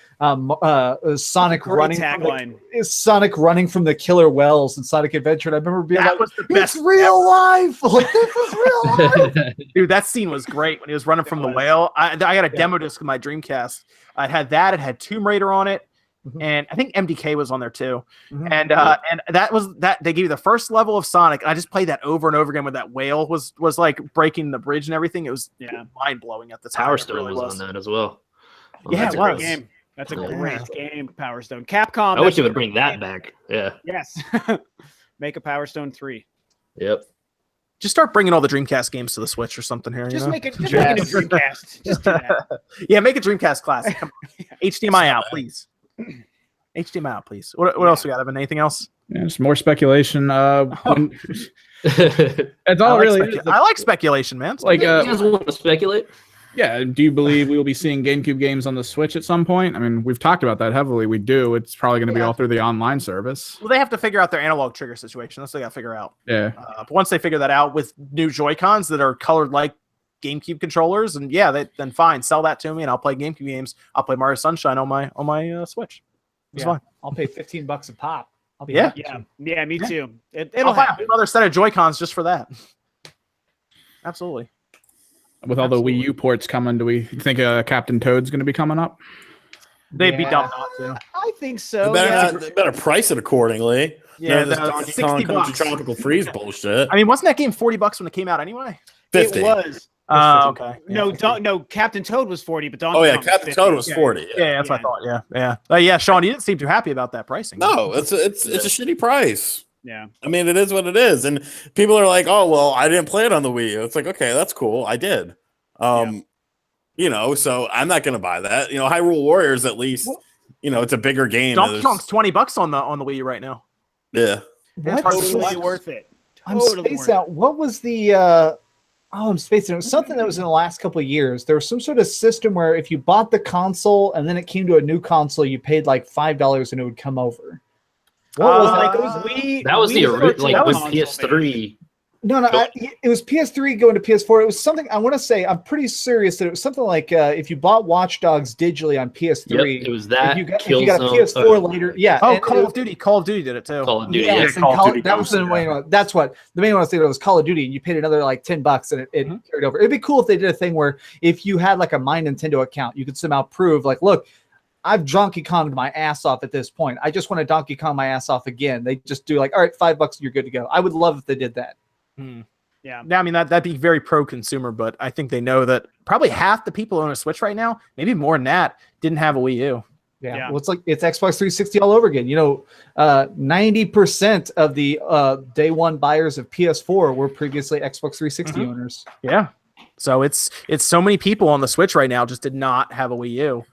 Sonic Great running. tagline. Sonic running from the killer wells in Sonic Adventure. And I remember being That like, was the "It's best real life! Like this is real life!" Dude, that scene was great when he was running from the whale. I got a demo disc of my Dreamcast. I had that. It had Tomb Raider on it, and I think MDK was on there too. And that was that. They gave you the first level of Sonic. And I just played that over and over again. Where that whale was like breaking the bridge and everything. It was mind blowing at the time. Power It Stone really was on that as well. Yeah, That's it a great was. game. That's a Yeah. great game, Power Stone. Capcom. I wish that's it a would great bring that game. back. Yeah. Yes. make a Power Stone 3. Yep. Just start bringing all the Dreamcast games to the Switch or something here. Just you know? make it a Dreamcast. Just do that. Yeah, make a Dreamcast Classic. Come on. HDMI out, please. HDMI out, please. What else we got? Evan? Anything else? Yeah, just more speculation. It's all I like speculation, man. Like, you guys want to speculate? yeah. Do you believe we will be seeing GameCube games on the Switch at some point? I mean, we've talked about that heavily. We do. It's probably going to be all through the online service. Well, they have to figure out their analog trigger situation. That's what they got to figure out. Yeah. But once they figure that out with new Joy-Cons that are colored like GameCube controllers, and then fine, sell that to me, and I'll play GameCube games. I'll play Mario Sunshine on my Switch. It's fine. I'll pay $15 a pop. I'll be happy. Yeah, me too. I'll It'll buy happen. another set of Joy-Cons just for that. Absolutely. With all the Wii U ports coming, do we think Captain Toad's going to be coming up? They'd be dumb not to. I think so. They better price it accordingly. Yeah, this the Donkey 60 Kong Country bucks. Tropical Freeze bullshit. I mean, wasn't that game $40 when it came out anyway? 50. It was. Okay. No, Captain Toad was 40, but Donkey Oh yeah, Kong was Captain 50. Toad was 40. Yeah, that's what I thought. Yeah. Yeah, Sean, you didn't seem too happy about that pricing. No, it's a shitty price. Yeah. I mean, it is what it is, and people are like, "Oh, well, I didn't play it on the Wii U." It's like, okay, that's cool. I did. You know, so I'm not gonna buy that. You know, Hyrule Warriors at least. You know, it's a bigger game. Donkey Kong's $20 on the Wii U right now. Yeah. It's hard to Totally select. worth it. I'm Totally spaced worth out. What was the I'm spacing. It was something that was in the last couple of years. There was some sort of system where if you bought the console and then it came to a new console, you paid like $5 and it would come over. What was that? It was Wii. That was the Wii original, like Virtual with Console, PS3. No, it was PS3 going to PS4. It was something, I want to say, I'm pretty serious that it was something like if you bought Watch Dogs digitally on PS3. Yep, it was that. If you got a PS4 later, yeah. Oh, and Call of Duty. Call of Duty did it too. Call of Duty. Yes, Call of Duty that was the main one. That's what the main one I was thinking of was Call of Duty, and you paid another like $10 and it carried over. It'd be cool if they did a thing where if you had like a My Nintendo account, you could somehow prove like, look, I've Donkey Konged my ass off at this point. I just want to Donkey Kong my ass off again. They just do like, all right, $5, you're good to go. I would love if they did that. Yeah. I mean, that'd be very pro-consumer, but I think they know that probably half the people on a Switch right now, maybe more than that, didn't have a Wii U. Yeah. Well, it's Xbox 360 all over again. You know, 90% of the day one buyers of PS4 were previously Xbox 360 owners. Yeah. So it's so many people on the Switch right now just did not have a Wii U.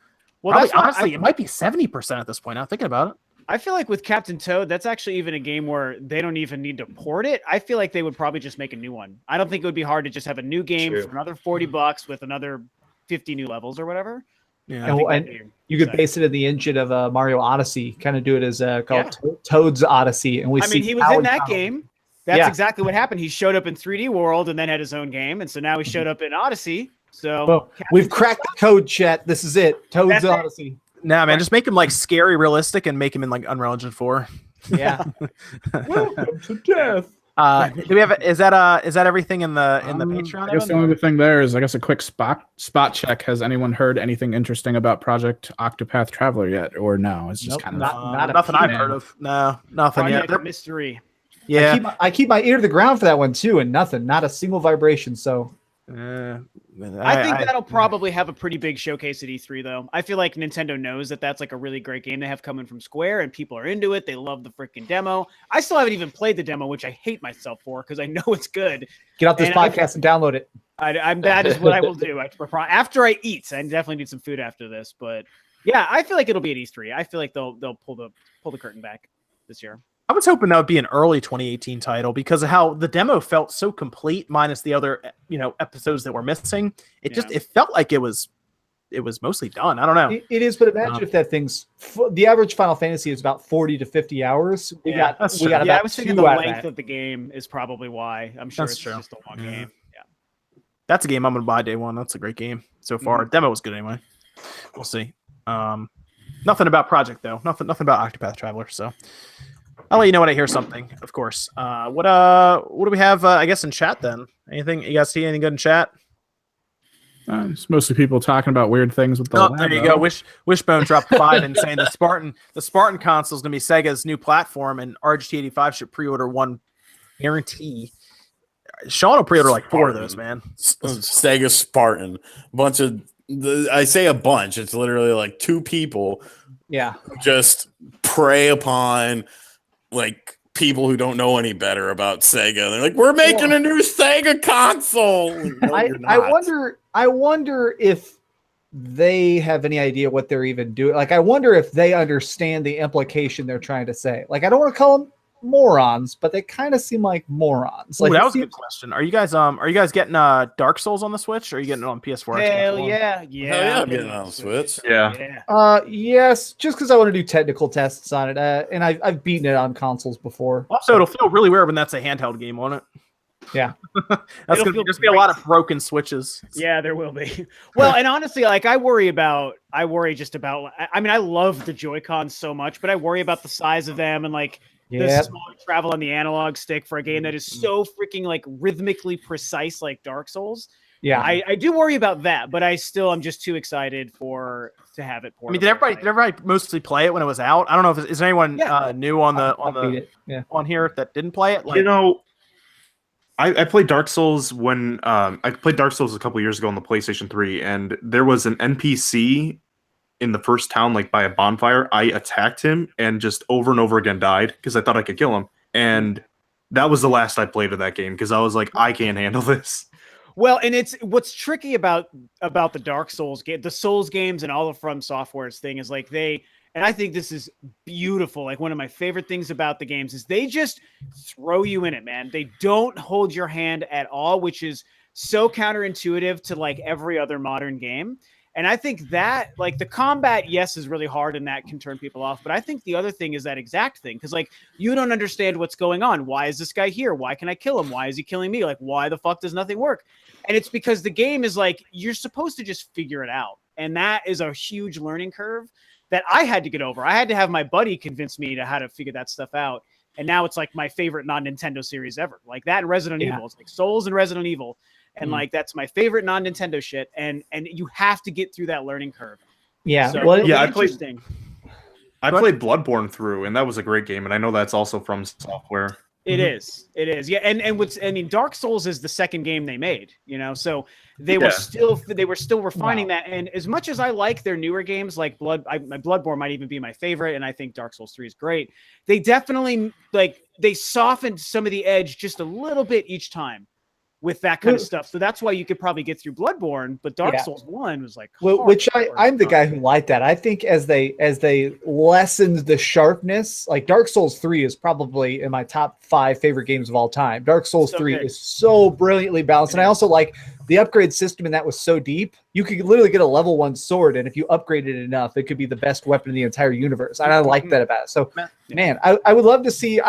Well, Probably, that's why honestly, it might be 70% at this point. Now thinking about it. I feel like with Captain Toad, that's actually even a game where they don't even need to port it. I feel like they would probably just make a new one. I don't think it would be hard to just have a new game for another $40 with another 50 new levels or whatever. Yeah. And you could base it in the engine of Mario Odyssey, kind of do it as called Toad's Odyssey. And he was in that game. That's exactly what happened. He showed up in 3D World and then had his own game. And so now he showed up in Odyssey. So we've cracked the code, chat. This is it. Toad's Odyssey. Nah, man, just make him like scary realistic and make him in like Unreal Engine 4. Yeah. Welcome to death. Do we have is that everything in the Patreon? I guess the only thing there is a quick spot check. Has anyone heard anything interesting about Project Octopath Traveler yet, or no? It's just kind of nothing I've heard of. No, nothing yet. Mystery. Yeah, I keep my ear to the ground for that one too, and nothing, not a single vibration. So I think that'll probably have a pretty big showcase at E3, though. I feel like Nintendo knows that that's like a really great game they have coming from Square, and people are into it. They love the freaking demo. I still haven't even played the demo, which I hate myself for because I know it's good. Get off this podcast and download it. That is what I will do. After I eat, I definitely need some food after this. But yeah, I feel like it'll be at E3. I feel like they'll pull the curtain back this year. I was hoping that would be an early 2018 title because of how the demo felt so complete, minus the other episodes that were missing. It felt like it was mostly done. I don't know. It is, but imagine if that thing's the average Final Fantasy is about 40 to 50 hours. We got about I was thinking the out length of the game is probably why. I'm sure it's just a long game. Yeah, that's a game I'm gonna buy day one. That's a great game so far. Demo was good anyway. We'll see. Nothing about Project though. Nothing about Octopath Traveler. So I'll let you know when I hear something, of course. What do we have, I guess, in chat then? Anything? You guys see anything good in chat? It's mostly people talking about weird things with the lab, there you go. Wishbone dropped 5 and saying the Spartan console is going to be Sega's new platform, and RGT85 should pre-order one guarantee. Sean will pre-order like 4 of those, man. Sega Spartan. I say a bunch. It's literally like 2 people. Yeah. Just prey upon like people who don't know any better about Sega. They're like, we're making a new Sega console. No, you're not. I wonder if they have any idea what they're even doing. Like, I wonder if they understand the implication they're trying to say. Like, I don't want to call them morons, but they kind of seem like morons. Ooh, Like, that was a good question. Are you guys getting Dark Souls on the Switch, or are you getting it on PS4? Hell Xbox One? yeah, Hell yeah, I'm getting it on the Switch. Yeah. Yes, just because I want to do technical tests on it, and I've beaten it on consoles before. Also, it'll feel really weird when that's a handheld game on it. Yeah. That's going to be a lot of broken Switches. Yeah, there will be. Well, and honestly, like I worry just about. I mean, I love the Joy-Cons so much, but I worry about the size of them and like the small travel on the analog stick for a game that is so freaking like rhythmically precise, like Dark Souls. Yeah, I do worry about that, but I'm just too excited to have it. I mean, did everybody mostly play it when it was out? I don't know if is there anyone new on on here that didn't play it. Like, you know, I played Dark Souls when I played Dark Souls a couple years ago on the PlayStation 3, and there was an NPC in the first town, like by a bonfire. I attacked him and just over and over again died because I thought I could kill him, and that was the last I played of that game because I was like, I can't handle this. Well, and it's what's tricky about the Dark Souls game, the Souls games, and all the From Software's thing is like and I think this is beautiful. Like one of my favorite things about the games is they just throw you in it, man. They don't hold your hand at all, which is so counterintuitive to like every other modern game. And I think that like the combat, yes, is really hard and that can turn people off. But I think the other thing is that exact thing. Cause like you don't understand what's going on. Why is this guy here? Why can I kill him? Why is he killing me? Like, why the fuck does nothing work? And it's because the game is like, you're supposed to just figure it out. And that is a huge learning curve that I had to get over. I had to have my buddy convince me to how to figure that stuff out. And now it's like my favorite non-Nintendo series ever. Like that and Resident Evil. It's like Souls and Resident Evil. And like that's my favorite non-Nintendo shit. And you have to get through that learning curve. Yeah. So, Well, yeah, I played Bloodborne through, and that was a great game. And I know that's also from Software. It is. Yeah. And Dark Souls is the second game they made, you know, so they were still refining that. And as much as I like their newer games, like my Bloodborne might even be my favorite. And I think Dark Souls 3 is great. They definitely they softened some of the edge just a little bit each time with that kind of stuff. So that's why you could probably get through Bloodborne, but Dark Souls 1 was like I'm the guy who liked that. I think as they lessened the sharpness, like Dark Souls 3 is probably in my top 5 favorite games of all time. Dark Souls 3 is so brilliantly balanced. And I also like the upgrade system, and that was so deep. You could literally get a level 1 sword, and if you upgraded it enough, it could be the best weapon in the entire universe. And I like that about it. So man, I would love to see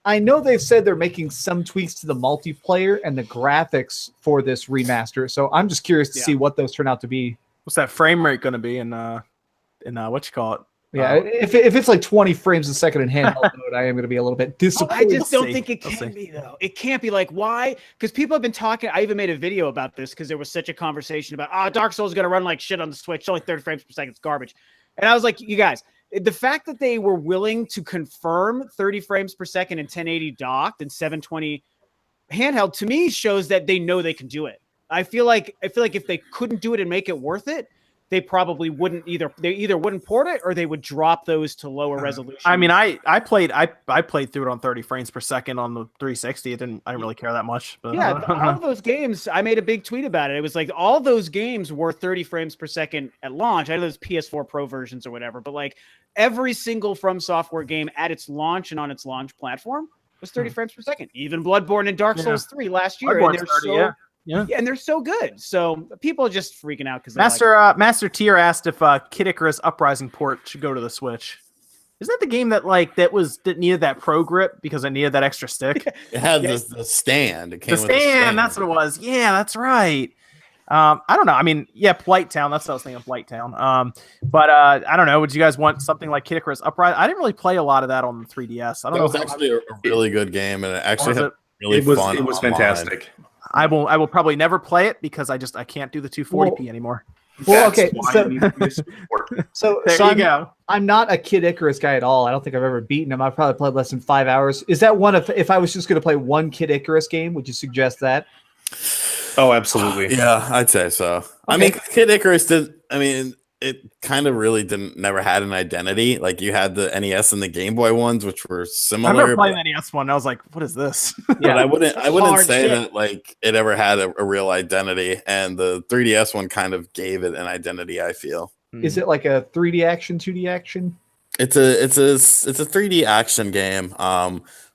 I know they've said they're making some tweaks to the multiplayer and the graphics for this remaster, so I'm just curious to see what those turn out to be. What's that frame rate going to be in what you call it? Yeah, if it's like 20 frames a second in handheld mode, I am going to be a little bit disappointed. I just don't think it can be though. It can't be like why? Because people have been talking. I even made a video about this because there was such a conversation about Dark Souls is going to run like shit on the Switch. It's only 30 frames per second. It's garbage. And I was like, you guys. The fact that they were willing to confirm 30 frames per second and 1080 docked and 720 handheld to me shows that they know they can do it. I feel like if they couldn't do it and make it worth it, they probably wouldn't either. They either wouldn't port it or they would drop those to lower resolution. I mean, I played through it on 30 frames per second on the 360. I didn't really care that much. But all of those games, I made a big tweet about it. It was like all those games were 30 frames per second at launch. I know those PS4 Pro versions or whatever, but like every single From Software game at its launch and on its launch platform was 30 frames per second. Even Bloodborne and Dark Souls 3 last year. And Yeah, and they're so good. So people are just freaking out because Master Tier asked if Kid Icarus Uprising port should go to the Switch. Is that the game that needed that pro grip because it needed that extra stick? It had the stand. It came with the stand. That's what it was. Yeah, that's right. I don't know. I mean, Blight Town. That's what I was thinking of, Blight Town. But I don't know. Would you guys want something like Kid Icarus Uprising? I didn't really play a lot of that on the 3DS. I don't know. It was actually a really good game, and it actually had really fun. It was fantastic. I will probably never play it because I can't do the 240p anymore. Well, okay. So there you go. I'm not a Kid Icarus guy at all. I don't think I've ever beaten him. I've probably played less than 5 hours. Is that one of, if I was just going to play one Kid Icarus game, would you suggest that? Oh, absolutely. Yeah, I'd say so. Okay. I mean, Kid Icarus did. I mean, it kind of really never had an identity. Like you had the NES and the Game Boy ones, which were I similar. remember playing the NES one. And I was like, "What is this?" But I wouldn't hard say shit. that like it ever had a real identity. And the 3DS one kind of gave it an identity, I feel. Is it like a 3D action, 2D action? It's a 3D action game.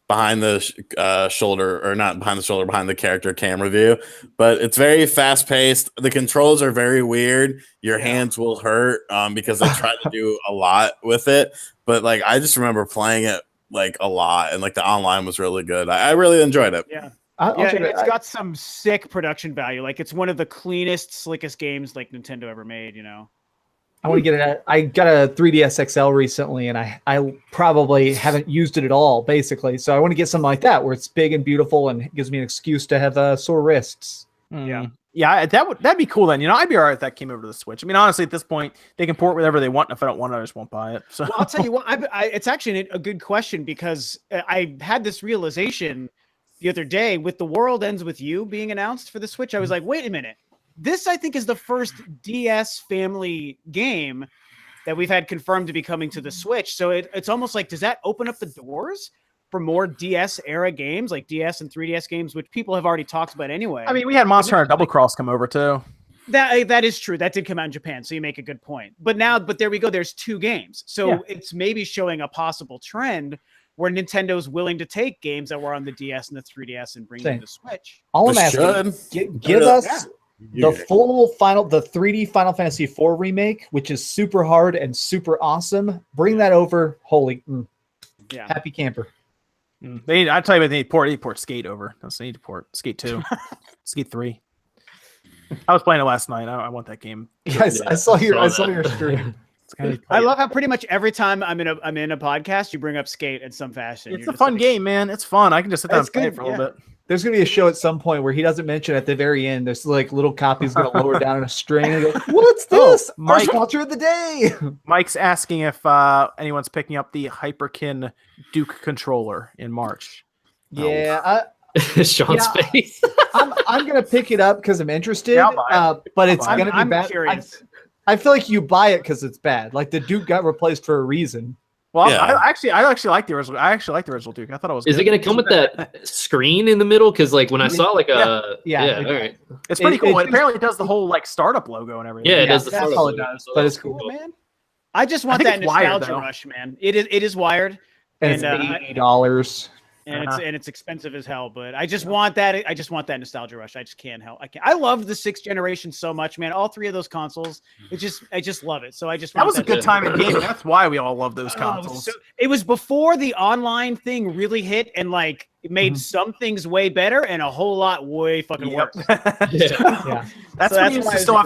Behind the shoulder, or not behind the shoulder, behind the character camera view. But it's very fast paced. The controls are very weird. Your hands will hurt because they try to do a lot with it. But like I just remember playing it like a lot, and like the online was really good. I really enjoyed it. Yeah. I'll check It's got some sick production value. Like it's one of the cleanest, slickest games like Nintendo ever made, you know. I want to get it. I got a 3DS XL recently, and I probably haven't used it at all, basically. So I want to get something like that where it's big and beautiful and gives me an excuse to have sore wrists. Yeah. Yeah, that'd be cool then. You know, I'd be all right if that came over to the Switch. I mean, honestly, at this point, they can port whatever they want. And if I don't want it, I just won't buy it. So Well, I'll tell you what, it's actually a good question because I had this realization the other day with The World Ends With You being announced for the Switch. I was like, wait a minute. This, I think, is the first DS family game that we've had confirmed to be coming to the Switch. So it's almost like, does that open up the doors for more DS era games, like DS and 3DS games, which people have already talked about anyway? I mean, we had Monster Hunter Double Cross come over too. That is true. That did come out in Japan, so you make a good point. But there we go. There's 2 games. So it's maybe showing a possible trend where Nintendo's willing to take games that were on the DS and the 3DS and bring them to the Switch. All I'm asking, give us the 3D Final Fantasy IV remake, which is super hard and super awesome. Bring that over. Happy camper. I tell you, they need to port Skate over. They need to port Skate 2, Skate 3. I was playing it last night. I want that game. Yes, I saw your stream. I love how pretty much every time I'm in a podcast, you bring up Skate in some fashion. It's a fun game, man. It's fun. I can just sit down and play it for a little bit. There's going to be a show at some point where he doesn't mention at the very end. There's like little copies going to lower down in a string and go, "What's this? Our sponsor of the day." Mike's asking if anyone's picking up the Hyperkin Duke controller in March. Yeah, Sean's face. I'm going to pick it up because I'm interested. But it's going to be bad. Curious. I feel like you buy it because it's bad. Like the Duke got replaced for a reason. Well, I actually like the original. I actually like the original Duke. I thought it was. Is it going to come with that screen in the middle? Because like when I saw like all right, it's pretty cool. Apparently, it does the whole like startup logo and everything. Yeah, it does. That's all it does. But it's cool, man. I just want that nostalgia rush, man. It is wired, and it's $80. And it's expensive as hell, but I just want that. I just want that nostalgia rush. I just can't help. I love the 6th generation so much, man. All 3 of those consoles. I just love it. So I just that was a good time in gaming. That's why we all love those consoles. It was before the online thing really hit and like it made some things way better and a whole lot way fucking worse. That's when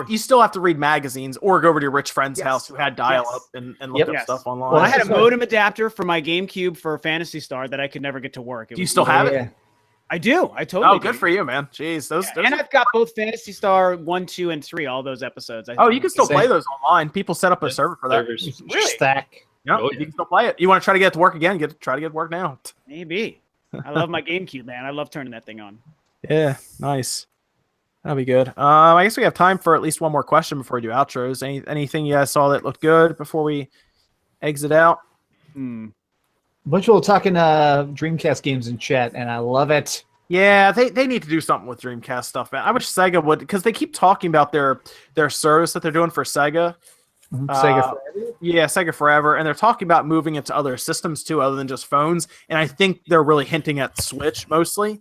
you still have to read magazines or go over to your rich friend's house who had dial-up and look up stuff online. Well, I had a modem adapter for my GameCube for Phantasy Star that I could never get to work. Do you still have it? I do. I totally. Oh, good for you, man. Jeez, those and I've got both Phantasy Star 1, 2, and 3. All those episodes. You can still play those online. People set up a server for that. Really? Stack. Yeah, you can still play it. You want to try to get it to work again? Try to get it to work now. Maybe. I love my GameCube, man. I love turning that thing on. Yeah, nice. That'll be good. I guess we have time for at least one more question before we do outros. Anything you guys saw that looked good before we exit out? A bunch of people talking Dreamcast games in chat, and I love it. Yeah, they need to do something with Dreamcast stuff, man. I wish Sega would, because they keep talking about their service that they're doing for Sega. Sega Forever? Yeah, Sega Forever. And they're talking about moving it to other systems too, other than just phones. And I think they're really hinting at Switch mostly.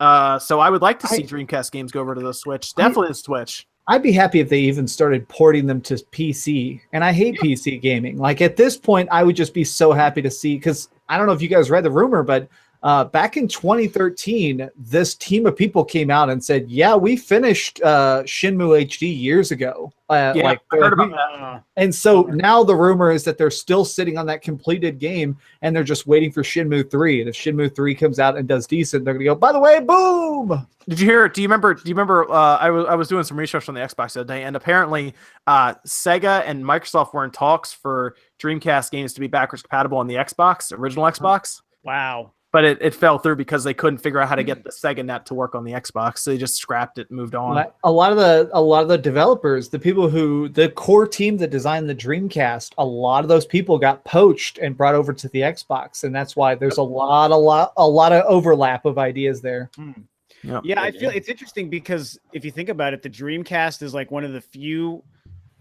So I would like to see Dreamcast games go over to the Switch. Definitely the Switch. I'd be happy if they even started porting them to PC. And I hate PC gaming. Like at this point, I would just be so happy to see, because I don't know if you guys read the rumor, but back in 2013, this team of people came out and said, "Yeah, we finished Shenmue HD years ago." I heard about that. And so now the rumor is that they're still sitting on that completed game, and they're just waiting for Shenmue 3. And if Shenmue 3 comes out and does decent, they're going to go, "By the way, boom!" Did you hear? Do you remember? I was doing some research on the Xbox the other day, and apparently, Sega and Microsoft were in talks for Dreamcast games to be backwards compatible on the Xbox, original Xbox. Wow. but it fell through because they couldn't figure out how to get the Sega Net to work on the Xbox. So they just scrapped it and moved on. A lot of the developers, the core team that designed the Dreamcast, a lot of those people got poached and brought over to the Xbox, and that's why there's a lot of overlap of ideas there. Yep. Yeah, I feel it's interesting because if you think about it, the Dreamcast is like one of the few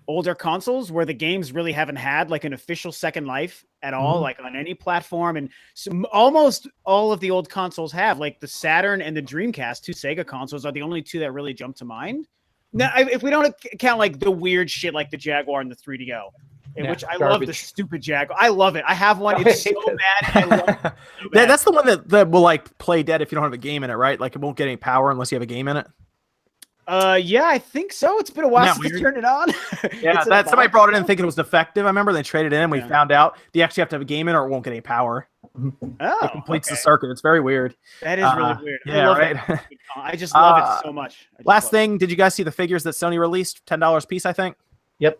older consoles where the games really haven't had like an official second life at all, like on any platform. And so almost all of the old consoles have, like the Saturn and the Dreamcast, two Sega consoles, are the only two that really jump to mind. Now, if we don't count like the weird shit like the Jaguar and the 3DO, which I love the stupid Jaguar. I love it. I have one. It's so bad. I love it so bad. That's the one that will like play dead if you don't have a game in it, right? Like it won't get any power unless you have a game in it. Yeah, I think so. It's been a while since I turned it on. Yeah, somebody brought it in thinking it was defective. I remember they traded it in and we found out you actually have to have a game in or it won't get any power. It completes the circuit. It's very weird. That is really weird. Yeah, right. I just love it so much. Last thing, did you guys see the figures that Sony released? $10 a piece, I think. Yep.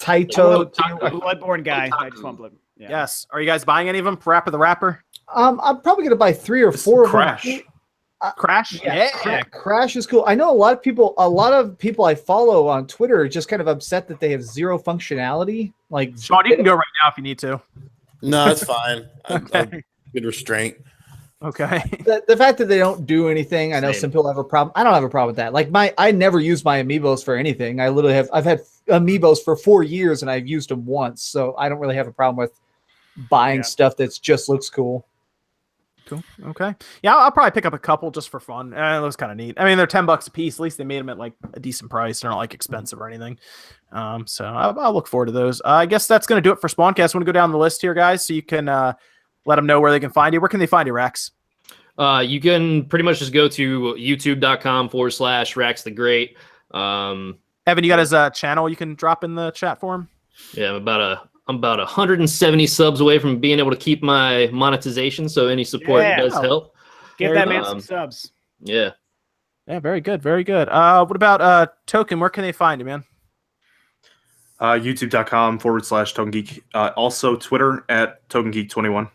Taito Bloodborne guy. I just want Bloodborne. Yeah. Yes. Are you guys buying any of them? Rapper the Rapper? I'm probably gonna buy 3 or 4 Crash. of them. Crash? Yeah. Crash is cool. I know a lot of people I follow on Twitter are just kind of upset that they have zero functionality. Like Sean, you can go right now if you need to. No, it's fine. I'm good restraint. Okay. The fact that they don't do anything, I know some people have a problem. I don't have a problem with that. Like I never use my amiibos for anything. I've had amiibos for 4 years and I've used them once, so I don't really have a problem with buying stuff that just looks cool. Cool. Okay. Yeah, I'll probably pick up a couple just for fun. It looks kind of neat. I mean, they're $10 a piece. At least they made them at like a decent price. They're not like expensive or anything. So I'll look forward to those. I guess that's going to do it for SpawnCast. I want to go down the list here, guys, so you can let them know where they can find you. Where can they find you, Rax? You can pretty much just go to youtube.com/RaxtheGreat. Evan, you got his channel you can drop in the chat for him? Yeah, I'm about 170 subs away from being able to keep my monetization, so any support does help. Give that man some subs. Yeah. Yeah, very good, very good. What about Token? Where can they find you, man? YouTube.com/TokenGeek. Also Twitter at TokenGeek21.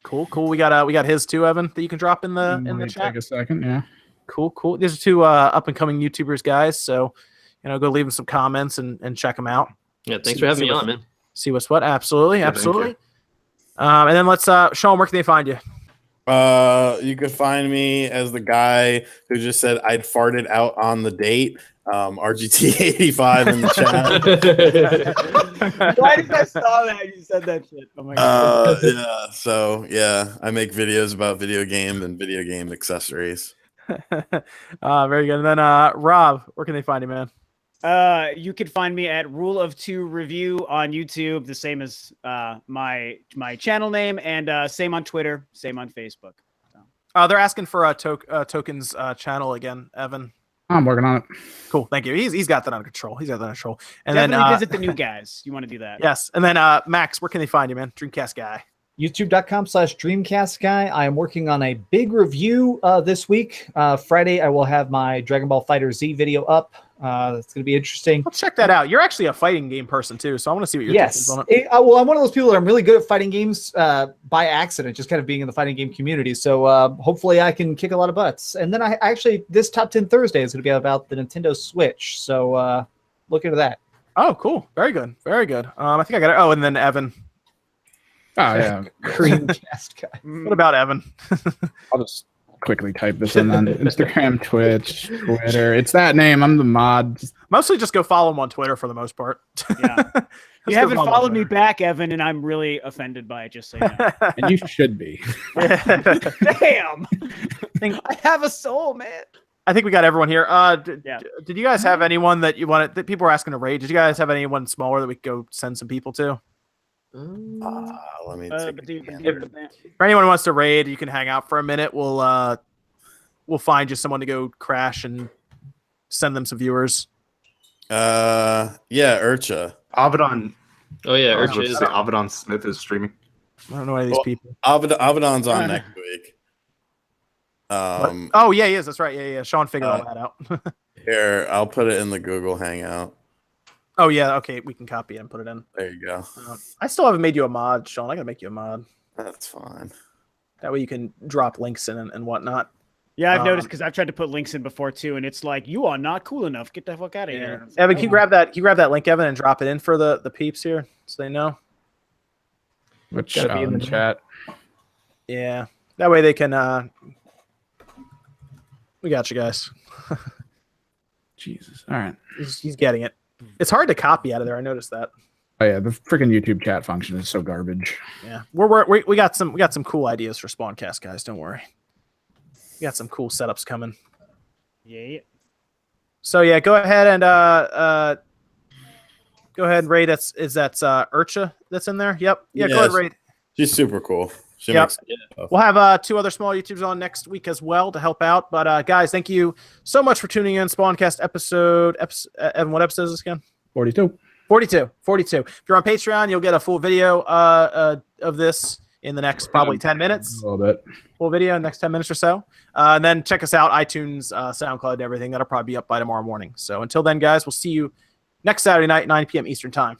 Cool. We got his too, Evan, that you can drop in the chat. Take a second, yeah. Cool. These are two up and coming YouTubers, guys. So go leave them some comments and check them out. Yeah, thanks for having me on, man. See what's what. Absolutely. And then let's Sean, where can they find you? You could find me as the guy who just said I'd farted out on the date. RGT85 in the chat. Why did I saw that? You said that shit. Oh my god. Yeah. So I make videos about video games and video game accessories. Very good. And then Rob, where can they find you, man? You can find me at Rule of Two Review on YouTube, the same as my channel name, and same on Twitter, same on Facebook. So. They're asking for Token's channel again, Evan. I'm working on it. Cool, thank you. He's got that under control. And definitely then visit the new guys. You want to do that? Yes, and then Max, where can they find you, man? Dreamcast guy. YouTube.com/Dreamcast guy. I am working on a big review this week. Friday, I will have my Dragon Ball Fighter Z video up. That's going to be interesting. Let's check that out. You're actually a fighting game person too, so I want to see what your take is on it. Well, I'm one of those people that I'm really good at fighting games by accident, just kind of being in the fighting game community. So hopefully I can kick a lot of butts. And then this Top 10 Thursday is going to be about the Nintendo Switch. So look into that. Oh, cool. Very good. Very good. I think I got it. Oh, and then Evan. Oh, yeah. Dreamcast guy. What about Evan? I'll just quickly type this in on Instagram, Twitch, Twitter. It's that name. I'm the mod. Mostly just go follow him on Twitter for the most part. Yeah. You haven't followed me back, Evan, and I'm really offended by it, just so you know. And you should be. Damn. I have a soul, man. I think we got everyone here. Did you guys have anyone that you wanted that people were asking to raid? Did you guys have anyone smaller that we could go send some people to? Let me for anyone who wants to raid, you can hang out for a minute. We'll find you someone to go crash and send them some viewers. Urcha. Abaddon. Oh yeah, Urcha is Abaddon Smith is streaming. I don't know any of these people. Abaddon's on next week. Oh yeah, he is. That's right. Yeah. Sean figured all that out. Here, I'll put it in the Google Hangout. Oh yeah, okay, we can copy it and put it in. There you go. I still haven't made you a mod, Sean. I gotta make you a mod. That's fine. That way you can drop links in and whatnot. Yeah, I've noticed because I've tried to put links in before too, and it's like, you are not cool enough. Get the fuck out of here. Evan, can you grab that? Can you grab that link, Evan, and drop it in for the peeps here so they know? Which Gotta be in the chat? Yeah, that way they can. We got you guys. Jesus. All right. He's getting it. It's hard to copy out of there. I noticed that. Oh yeah, the freaking YouTube chat function is so garbage. Yeah, we got some cool ideas for SpawnCast, guys. Don't worry. We got some cool setups coming. Yeah. So yeah, go ahead and Ray. That's Urcha that's in there. Yep. Yeah. Go ahead, Ray. She's super cool. Yep. We'll have 2 other small YouTubers on next week as well to help out. But guys, thank you so much for tuning in. SpawnCast episode. Evan, what episode is this again? 42. 42. If you're on Patreon, you'll get a full video of this in the next probably 10 minutes. A little bit. Full video in the next 10 minutes or so. And then check us out, iTunes, SoundCloud, and everything. That'll probably be up by tomorrow morning. So until then, guys, we'll see you next Saturday night, 9 p.m. Eastern time.